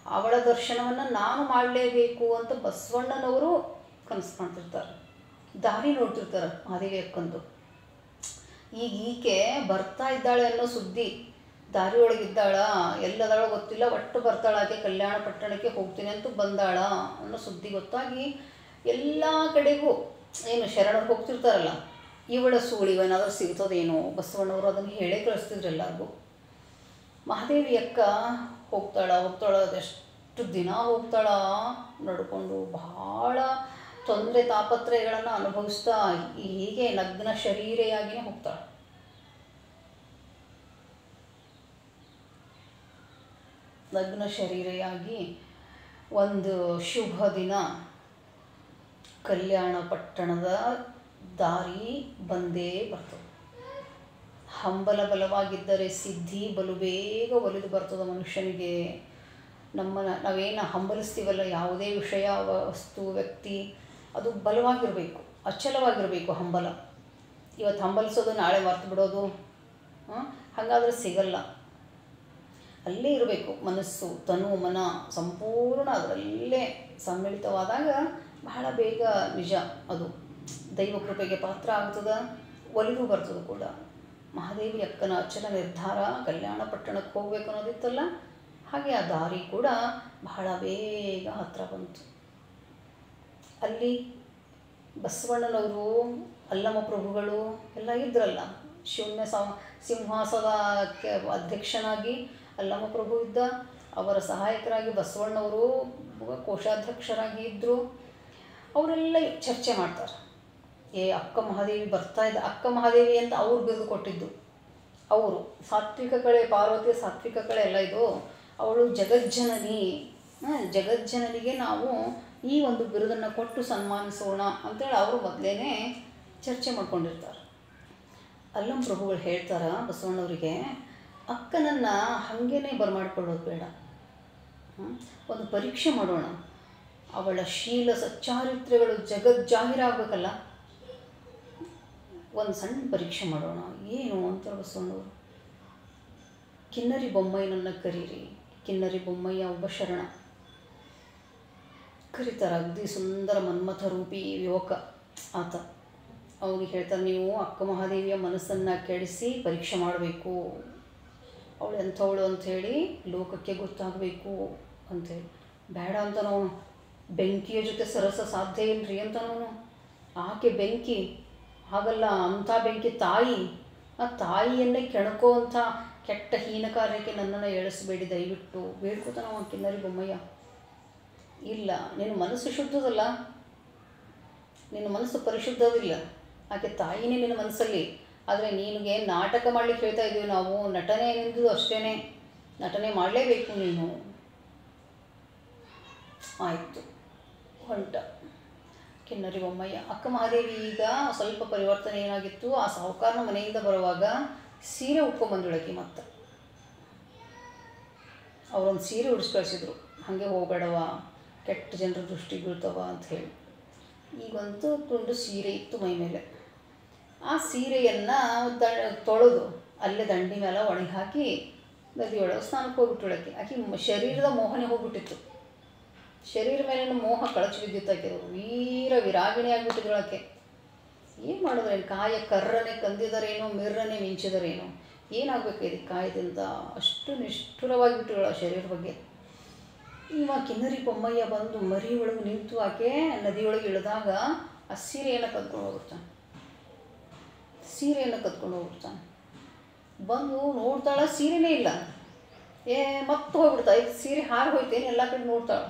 ಅವಳ ದರ್ಶನವನ್ನು ನಾನು ಮಾಡಲೇಬೇಕು ಅಂತ ಬಸವಣ್ಣನವರು ಕನಸು ಮಾಡ್ತಿರ್ತಾರೆ, ದಾರಿ ನೋಡ್ತಿರ್ತಾರೆ ಮಹಾದೇವಿ ಅಕ್ಕಂದು. ಈಗ ಈಕೆ ಬರ್ತಾ ಇದ್ದಾಳೆ ಅನ್ನೋ ಸುದ್ದಿ ದಾರಿಯೊಳಗಿದ್ದಾಳ, ಎಲ್ಲದಾಳ ಗೊತ್ತಿಲ್ಲ, ಒಟ್ಟು ಬರ್ತಾಳ, ಆಕೆ ಕಲ್ಯಾಣ ಪಟ್ಟಣಕ್ಕೆ ಹೋಗ್ತೀನಿ ಅಂತ ಬಂದಾಳ ಅನ್ನೋ ಸುದ್ದಿ ಗೊತ್ತಾಗಿ ಎಲ್ಲ ಕಡೆಗೂ ಏನು ಶರಣರು ಹೋಗ್ತಿರ್ತಾರಲ್ಲ, ಇವಳ ಸೂಳಿವೇನಾದರೂ ಸಿಗ್ತದೇನೋ ಬಸವಣ್ಣವರು ಅದನ್ನು ಹೇಳೇ ಕಳಿಸ್ತಿದ್ರು ಎಲ್ಲರಿಗೂ. ಮಹಾದೇವಿ ಅಕ್ಕ ಹೋಗ್ತಾಳ ಅದೆಷ್ಟು ದಿನ ಹೋಗ್ತಾಳ ನಡ್ಕೊಂಡು, ಭಾಳ ತೊಂದರೆ ತಾಪತ್ರಯಗಳನ್ನು ಅನುಭವಿಸ್ತಾ ಹೀಗೆ ನಗ್ನ ಶರೀರೆಯಾಗಿಯೇ ಹೋಗ್ತಾಳೆ. ನಗ್ನ ಶರೀರೆಯಾಗಿ ಒಂದು ಶುಭ ದಿನ ಕಲ್ಯಾಣ ಪಟ್ಟಣದ ದಾರಿ ಬಂದೇ ಬರ್ತದೆ. ಹಂಬಲ ಬಲವಾಗಿದ್ದರೆ ಸಿದ್ಧಿ ಬಲು ಬೇಗ ಒಲಿದು ಬರ್ತದೆ ಮನುಷ್ಯನಿಗೆ. ನಾವೇನು ಹಂಬಲಿಸ್ತೀವಲ್ಲ, ಯಾವುದೇ ವಿಷಯ, ವಸ್ತು, ವ್ಯಕ್ತಿ, ಅದು ಬಲವಾಗಿರಬೇಕು, ಅಚಲವಾಗಿರಬೇಕು ಹಂಬಲ. ಇವತ್ತು ಹಂಬಲಿಸೋದು ನಾಳೆ ಮರ್ತು ಬಿಡೋದು, ಹಾಗಾದರೆ ಸಿಗಲ್ಲ. ಅಲ್ಲೇ ಇರಬೇಕು ಮನಸ್ಸು, ತನು, ಮನ ಸಂಪೂರ್ಣ ಅದರಲ್ಲೇ ಸಮ್ಮಿಳಿತವಾದಾಗ ಬಹಳ ಬೇಗ ನಿಜ ಅದು ದೈವ ಕೃಪೆಗೆ ಪಾತ್ರ ಆಗ್ತದೆ, ಒಲಿದು ಬರ್ತದೆ ಕೂಡ. ಮಹಾದೇವಿ ಅಕ್ಕನ ಅಚಲ ನಿರ್ಧಾರ ಕಲ್ಯಾಣ ಪಟ್ಟಣಕ್ಕೆ ಹೋಗ್ಬೇಕು ಅನ್ನೋದಿತ್ತಲ್ಲ, ಹಾಗೆ ಆ ದಾರಿ ಕೂಡ ಬಹಳ ಬೇಗ ಹತ್ತಿರ ಬಂತು. ಅಲ್ಲಿ ಬಸವಣ್ಣನವರು, ಅಲ್ಲಮ ಪ್ರಭುಗಳು ಎಲ್ಲ ಇದ್ರಲ್ಲ. ಶೂನ್ಯ ಸಿಂಹಾಸನಕ್ಕೆ ಅಧ್ಯಕ್ಷನಾಗಿ ಅಲ್ಲಮ ಪ್ರಭು ಇದ್ದ, ಅವರ ಸಹಾಯಕರಾಗಿ ಬಸವಣ್ಣವರು ಕೋಶಾಧ್ಯಕ್ಷರಾಗಿ ಇದ್ದರು. ಅವರೆಲ್ಲ ಚರ್ಚೆ ಮಾಡ್ತಾರೆ. ಅಕ್ಕ ಮಹಾದೇವಿ ಬರ್ತಾ ಇದ್ದ, ಅಕ್ಕ ಮಹಾದೇವಿ ಅಂತ ಅವ್ರು ಬಿರುದು ಕೊಟ್ಟಿದ್ದು. ಅವರು ಸಾತ್ವಿಕ ಕಳೆ, ಪಾರ್ವತಿಯ ಸಾತ್ವಿಕ ಕಳೆ ಎಲ್ಲ ಇದು. ಅವಳು ಜಗಜ್ಜನನಿ, ಜಗಜ್ಜನನಿಗೆ ನಾವು ಈ ಒಂದು ಬಿರುದನ್ನು ಕೊಟ್ಟು ಸನ್ಮಾನಿಸೋಣ ಅಂತೇಳಿ ಅವರು ಮೊದಲೇ ಚರ್ಚೆ ಮಾಡ್ಕೊಂಡಿರ್ತಾರೆ. ಅಲ್ಲಂ ಪ್ರಭುಗಳು ಹೇಳ್ತಾರೆ ಬಸವಣ್ಣವರಿಗೆ, ಅಕ್ಕನನ್ನು ಹಾಗೇನೆ ಬರಮಾಡ್ಕೊಳ್ಳೋದು ಬೇಡ, ಒಂದು ಪರೀಕ್ಷೆ ಮಾಡೋಣ, ಅವಳ ಶೀಲ ಸಚ್ಚಾರಿತ್ರ್ಯಗಳು ಜಗಜ್ಜಾಹಿರಾಗಬೇಕಲ್ಲ, ಒಂದು ಸಣ್ಣ ಪರೀಕ್ಷೆ ಮಾಡೋಣ. ಏನು ಅಂತಾರೆ ಬಸವಣ್ಣವರು, ಕಿನ್ನರಿ ಬೊಮ್ಮಯ್ಯನನ್ನು ಕರೀರಿ. ಕಿನ್ನರಿ ಬೊಮ್ಮಯ್ಯ ಒಬ್ಬ ಶರಣ, ಕರೀತಾರೆ. ಅಗದಿ ಸುಂದರ ಮನ್ಮಥ ರೂಪಿ ಯುವಕ ಆತ. ಅವನಿಗೆ ಹೇಳ್ತಾರೆ, ನೀವು ಅಕ್ಕ ಮಹಾದೇವಿಯ ಮನಸ್ಸನ್ನು ಕೆಡಿಸಿ ಪರೀಕ್ಷೆ ಮಾಡಬೇಕು, ಅವಳು ಎಂಥವಳು ಅಂಥೇಳಿ ಲೋಕಕ್ಕೆ ಗೊತ್ತಾಗಬೇಕು ಅಂಥೇಳಿ. ಬೇಡ ಅಂತನವನು, ಬೆಂಕಿಯ ಜೊತೆ ಸರಸ ಸಾಧ್ಯ ಇಲ್ಲರಿ ಅಂತನವನು. ಆಕೆ ಬೆಂಕಿ ಹಾಗಲ್ಲ, ಅಂಥ ಬೆಂಕಿ ತಾಯಿ, ಆ ತಾಯಿಯನ್ನೇ ಕೆಣಕೋ ಅಂಥ ಕೆಟ್ಟ ಹೀನ ಕಾರ್ಯಕ್ಕೆ ನನ್ನನ್ನು ಎಳಿಸಬೇಡಿ ದಯವಿಟ್ಟು ಬೇಡ್ಕೋತಾನವ ಕಿನ್ನರಿ ಬೊಮ್ಮಯ್ಯ. ಇಲ್ಲ, ನಿನ್ನ ಮನಸ್ಸು ಶುದ್ಧದಲ್ಲ, ನಿನ್ನ ಮನಸ್ಸು ಪರಿಶುದ್ಧವಿಲ್ಲ, ಆಕೆ ತಾಯಿನೇ ನಿನ್ನ ಮನಸ್ಸಲ್ಲಿ. ಆದರೆ ನಿನಗೆ ನಾಟಕ ಮಾಡಲಿಕ್ಕೆ ಹೇಳ್ತಾ ಇದ್ದೀವಿ ನಾವು, ನಟನೆ ನಿಂದು ಅಷ್ಟೇ, ನಟನೆ ಮಾಡಲೇಬೇಕು ನೀನು. ಆಯಿತು, ಹೊಂಟ ಕಿನ್ನರಿ ಬೊಮ್ಮಯ್ಯ. ಅಕ್ಕ ಮಹಾದೇವಿ ಈಗ ಸ್ವಲ್ಪ ಪರಿವರ್ತನೆ ಏನಾಗಿತ್ತು, ಆ ಸಾಹುಕಾರನ ಮನೆಯಿಂದ ಬರುವಾಗ ಸೀರೆ ಉಟ್ಕೊಂಡ್ಬಂದುಳಕಿ. ಮತ್ತು ಅವರೊಂದು ಸೀರೆ ಉಡಿಸಿ ಕಳಿಸಿದ್ರು, ಹಾಗೆ ಹೋಗಬೇಡವ, ಕೆಟ್ಟ ಜನರ ದೃಷ್ಟಿ ಬೀಳ್ತವ ಅಂಥೇಳಿ. ಈಗಂತೂ ತುಂಡು ಸೀರೆ ಇತ್ತು ಮೈ ಮೇಲೆ. ಆ ಸೀರೆಯನ್ನು ತೊಳೆದು ಅಲ್ಲೇ ದಂಡಿ ಮೇಲೆ ಒಣಗಿ ಹಾಕಿ ನದಿಯೊಳಗೆ ಸ್ನಾನಕ್ಕೆ ಹೋಗ್ಬಿಟ್ಟುಳಕ್ಕೆ. ಆಕೆ ಶರೀರದ ಮೋಹನೆ ಹೋಗ್ಬಿಟ್ಟಿತ್ತು, ಶರೀರ ಮೇಲಿನ ಮೋಹ ಕಳಚಿ ಬಿದ್ದಿತ್ತು. ಆಕೆ ವೀರ ವಿರಾಗಿಣಿ ಆಗಿಬಿಟ್ಟಿದ್ದಳಕ್ಕೆ. ಏನು ಮಾಡಿದ್ರೇನು, ಕಾಯ ಕರ್ರನೆ ಕಂದಿದರೇನೋ, ಮಿರ್ರನೆ ಮಿಂಚಿದರೇನೋ, ಏನಾಗಬೇಕು ಇದಕ್ಕೆ ಕಾಯದಿಂದ, ಅಷ್ಟು ನಿಷ್ಠುರವಾಗಿಬಿಟ್ಟುಗಳ ಶರೀರ ಬಗ್ಗೆ. ಇವ ಕಿನ್ನರಿ ಬೊಮ್ಮಯ್ಯ ಬಂದು ಮರಿ ಒಳಗೆ ನಿಂತು ಆಕೆ ನದಿಯೊಳಗೆ ಇಳಿದಾಗ ಆ ಸೀರೆಯನ್ನು ಕದ್ಕೊಂಡು ಹೋಗ್ಬಿಡ್ತಾನೆ. ಬಂದು ನೋಡ್ತಾಳೆ, ಸೀರೆನೇ ಇಲ್ಲ. ಮತ್ತೆ ಹೋಗ್ಬಿಡ್ತಾ, ಇದು ಸೀರೆ ಹಾರಿ ಹೋಯ್ತೇನು, ಎಲ್ಲ ಕಡೆ ನೋಡ್ತಾಳೆ.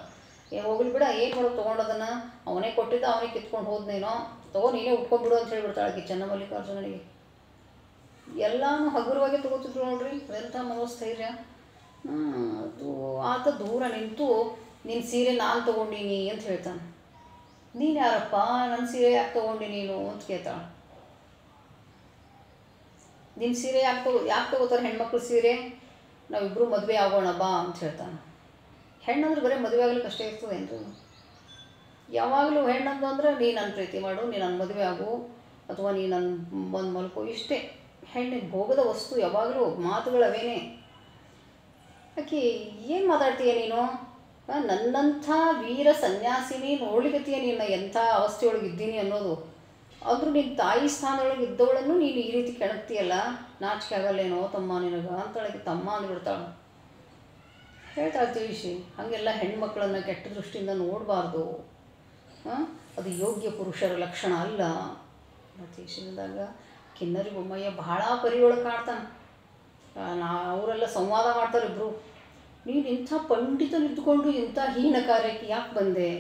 ಹೋಗ್ಲಿ ಬಿಡ, ಏನು ಮಾಡೋದು, ತೊಗೊಂಡದನ್ನು ಅವನೇ ಕೊಟ್ಟಿದ್ದ, ಅವನೇ ಕಿತ್ಕೊಂಡು ಹೋದ್ನೇನೋ, ನೀನೇ ಉಟ್ಕೊಂಡ್ಬಿಡು ಅಂತ ಹೇಳಿಬಿಡ್ತಾಳೆ ಆಕೆ ಚೆನ್ನಮಲ್ಲಿಕಾರ್ಜುನನಿಗೆ. ಎಲ್ಲನೂ ಹಗುರವಾಗಿ ತೊಗೋತಿದ್ರು ನೋಡ್ರಿ, ಎಂಥ ಮನೋಸ್ಥೈರ್ಯ. ಅದು ಆತ ದೂರ ನಿಂತು, ನಿನ್ನ ಸೀರೆ ನಾನು ತೊಗೊಂಡಿನಿ ಅಂತ ಹೇಳ್ತಾನೆ. ನೀನು ಯಾರಪ್ಪ, ನನ್ನ ಸೀರೆ ಯಾಕೆ ತೊಗೊಂಡಿ ನೀನು ಅಂತ ಕೇಳ್ತಾಳೆ. ನಿನ್ನ ಸೀರೆ ಯಾಕೆ ತೊಗೋತಾರೆ ಹೆಣ್ಮಕ್ಳು ಸೀರೆ, ನಾವಿಬ್ಬರು ಮದುವೆ ಆಗೋಣ ಬಾ ಅಂತ ಹೇಳ್ತಾನೆ. ಹೆಣ್ಣಂದ್ರೆ ಬರೀ ಮದುವೆ ಆಗ್ಲಿಕ್ಕೆ ಅಷ್ಟೇ ಇರ್ತದೇನ್ರಿ? ಯಾವಾಗಲೂ ಹೆಣ್ಣಂದು ಅಂದ್ರೆ ನೀ ನನ್ನ ಪ್ರೀತಿ ಮಾಡು, ನೀ ನನ್ನ ಮದುವೆ ಆಗು, ಅಥವಾ ನೀ ನನ್ನ ಬಂದು ಮಲ್ಕೋ, ಇಷ್ಟೇ ಹೆಣ್ಣಿಗೆ ಭೋಗದ ವಸ್ತು. ಯಾವಾಗಲೂ ಮಾತುಗಳವೇನೇ. ಆಕೆ ಏನು ಮಾತಾಡ್ತೀಯ ನೀನು, ನನ್ನಂಥ ವೀರ ಸನ್ಯಾಸಿನಿ ನೋಡ್ಲಿಕ್ಕತ್ತೀಯ ನೀನು ಎಂಥ ಅವಸ್ಥೆಯೊಳಗೆ ಇದ್ದೀನಿ ಅನ್ನೋದು. ಆದರೂ ನಿನ್ನ ತಾಯಿ ಸ್ಥಾನದೊಳಗೆ ಇದ್ದವಳನ್ನು ನೀನು ಈ ರೀತಿ ಕೆಣಕ್ತೀಯಲ್ಲ, ನಾಚಿಕೆ ಆಗಲ್ಲೇನೋ ತಮ್ಮ ನಿನಗೆ ಅಂತೊಳಗೆ ತಮ್ಮ ಅಂದ್ಬಿಡ್ತಾಳೆ. ಹೇಳ್ತಾಳೆ ತಿಳಿಸಿ, ಹಾಗೆಲ್ಲ ಹೆಣ್ಮಕ್ಳನ್ನು ಕೆಟ್ಟ ದೃಷ್ಟಿಯಿಂದ ನೋಡಬಾರ್ದು, ಅದು ಯೋಗ್ಯ ಪುರುಷರ ಲಕ್ಷಣ ಅಲ್ಲ. ತಿಳಿಸಿದಾಗ ಕಿನ್ನರಿ ಬೊಮ್ಮಯ್ಯ ಬಹಳ ಪರಿಯೊಳಗೆ ಕಾಡ್ತಾನೆ. ಅವರೆಲ್ಲ ಸಂವಾದ ಮಾಡ್ತಾರೆ ಇಬ್ಬರು. ನೀನು ಇಂಥ ಪಂಡಿತನಿದ್ದುಕೊಂಡು ಇಂಥ ಹೀನ ಕಾರ್ಯಕ್ಕೆ ಯಾಕೆ ಬಂದೆ?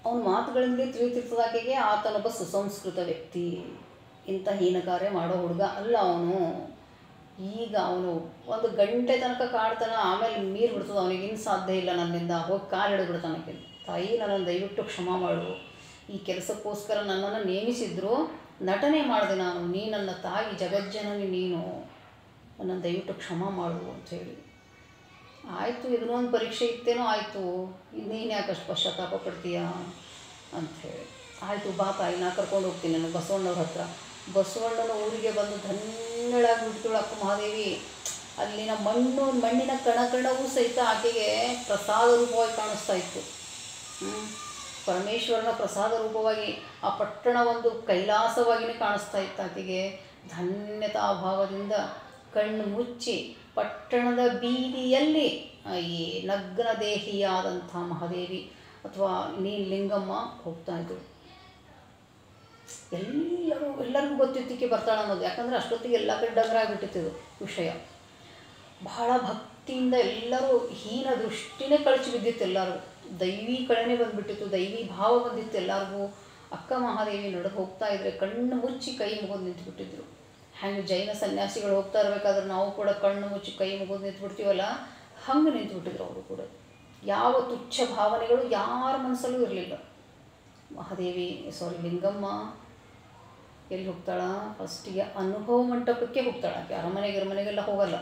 ಅವನ ಮಾತುಗಳಿಂದಲೇ ತಿಳಿತಿರ್ತದಾಕೆಗೆ ಆತನೊಬ್ಬ ಸುಸಂಸ್ಕೃತ ವ್ಯಕ್ತಿ, ಇಂಥ ಹೀನ ಕಾರ್ಯ ಮಾಡೋ ಹುಡುಗ ಅಲ್ಲ ಅವನು. ಈಗ ಅವನು ಒಂದು ಗಂಟೆ ತನಕ ಕಾಡ್ತಾನೆ, ಆಮೇಲೆ ಮೀರು ಬಿಡ್ತದೆ, ಅವನಿಗಿನ್ನು ಸಾಧ್ಯ ಇಲ್ಲ ನನ್ನಿಂದ, ಹೋಗಿ ಕಾಲು ಹಿಡಿದ್ಬಿಡ್ತಾನೆ. ತಾಯಿ ನನ್ನನ್ನು ದಯವಿಟ್ಟು ಕ್ಷಮಾ ಮಾಡು, ಈ ಕೆಲಸಕ್ಕೋಸ್ಕರ ನನ್ನನ್ನು ನೇಮಿಸಿದ್ರು, ನಟನೆ ಮಾಡಿದೆ ನಾನು, ನೀ ನನ್ನ ತಾಯಿ, ಜಗಜ್ಜನನಿ ನೀನು, ನನ್ನನ್ನು ದಯವಿಟ್ಟು ಕ್ಷಮಾ ಮಾಡು ಅಂಥೇಳಿ. ಆಯಿತು, ಇದನ್ನೂ ಒಂದು ಪರೀಕ್ಷೆ ಇತ್ತೇನೋ, ಆಯಿತು, ನೀನು ಯಾಕಷ್ಟು ಪಶ್ಚಾತ್ತಾಪ ಪಡ್ತೀಯ ಅಂಥೇಳಿ. ಆಯಿತು ಬಾ ತಾಯಿ, ನಾ ಕರ್ಕೊಂಡು ಹೋಗ್ತೀನಿ ನಾನು ಬಸವಣ್ಣವ್ರ ಹತ್ರ. ಬಸವಣ್ಣನ ಊರಿಗೆ ಬಂದು ಧನ್ಯಳಾಗಿ ಬಿಡ್ತಳು ಅಕ್ಕ ಮಹಾದೇವಿ. ಅಲ್ಲಿನ ಮಣ್ಣಿನ ಕಣಕಣವೂ ಸಹಿತ ಆಕೆಗೆ ಪ್ರಸಾದ ರೂಪವಾಗಿ ಕಾಣಿಸ್ತಾ ಇತ್ತು. ಪರಮೇಶ್ವರನ ಪ್ರಸಾದ ರೂಪವಾಗಿ ಆ ಪಟ್ಟಣ ಒಂದು ಕೈಲಾಸವಾಗಿಯೇ ಕಾಣಿಸ್ತಾ ಇತ್ತು ಆಕೆಗೆ. ಧನ್ಯತಾಭಾವದಿಂದ ಕಣ್ಣು ಮುಚ್ಚಿ ಪಟ್ಟಣದ ಬೀದಿಯಲ್ಲಿ ಈ ನಗ್ನ ದೇಹಿಯಾದಂಥ ಮಹಾದೇವಿ ಅಥವಾ ನೀಲಲಿಂಗಮ್ಮ ಹೋಗ್ತಾ ಇದ್ರು. ಎಲ್ಲರಿಗೂ ಗೊತ್ತಿದ್ದಕ್ಕೆ ಬರ್ತಾಳೆ ಅನ್ನೋದು, ಯಾಕಂದರೆ ಅಷ್ಟೊತ್ತಿಗೆ ಎಲ್ಲ ಕಡೆ ಡಗರಾಗಿಬಿಟ್ಟಿತ್ತು ವಿಷಯ. ಬಹಳ ಭಕ್ತಿಯಿಂದ ಎಲ್ಲರೂ ಹೀನ ದೃಷ್ಟಿನೇ ಕಳಚಿ ಬಿದ್ದಿತ್ತು, ಎಲ್ಲರೂ ದೈವಿ ಕಳೆನೇ ಬಂದುಬಿಟ್ಟಿತ್ತು, ದೈವಿ ಭಾವ ಬಂದಿತ್ತು ಎಲ್ಲರಿಗೂ. ಅಕ್ಕ ಮಹಾದೇವಿ ನಡೆದು ಹೋಗ್ತಾ ಇದ್ರೆ ಕಣ್ಣು ಮುಚ್ಚಿ ಕೈ ಮುಗಿದು ನಿಂತುಬಿಟ್ಟಿದ್ರು. ಹಾಗೆ ಜೈನ ಸನ್ಯಾಸಿಗಳು ಹೋಗ್ತಾ ಇರಬೇಕಾದ್ರೆ ನಾವು ಕೂಡ ಕಣ್ಣು ಮುಚ್ಚಿ ಕೈ ಮುಗಿದು ನಿಂತುಬಿಡ್ತೀವಲ್ಲ, ಹಂಗೆ ನಿಂತುಬಿಟ್ಟಿದ್ರು ಅವರು ಕೂಡ. ಯಾವ ತುಚ್ಛ ಭಾವನೆಗಳು ಯಾರ ಮನಸ್ಸಲ್ಲೂ ಇರಲಿಲ್ಲ. ಮಹಾದೇವಿ ಲಿಂಗಮ್ಮ ಎಲ್ಲಿ ಹೋಗ್ತಾಳ? ಫಸ್ಟಿಗೆ ಅನುಭವ ಮಂಟಪಕ್ಕೆ ಹೋಗ್ತಾಳೆ. ಆಕೆ ಅರಮನೆಗೆಲ್ಲ ಹೋಗಲ್ಲ,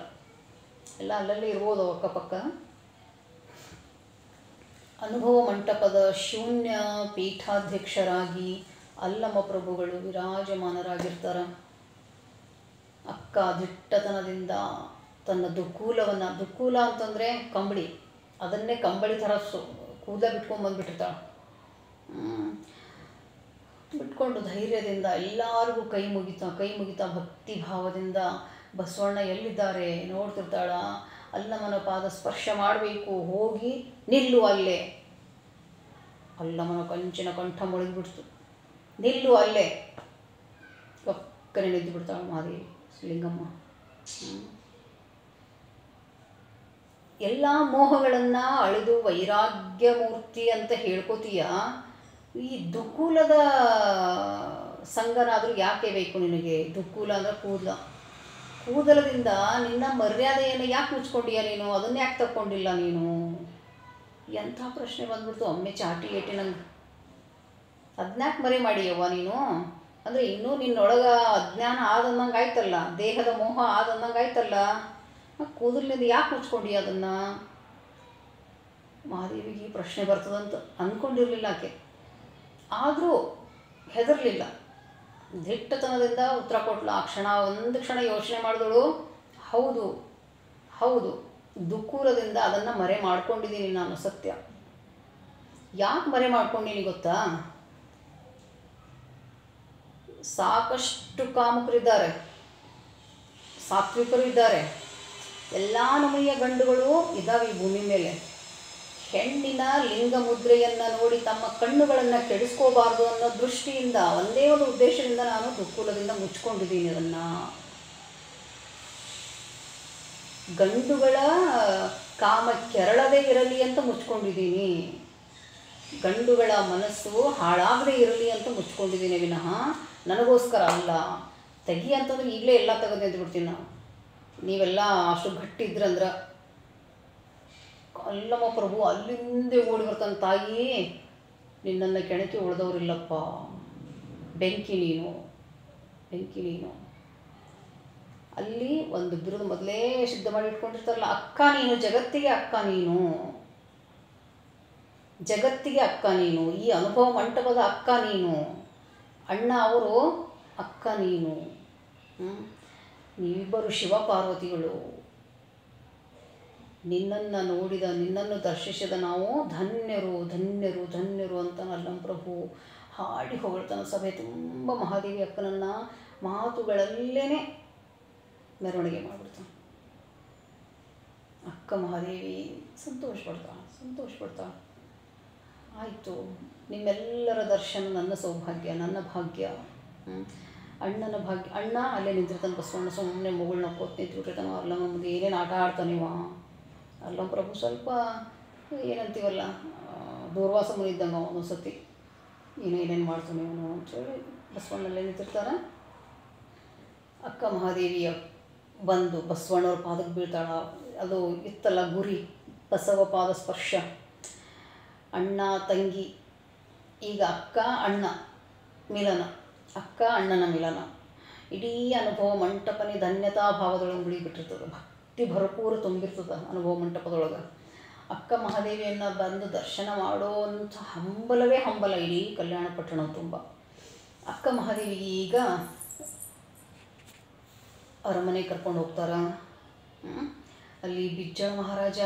ಎಲ್ಲ ಅಲ್ಲಲ್ಲೇ ಇರ್ಬೋದು ಅಕ್ಕಪಕ್ಕ. ಅನುಭವ ಮಂಟಪದ ಶೂನ್ಯ ಪೀಠಾಧ್ಯಕ್ಷರಾಗಿ ಅಲ್ಲಮ್ಮ ಪ್ರಭುಗಳು ವಿರಾಜಮಾನರಾಗಿರ್ತಾರೆ. ಅಕ್ಕ ದಿಟ್ಟತನದಿಂದ ತನ್ನ ದುಕ್ಕೂಲ ಅಂತಂದರೆ ಕಂಬಳಿ, ಅದನ್ನೇ ಕಂಬಳಿ ಥರ ಕೂದಲ ಬಿಟ್ಕೊಂಡ್ಬಂದ್ಬಿಟ್ಟಿರ್ತಾಳೆ. ಬಿಟ್ಕೊಂಡು ಧೈರ್ಯದಿಂದ ಎಲ್ಲರಿಗೂ ಕೈ ಮುಗಿತಾ ಭಕ್ತಿ ಭಾವದಿಂದ ಬಸವಣ್ಣ ಎಲ್ಲಿದ್ದಾರೆ ನೋಡ್ತಿರ್ತಾಳ. ಅಲ್ಲಮ್ಮನ ಪಾದ ಸ್ಪರ್ಶ ಮಾಡಬೇಕು, ಹೋಗಿ ನಿಲ್ಲು ಅಲ್ಲೇ. ಅಲ್ಲಮ್ಮನ ಕಂಚಿನ ಕಂಠ ಮುಳುಗಿಬಿಡ್ತು. ನಿಲ್ಲು ಅಲ್ಲೇ. ಕಕ್ಕನೆ ನಿದ್ದು ಬಿಡ್ತಾಳೆ ಮಹಾದೇವಿ ಲಿಂಗಮ್ಮ. ಎಲ್ಲ ಮೋಹಗಳನ್ನು ಅಳೆದು ವೈರಾಗ್ಯ ಮೂರ್ತಿ ಅಂತ ಹೇಳ್ಕೋತೀಯ, ಈ ದುಕ್ಕೂಲದ ಸಂಗನಾದರೂ ಯಾಕೆ ಬೇಕು ನಿನಗೆ? ದುಕ್ಕೂಲ ಅಂದರೆ ಕೂದಲದಿಂದ ನಿನ್ನ ಮರ್ಯಾದೆಯನ್ನು ಯಾಕೆ ಮುಚ್ಕೊಂಡಿಯ ನೀನು? ಅದನ್ನು ಯಾಕೆ ತಕ್ಕೊಂಡಿಲ್ಲ ನೀನು? ಎಂಥ ಪ್ರಶ್ನೆ ಬಂದ್ಬಿಡ್ತು ಒಮ್ಮೆ ಚಾಟಿ ಏಟಿ ನಂಗೆ. ಅದನ್ಯಾಕೆ ಮರೆ ಮಾಡಿಯವ್ವ ನೀನು? ಅಂದರೆ ಇನ್ನೂ ನಿನ್ನೊಳಗೆ ಅಜ್ಞಾನ ಆದಂದಂಗೆ ಆಯ್ತಲ್ಲ, ದೇಹದ ಮೋಹ ಆದಂದಂಗೆ ಆಯ್ತಲ್ಲ, ಕೂದಲಿನಿಂದ ಯಾಕೆ ಮುಚ್ಕೊಂಡಿಯ ಅದನ್ನು? ಮಹಾದೇವಿಗೆ ಈ ಪ್ರಶ್ನೆ ಬರ್ತದಂತ ಅಂದ್ಕೊಂಡಿರಲಿಲ್ಲ ಆಕೆ. ಆದರೂ ಹೆದರಲಿಲ್ಲ, ದಿಟ್ಟತನದಿಂದ ಉತ್ತರ ಕೊಟ್ಲು. ಆ ಕ್ಷಣ ಒಂದು ಕ್ಷಣ ಯೋಚನೆ ಮಾಡಿದಳು. ಹೌದು ದುಕ್ಕೂಲದಿಂದ ಅದನ್ನು ಮರೆ ಮಾಡ್ಕೊಂಡಿದ್ದೀನಿ ನಾನು, ಸತ್ಯ. ಯಾಕೆ ಮರೆ ಮಾಡ್ಕೊಂಡಿನಿ ಗೊತ್ತಾ? ಸಾಕಷ್ಟು ಕಾಮುಕರಿದ್ದಾರೆ, ಸಾತ್ವಿಕರು ಇದ್ದಾರೆ, ಎಲ್ಲ ನಮೂನೆಯ ಗಂಡುಗಳು ಇದ್ದಾವೆ ಈ ಭೂಮಿ ಮೇಲೆ. ಹೆಣ್ಣಿನ ಲಿಂಗ ಮುದ್ರೆಯನ್ನು ನೋಡಿ ತಮ್ಮ ಕಣ್ಣುಗಳನ್ನು ಕೆಡಿಸ್ಕೋಬಾರ್ದು ಅನ್ನೋ ದೃಷ್ಟಿಯಿಂದ, ಒಂದೇ ಒಂದು ಉದ್ದೇಶದಿಂದ ನಾನು ದುಕ್ಕೂಲದಿಂದ ಮುಚ್ಕೊಂಡಿದ್ದೀನಿ ಅದನ್ನು. ಗಂಡುಗಳ ಕಾಮ ಕೆರಳದೇ ಇರಲಿ ಅಂತ ಮುಚ್ಕೊಂಡಿದ್ದೀನಿ, ಗಂಡುಗಳ ಮನಸ್ಸು ಹಾಳಾಗದೇ ಇರಲಿ ಅಂತ ಮುಚ್ಕೊಂಡಿದ್ದೀನಿ ವಿನಃ ನನಗೋಸ್ಕರ ಅಲ್ಲ. ತೆಗಿ ಅಂತಂದ್ರೆ ಈಗಲೇ ಎಲ್ಲ ತೆಗೆದು ನಿಂತ್ಬಿಡ್ತೀನಿ ನಾವು. ನೀವೆಲ್ಲ ಅಷ್ಟು ಗಟ್ಟಿದ್ರಂದ್ರೆ. ಅಲ್ಲಮ್ಮ ಪ್ರಭು ಅಲ್ಲಿಂದೇ ಓಡಿ ಬರ್ತಾನೆ. ತಾಯಿ, ನಿನ್ನನ್ನು ಕೆಣಕಿ ಉಳಿದವರಿಲ್ಲಪ್ಪ, ಬೆಂಕಿ ನೀನು. ಅಲ್ಲಿ ಒಂದು ಬಿರುದು ಮೊದಲೇ ಸಿದ್ಧ ಮಾಡಿ ಇಟ್ಕೊಂಡಿರ್ತಾರಲ್ಲ, ಅಕ್ಕ ನೀನು, ಜಗತ್ತಿಗೆ ಅಕ್ಕ ನೀನು, ಈ ಅನುಭವ ಮಂಟಪದ ಅಕ್ಕ ನೀನು, ಅಣ್ಣ ಅವರು ಅಕ್ಕ ನೀನು. ನೀವಿಬ್ಬರು ಶಿವ ಪಾರ್ವತಿಗಳು. ನಿನ್ನನ್ನು ನೋಡಿದ, ನಿನ್ನನ್ನು ದರ್ಶಿಸಿದ ನಾವು ಧನ್ಯರು ಅಂತ ಅಲ್ಲಂ ಪ್ರಭು. ಹಾಡಿ ಹೊಗಳ್ತಾನೆ. ಸಭೆ ತುಂಬ ಮಹಾದೇವಿ ಅಕ್ಕನನ್ನು ಮಾತುಗಳಲ್ಲೇ ಮೆರವಣಿಗೆ ಮಾಡಿಬಿಡ್ತಾನೆ. ಅಕ್ಕ ಮಹಾದೇವಿ ಸಂತೋಷಪಡ್ತಾಳೆ. ಆಯಿತು, ನಿಮ್ಮೆಲ್ಲರ ದರ್ಶನ ನನ್ನ ಸೌಭಾಗ್ಯ, ನನ್ನ ಭಾಗ್ಯ, ಅಣ್ಣನ ಭಾಗ್ಯ. ಅಣ್ಣ ಅಲ್ಲೇ ನಿಂತಿರ್ತಾನೆ. ಬಸವಣ್ಣ ಸುಮ್ಮನೆ ಮಗಳನ್ನ ನಕ್ಕೋತ ನಿಂತಿರ್ತಾನೆ. ಅಲ್ಲಮ್ಮ ಮುಂದೆ ಏನೇನು ಆಟ ಆಡ್ತಾನಿವ. ಅಲ್ಲಮ್ಮ ಪ್ರಭು ಸ್ವಲ್ಪ ಏನಂತೀವಲ್ಲ, ದೂರ್ವಾಸ ಮುನಿದ್ದಂಗೆ ಒಂದೊಂದು ಸತಿ ಏನೇನು ಮಾಡ್ತಾನೆ ಇವನು ಅಂತೇಳಿ ಬಸವಣ್ಣಲ್ಲೇ ನಿಂತಿರ್ತಾರೆ. ಅಕ್ಕ ಮಹಾದೇವಿಯ ಬಂದು ಬಸವಣ್ಣವ್ರ ಪಾದಕ್ಕೆ ಬೀಳ್ತಾಳ. ಅದು ಇತ್ತಲ್ಲ ಗುರಿ, ಬಸವ ಪಾದ ಸ್ಪರ್ಶ. ಅಣ್ಣ ತಂಗಿ, ಈಗ ಅಕ್ಕ ಅಣ್ಣ ಮಿಲನ, ಅಕ್ಕ ಅಣ್ಣನ ಮಿಲನ. ಇಡೀ ಅನುಭವ ಮಂಟಪನೇ ಧನ್ಯತಾ ಭಾವದೊಳಗೆ ಮುಳುಗಿಬಿಟ್ಟಿರ್ತದೆ. ಭಕ್ತಿ ಭರಪೂರ ತುಂಬಿರ್ತದೆ ಅನುಭವ ಮಂಟಪದೊಳಗೆ. ಅಕ್ಕ ಮಹಾದೇವಿಯನ್ನು ಬಂದು ದರ್ಶನ ಮಾಡೋಂಥ ಹಂಬಲವೇ ಹಂಬಲ ಇಡೀ ಕಲ್ಯಾಣ ಪಟ್ಟಣ ತುಂಬ. ಅಕ್ಕ ಮಹಾದೇವಿಗೆ ಈಗ ಅರಮನೆ ಕರ್ಕೊಂಡು ಹೋಗ್ತಾರೆ. ಅಲ್ಲಿ ಬಿಜ್ಜಳ ಮಹಾರಾಜ,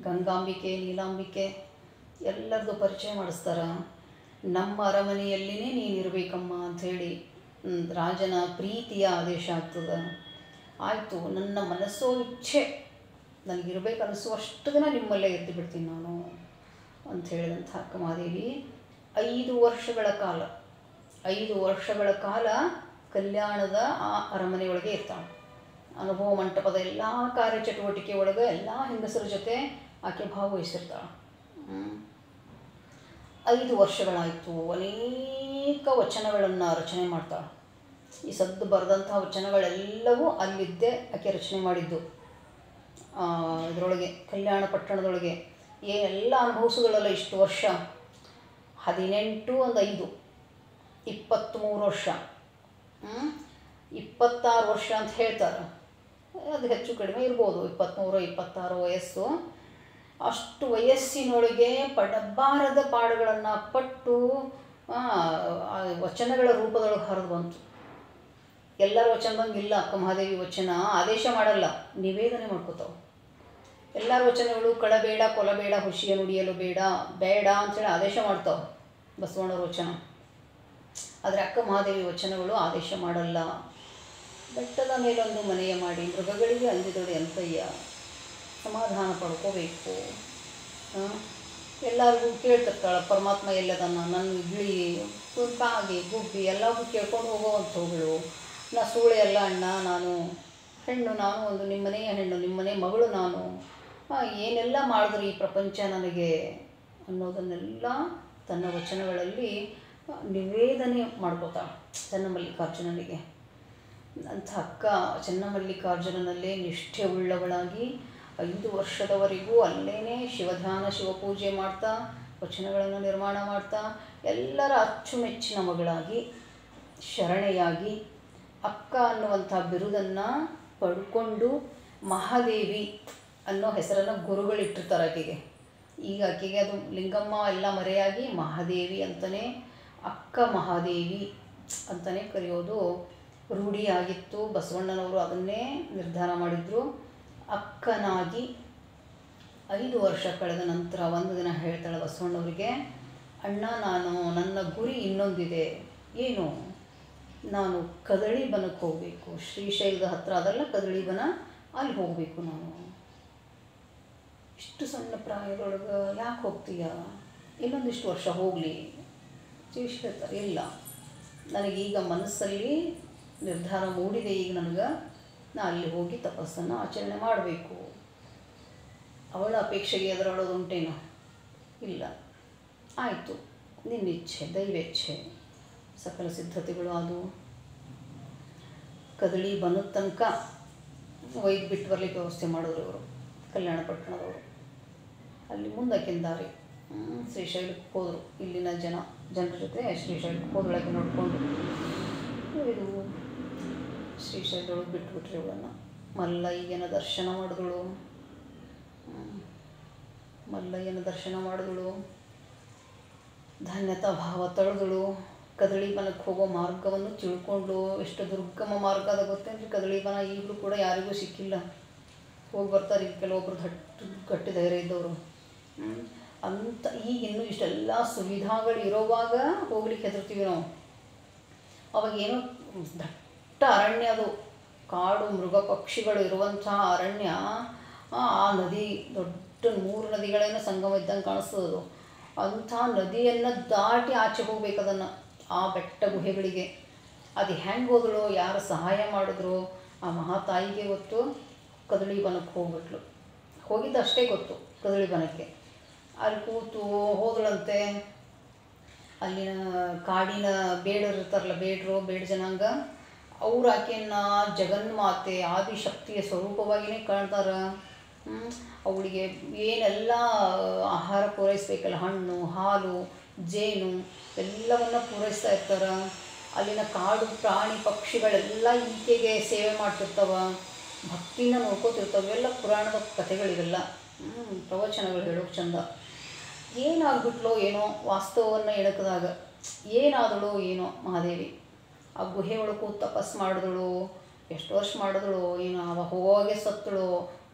ಗಂಗಾಂಬಿಕೆ, ನೀಲಾಂಬಿಕೆ ಎಲ್ಲರದ್ದು ಪರಿಚಯ ಮಾಡಿಸ್ತಾರೆ. ನಮ್ಮ ಅರಮನೆಯಲ್ಲಿನೇ ನೀನಿರಬೇಕಮ್ಮ ಅಂಥೇಳಿ ರಾಜನ ಪ್ರೀತಿಯ ಆದೇಶ ಆಗ್ತದೆ. ಆಯಿತು, ನನ್ನ ಮನಸ್ಸೋ ಇಚ್ಛೆ, ನನಗಿರ್ಬೇಕು ಅನ್ನಿಸುವಷ್ಟು ದಿನ ನಿಮ್ಮಲ್ಲೇ ಎದ್ದು ಬಿಡ್ತೀನಿ ನಾನು ಅಂತ ಹೇಳಿದಂಥ ಅಕ್ಕ ಮಹಾದೇವಿ 5 ವರ್ಷಗಳ ಕಾಲ ಕಲ್ಯಾಣದ ಆ ಅರಮನೆಯೊಳಗೆ ಇರ್ತಾಳೆ. ಅನುಭವ ಮಂಟಪದ ಎಲ್ಲ ಕಾರ್ಯಚಟುವಟಿಕೆ ಒಳಗೆ ಎಲ್ಲ ಹೆಂಗಸರ ಜೊತೆ ಆಕೆ ಭಾಗವಹಿಸಿರ್ತಾಳೆ. 5 ವರ್ಷಗಳಾಯಿತು. ಅನೇಕ ವಚನಗಳನ್ನು ರಚನೆ ಮಾಡ್ತಾಳೆ. ಈ ಸದ್ದು ಬರೆದಂಥ ವಚನಗಳೆಲ್ಲವೂ ಅಲ್ಲಿದ್ದೇ ಆಕೆ ರಚನೆ ಮಾಡಿದ್ದು. ಇದರೊಳಗೆ ಕಲ್ಯಾಣ ಪಟ್ಟಣದೊಳಗೆ ಏನೆಲ್ಲ ಅನುಭವಿಸೋದಲ್ಲ ಇಷ್ಟು ವರ್ಷ. 18 ಒಂದು 5 23 ವರ್ಷ, 26 ವರ್ಷ ಅಂತ ಹೇಳ್ತಾರೆ. ಅದು ಹೆಚ್ಚು ಕಡಿಮೆ ಇರ್ಬೋದು, 23 26 ವಯಸ್ಸು. ಅಷ್ಟು ವಯಸ್ಸಿನೊಳಗೆ ಪಡಬಾರದ ಪಾಡುಗಳನ್ನು ಪಟ್ಟು ವಚನಗಳ ರೂಪದೊಳಗೆ ಹರಿದು ಬಂತು. ಎಲ್ಲರ ವಚನದಂಗೆ ಇಲ್ಲ ಅಕ್ಕ ಮಹಾದೇವಿ ವಚನ. ಆದೇಶ ಮಾಡಲ್ಲ, ನಿವೇದನೆ ಮಾಡ್ಕೋತಾವೆ. ಎಲ್ಲರ ವಚನಗಳು ಕಳಬೇಡ, ಕೊಲಬೇಡ, ಹುಷಿಯ ನುಡಿಯಲು ಬೇಡ ಅಂಥೇಳಿ ಆದೇಶ ಮಾಡ್ತಾವೆ ಬಸವಣ್ಣವ್ರ ವಚನ. ಆದರೆ ಅಕ್ಕ ಮಹಾದೇವಿ ವಚನಗಳು ಆದೇಶ ಮಾಡಲ್ಲ. ಬೆಟ್ಟದ ಮೇಲೊಂದು ಮನೆಯ ಮಾಡಿ ಮೃಗಗಳಿಗೆ ಅಂಜಿದೊಡೆ ಅಂತಯ್ಯ, ಸಮಾಧಾನ ಪಡ್ಕೋಬೇಕು. ಎಲ್ಲರಿಗೂ ಕೇಳ್ತಿರ್ತಾಳೆ ಪರಮಾತ್ಮ ಎಲ್ಲದನ್ನ, ನನ್ನ ಗಿಳಿ ಕಾಗೆ ಗುಬ್ಬಿ ಎಲ್ಲವೂ ಕೇಳ್ಕೊಂಡು ಹೋಗೋವಂಥವುಗಳು. ನಾ ಸೂಳೆ ಅಲ್ಲ ಅಣ್ಣ, ನಾನು ಹೆಣ್ಣು, ನಾನು ಒಂದು ನಿಮ್ಮನೆಯ ಹೆಣ್ಣು, ನಿಮ್ಮನೆ ಮಗಳು ನಾನು, ಏನೆಲ್ಲ ಮಾಡಿದ್ರು ಈ ಪ್ರಪಂಚ ನನಗೆ ಅನ್ನೋದನ್ನೆಲ್ಲ ತನ್ನ ವಚನಗಳಲ್ಲಿ ನಿವೇದನೆ ಮಾಡ್ಕೋತಾಳೆ ಚೆನ್ನಮಲ್ಲಿಕಾರ್ಜುನನಿಗೆ. ಅಂಥ ಅಕ್ಕ ಚೆನ್ನಮಲ್ಲಿಕಾರ್ಜುನನಲ್ಲೇ ನಿಷ್ಠೆ ಉಳ್ಳವಳಾಗಿ 5 ವರ್ಷದವರೆಗೂ ಅಲ್ಲೇ ಶಿವಧ್ಯಾನ ಶಿವಪೂಜೆ ಮಾಡ್ತಾ ವಚನಗಳನ್ನು ನಿರ್ಮಾಣ ಮಾಡ್ತಾ ಎಲ್ಲರ ಅಚ್ಚುಮೆಚ್ಚಿನ ಮಗಳಾಗಿ ಶರಣೆಯಾಗಿ ಅಕ್ಕ ಅನ್ನುವಂಥ ಬಿರುದನ್ನು ಪಡ್ಕೊಂಡು ಮಹಾದೇವಿ ಅನ್ನೋ ಹೆಸರನ್ನು ಗುರುಗಳಿಟ್ಟಿರ್ತಾರೆ ಆಕೆಗೆ. ಈಗ ಆಕೆಗೆ ಅದು ಲಿಂಗಮ್ಮ ಎಲ್ಲ ಮರೆಯಾಗಿ ಮಹಾದೇವಿ ಅಂತಲೇ, ಅಕ್ಕ ಮಹಾದೇವಿ ಅಂತಲೇ ಕರೆಯೋದು ರೂಢಿಯಾಗಿತ್ತು. ಬಸವಣ್ಣನವರು ಅದನ್ನೇ ನಿರ್ಧಾರ ಮಾಡಿದರು. ಅಕ್ಕನಾಗಿ 5 ವರ್ಷ ಕಳೆದ ನಂತರ ಒಂದು ದಿನ ಹೇಳ್ತಾಳೆ ಬಸವಣ್ಣವರಿಗೆ, ಅಣ್ಣ ನನ್ನ ಗುರಿ ಇನ್ನೊಂದಿದೆ. ಏನು? ನಾನು ಕದಳಿ ಬನಕ್ಕೆ ಹೋಗಬೇಕು. ಶ್ರೀಶೈಲದ ಹತ್ತಿರ ಅದೆಲ್ಲ ಕದಳಿ ಬನ, ಅಲ್ಲಿ ಹೋಗಬೇಕು ನಾನು. ಇಷ್ಟು ಸಣ್ಣ ಪ್ರಾಯದೊಳಗೆ ಯಾಕೆ ಹೋಗ್ತೀಯ? ಇನ್ನೊಂದಿಷ್ಟು ವರ್ಷ ಹೋಗಲಿ. ಹೇಳ್ತಾರೆ, ಇಲ್ಲ, ನನಗೀಗ ಮನಸ್ಸಲ್ಲಿ ನಿರ್ಧಾರ ಮೂಡಿದೆ. ಈಗ ನಾ ಅಲ್ಲಿ ಹೋಗಿ ತಪಸ್ಸನ್ನು ಆಚರಣೆ ಮಾಡಬೇಕು. ಅವಳ ಅಪೇಕ್ಷೆಗೆ ಎದುರಾಡೋದುಂಟೇನೋ? ಇಲ್ಲ. ಆಯಿತು, ನಿನ್ನಿಚ್ಛೆ, ದೈವೇಚ್ಛೆ. ಸಕಲ ಸಿದ್ಧತೆಗಳು ಅದು. ಕದಳಿ ಬನದ ತನಕ ಒಯ್ದು ಬಿಟ್ಟು ಬರಲಿಕ್ಕೆ ವ್ಯವಸ್ಥೆ ಮಾಡಿದ್ರು ಇವರು ಕಲ್ಯಾಣ ಪಟ್ಟಣದವರು. ಅಲ್ಲಿ ಮುಂದಕ್ಕಿನ ದಾರಿ ಶ್ರೀಶೈಲಕ್ಕೆ ಹೋದರು. ಇಲ್ಲಿನ ಜನರ ಜೊತೆ ಶ್ರೀಶೈಲಕ್ಕೆ ಹೋದೊಳಗೆ ನೋಡಿಕೊಂಡು ಇದು ಶ್ರೀಶೈಲದೊಳಗೆ ಬಿಟ್ಟುಬಿಟ್ರಿ ಇವಳನ್ನು. ಮಲ್ಲಯ್ಯನ ದರ್ಶನ ಮಾಡಿದಳು. ಧನ್ಯತಾ ಭಾವ ತಳೆದಳು. ಕದಳಿ ಬನಕ್ಕೆ ಹೋಗೋ ಮಾರ್ಗವನ್ನು ತಿಳ್ಕೊಂಡು, ಎಷ್ಟು ದುರ್ಗಮ ಮಾರ್ಗ ಅದ ಗೊತ್ತೇನ್ರಿ ಕದಳಿ ಬನ. ಈಗಲೂ ಕೂಡ ಯಾರಿಗೂ ಸಿಕ್ಕಿಲ್ಲ. ಹೋಗಿ ಬರ್ತಾರೆ ಈಗ ಕೆಲವೊಬ್ಬರು ಗಟ್ಟಿ ಧೈರ್ಯ ಇದ್ದವರು. ಅಂತ ಈಗಿನ್ನೂ ಇಷ್ಟೆಲ್ಲ ಸುವಿಧಾಗಳು ಇರೋವಾಗ ಹೋಗ್ಲಿಕ್ಕೆ ಹೆದರ್ತೀವಿ ನಾವು. ಅವಾಗೇನೋ ದಟ್ಟ ಅರಣ್ಯ, ಅದು ಕಾಡು ಮೃಗ ಪಕ್ಷಿಗಳು ಇರುವಂಥ ಅರಣ್ಯ. ಆ ನದಿ ದೊಡ್ಡ 3 ನದಿಗಳೇನೋ ಸಂಗಮ ಇದ್ದಂಗೆ ಕಾಣಿಸ್ತದದು. ಅಂಥ ನದಿಯನ್ನು ದಾಟಿ ಆಚೆ ಹೋಗ್ಬೇಕು ಅದನ್ನು, ಆ ಬೆಟ್ಟ ಗುಹೆಗಳಿಗೆ. ಅದು ಹೆಂಗೆ ಹೋದಳು, ಯಾರು ಸಹಾಯ ಮಾಡಿದ್ರು ಆ ಮಹಾತಾಯಿಗೆ ಗೊತ್ತು. ಕದಳಿ ಬನಕ್ಕೆ ಹೋಗ್ಬಿಟ್ಲು. ಹೋಗಿದ್ದಷ್ಟೇ ಗೊತ್ತು ಕದಳಿ ಬನಕ್ಕೆ. ಅಲ್ಲಿ ಕೂತು ಹೋದಳಂತೆ. ಅಲ್ಲಿನ ಕಾಡಿನ ಬೇಡರು ಇರ್ತಾರಲ್ಲ, ಬೇಡ ಜನಾಂಗ, ಅವ್ರು ಆಕೆಯನ್ನು ಜಗನ್ಮಾತೆ ಆದಿಶಕ್ತಿಯ ಸ್ವರೂಪವಾಗಿಯೇ ಕಾಣ್ತಾರೆ. ಅವಳಿಗೆ ಏನೆಲ್ಲ ಆಹಾರ ಪೂರೈಸಬೇಕಲ್ಲ, ಹಣ್ಣು ಹಾಲು ಜೇನು ಎಲ್ಲವನ್ನು ಪೂರೈಸ್ತಾ ಇರ್ತಾರೆ. ಅಲ್ಲಿನ ಕಾಡು ಪ್ರಾಣಿ ಪಕ್ಷಿಗಳೆಲ್ಲ ಈಕೆಗೆ ಸೇವೆ ಮಾಡ್ತಿರ್ತಾವ, ಭಕ್ತಿನ ನೋಡ್ಕೋತಿರ್ತಾವೆ. ಇವೆಲ್ಲ ಪುರಾಣದ ಕಥೆಗಳಿವೆಲ್ಲ, ಪ್ರವಚನಗಳು ಹೇಳೋಕೆ ಚಂದ. ಏನಾಗ್ಬಿಟ್ಲೋ ಏನೋ ವಾಸ್ತವವನ್ನು ಎಣಕಿದಾಗ, ಏನಾದಳೋ ಏನೋ ಮಹಾದೇವಿ. ಆ ಗುಹೆ ಒಳಗೆ ಕೂತು ತಪಸ್ಸು ಮಾಡಿದಳು, ಎಷ್ಟು ವರ್ಷ ಮಾಡಿದಳು ಏನೋ. ಅವ ಹೋಗೇ ಸತ್ತಳು.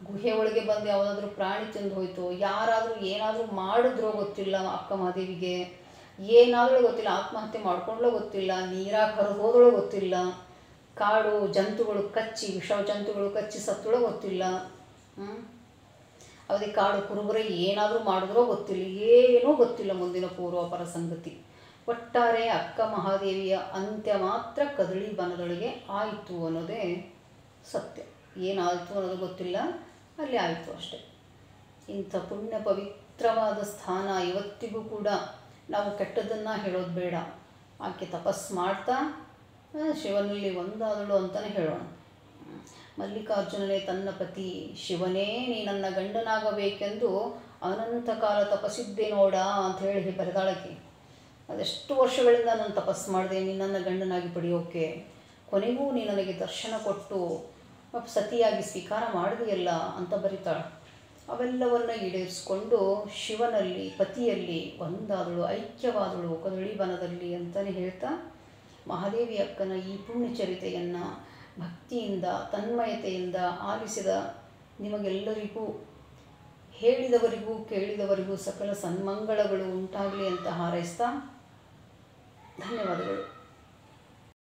ಗುಹೆ ಒಳಗೆ ಬಂದು ಯಾವುದಾದ್ರೂ ಪ್ರಾಣಿ ತಿಂದು ಹೋಯ್ತು, ಯಾರಾದರೂ ಏನಾದರೂ ಮಾಡಿದ್ರೋ ಗೊತ್ತಿಲ್ಲ ಅಕ್ಕ ಮಹಾದೇವಿಗೆ. ಏನಾದರೂ ಗೊತ್ತಿಲ್ಲ, ಆತ್ಮಹತ್ಯೆ ಮಾಡ್ಕೊಂಡ್ಲೋ ಗೊತ್ತಿಲ್ಲ, ನೀರಾಗ ಹೊರಗೆ ಹೋದಳೋ ಗೊತ್ತಿಲ್ಲ, ಕಾಡು ಜಂತುಗಳು ಕಚ್ಚಿ ವಿಷ ಜಂತುಗಳು ಕಚ್ಚಿ ಸತ್ತಳೋ ಗೊತ್ತಿಲ್ಲ. ಅವರಿಗೆ ಕಾಡು ಕುರುಬರೇ ಏನಾದರೂ ಮಾಡಿದ್ರೋ ಗೊತ್ತಿಲ್ಲ, ಏನೂ ಗೊತ್ತಿಲ್ಲ ಮುಂದಿನ ಪೂರ್ವಾಪರ ಸಂಗತಿ. ಒಟ್ಟಾರೆ ಅಕ್ಕ ಮಹಾದೇವಿಯ ಅಂತ್ಯ ಮಾತ್ರ ಕದಳಿ ಬನದೊಳಗೆ ಆಯಿತು ಅನ್ನೋದೇ ಸತ್ಯ. ಏನಾಯಿತು ಅನ್ನೋದು ಗೊತ್ತಿಲ್ಲ, ಅಲ್ಲಿ ಆಯಿತು ಅಷ್ಟೆ. ಇಂಥ ಪುಣ್ಯ ಪವಿತ್ರವಾದ ಸ್ಥಾನ ಇವತ್ತಿಗೂ ಕೂಡ ನಾವು ಕೆಟ್ಟದ್ದನ್ನು ಹೇಳೋದು ಬೇಡ. ಆಕೆ ತಪಸ್ಸು ಮಾಡ್ತಾ ಶಿವನಲ್ಲಿ ಒಂದಾದಳು ಅಂತಲೇ ಹೇಳೋಣ. ಮಲ್ಲಿಕಾರ್ಜುನನೇ ತನ್ನ ಪತಿ ಶಿವನೇ ನೀ ನನ್ನ ಗಂಡನಾಗಬೇಕೆಂದು ಅನಂತ ಕಾಲ ತಪಸ್ಸಿದ್ದೆ ನೋಡ ಅಂತ ಹೇಳಿ ಬರೆದಾಳಕ್ಕೆ. ಅದೆಷ್ಟು ವರ್ಷಗಳಿಂದ ನಾನು ತಪಸ್ಸು ಮಾಡಿದೆ ನಿನ್ನನ್ನು ಗಂಡನಾಗಿ ಪಡೆಯೋಕೆ, ಕೊನೆಗೂ ನೀ ನನಗೆ ದರ್ಶನ ಕೊಟ್ಟು ಸತಿಯಾಗಿ ಸ್ವೀಕಾರ ಮಾಡಿದೆಯಲ್ಲ ಅಂತ ಬರೀತಾಳೆ. ಅವೆಲ್ಲವನ್ನು ಈಡೇರಿಸ್ಕೊಂಡು ಶಿವನಲ್ಲಿ ಪತಿಯಲ್ಲಿ ಒಂದಾದಳು, ಐಕ್ಯವಾದಳು ಕದಳಿ ಬನದಲ್ಲಿ ಅಂತಲೇ ಹೇಳ್ತಾ, ಮಹಾದೇವಿ ಅಕ್ಕನ ಈ ಪುಣ್ಯಚರಿತೆಯನ್ನು ಭಕ್ತಿಯಿಂದ ತನ್ಮಯತೆಯಿಂದ ಆಲಿಸಿದ ನಿಮಗೆಲ್ಲರಿಗೂ, ಹೇಳಿದವರಿಗೂ ಕೇಳಿದವರಿಗೂ ಸಕಲ ಸನ್ಮಂಗಳಗಳು ಉಂಟಾಗಲಿ ಅಂತ ಹಾರೈಸ್ತಾ ಧನ್ಯವಾದಗಳು.